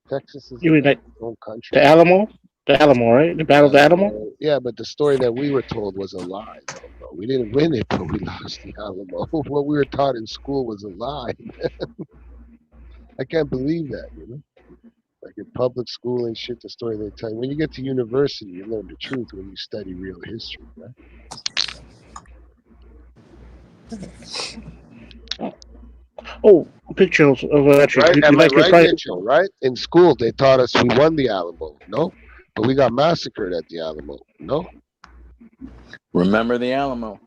Texas is you mean like like its own country. the Alamo? The Alamo, right? The Battle of the Alamo? Yeah, but the story that we were told was a lie, though, bro. We didn't win it, but we lost the Alamo. What we were taught in school was a lie. I can't believe that, Like in public school and shit, the story they tell you. When you get to university, you learn the truth when you study real history, right? Oh, pictures of actually. Right? You Am I like your right, pride? Mitchell? Right? In school, they taught us we won the Alamo. No? But we got massacred at the Alamo. No? Remember the Alamo?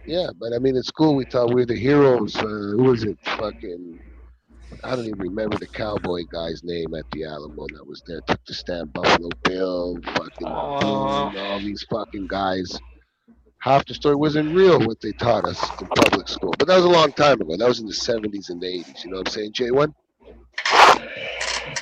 Yeah, but I mean, in school, we thought we were the heroes. Who was it? Fucking. I don't even remember the cowboy guy's name at the Alamo that was there. Took the stand, Buffalo Bill, fucking Boone, all these fucking guys. Half the story wasn't real what they taught us in public school. But that was a long time ago. That was in the 70s and the 80s. You know what I'm saying, J1?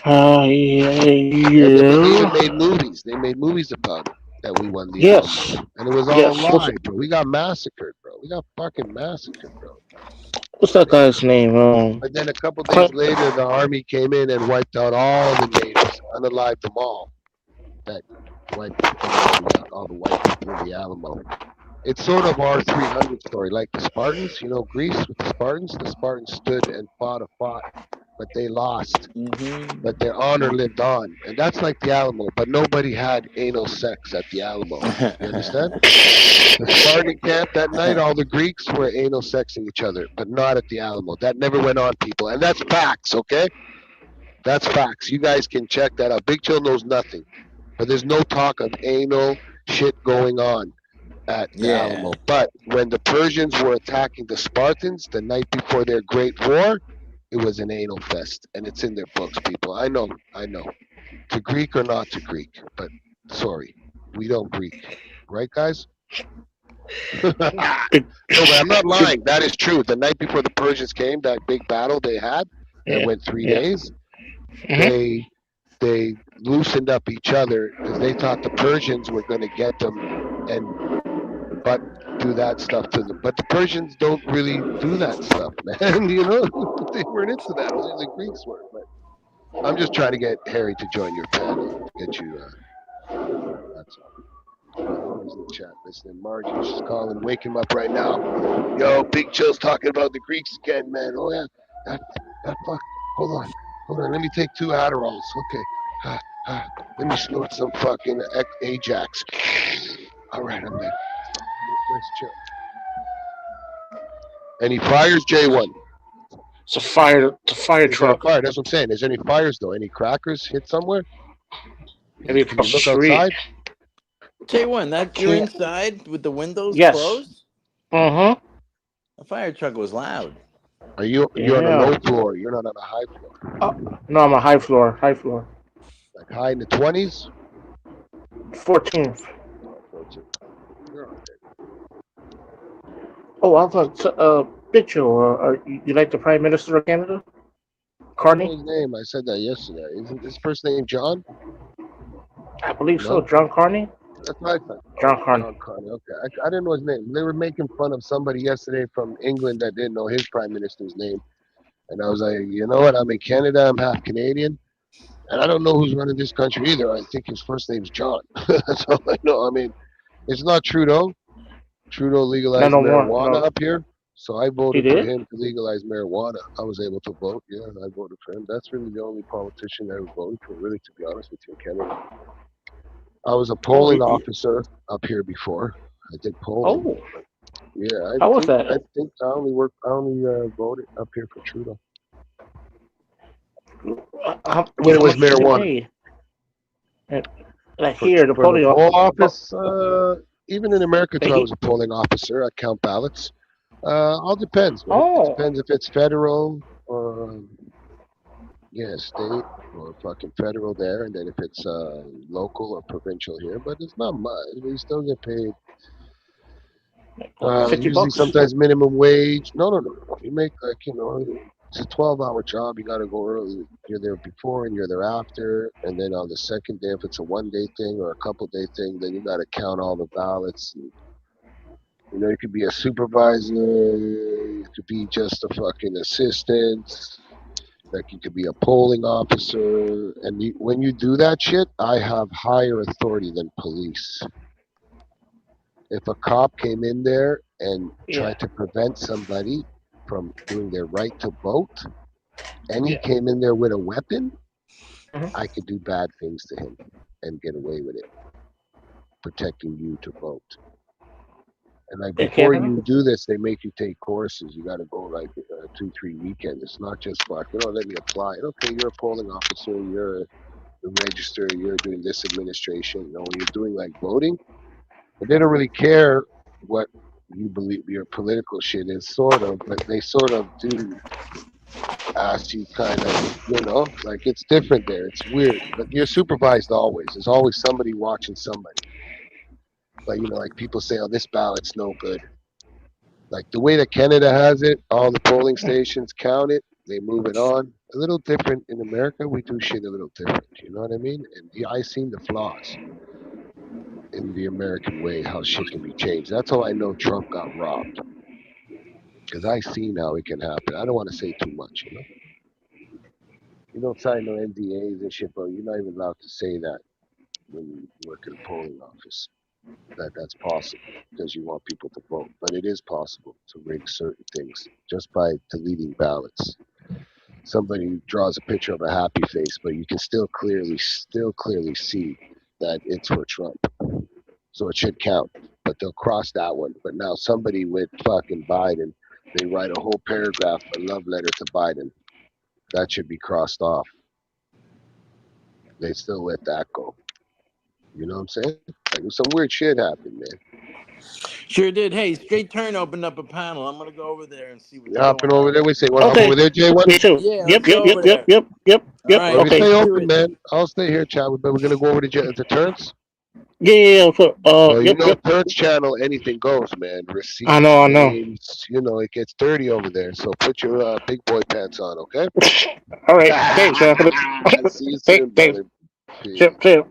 Yeah. And they even made movies. They made movies about it, that we won the Yes. Alamo. And it was all Yes. a lie, bro. We got massacred, bro. We got fucking massacred, bro. What's that guy's name? But then a couple days later, the army came in and wiped out all the natives, unalived them all. That wiped out all the white people in the Alamo. It's sort of our 300 story, like the Spartans. You know, Greece with the Spartans. The Spartans stood and fought, but they lost. Mm-hmm. But their honor lived on, and that's like the Alamo. But nobody had anal sex at the Alamo. You understand? The Spartan camp that night, all the Greeks were anal sexing each other, but not at the Alamo. That never went on, people, and that's facts. Okay, that's facts. You guys can check that out. Big Chill knows nothing, but there's no talk of anal shit going on at the Yeah. Alamo. But when the Persians were attacking the Spartans the night before their great war, it was an anal fest, and it's in their books, people. I know. To Greek or not to Greek, but sorry, we don't Greek, right, guys? No, but I'm not lying. That is true. The night before the Persians came, that big battle they had, that went 3 days, they loosened up each other because they thought the Persians were going to get them but do that stuff to them. But the Persians don't really do that stuff, man. You know, they weren't into that. Only the Greeks were. But I'm just trying to get Harry to join your panel. Get you. That's all. Who's in the chat listening? Margie's just calling, waking him up right now. Yo, Big Chill's talking about the Greeks again, man. Oh yeah, that fuck. Hold on. Let me take 2 Adderalls. Okay. Let me snort some fucking Ajax. All right, I'm there. Let's chill. Any fires, J1? It's a fire. It's a fire truck. Fire. That's what I'm saying. Is there any fires though? Any crackers hit somewhere? Maybe Can you across the look street. outside? J1, that you're inside with the windows Yes. closed? Uh-huh. The fire truck was loud. Are you're on a low floor? You're not on a high floor. No, I'm a high floor. High floor. Like high in the 20s? 14th. You're on there. Oh, I thought Big Joe, you like the Prime Minister of Canada? I don't know Carney? his name. I said that yesterday. Isn't his first name John? I believe so. No? John Carney? That's what I thought. John Oh, Carney. John Carney. Okay. I didn't know his name. They were making fun of somebody yesterday from England that didn't know his prime minister's name. And I was like, you know what? I'm in Canada. I'm half Canadian. And I don't know who's running this country either. I think his first name's John. That's all I know. I mean, it's not Trudeau. Trudeau No, legalized no more. marijuana No. up here. So I He voted for did? him to legalize marijuana. I was able to vote. Yeah, I voted for him. That's really the only politician I was voting for, really, to be honest with you, in Canada. I was a Oh, polling officer up here before. I did polling. oh, Yeah, how was I that? think I only voted up here for Trudeau. When it How was much did you get marijuana. paid? And, like For, here, the for the polling poll office. office, even in America too, I was a polling officer. I count ballots. All depends, man. It Oh, depends if it's federal or state or fucking federal there, and then if it's local or provincial here. But it's not much. We still get paid. 50 Usually, bucks. sometimes minimum wage. No. You make it's a 12-hour job. You got to go early. You're there before and you're there after. And then on the second day, if it's a one-day thing or a couple-day thing, then you got to count all the ballots. And, you could be a supervisor. You could be just a fucking assistant. Like you could be a polling officer. And when you do that shit, I have higher authority than police. If a cop came in there and Yeah. tried to prevent somebody from doing their right to vote, and he Yeah. came in there with a weapon, Mhm. I could do bad things to him and get away with it, protecting you to vote. And like In before Canada? you do this, they make you take courses. You got to go like 2-3 weekends. It's not just like, let me apply. Okay, you're a polling officer, you're a register, you're doing this administration. When you're doing like voting, but they don't really care what you believe your political shit is, sort of, but they sort of do ask you kind of, like it's different there. It's weird, but you're supervised always. There's always somebody watching somebody. But, like people say, oh, this ballot's no good. Like the way that Canada has it, all the polling stations count it, they move it on. A little different in America, we do shit a little different. You know what I mean? And I seen the flaws in the American way, how shit can be changed. That's how I know Trump got robbed. Because I seen how it can happen. I don't want to say too much, You don't sign no NDAs and shit, but you're not even allowed to say that when you work in a polling office. That's possible because you want people to vote. But it is possible to rig certain things just by deleting ballots. Somebody draws a picture of a happy face, but you can still clearly see that it's for Trump. So it should count. But they'll cross that one. But now somebody with fucking Biden, they write a whole paragraph, a love letter to Biden. That should be crossed off. They still let that go. You know what I'm saying? Like some weird shit happened, man. Sure did. Hey, Straight Turn opened up a panel. I'm gonna go over there and see what's You hopping going over on. there? We say, want to hop Okay. over there, J1? Me too. Yeah, Yep, let's go over there. yep. All right, Well, Okay. stay let's do open, it. man. I'll stay here, chat. But we're gonna go over to Turns. Yeah. So, Well, yep. Turns channel, anything goes, man. Receipts, I know. names, it gets dirty over there. So put your big boy pants on, okay? All right. Thanks, man. See you soon, Thanks. brother. Peace. Sure.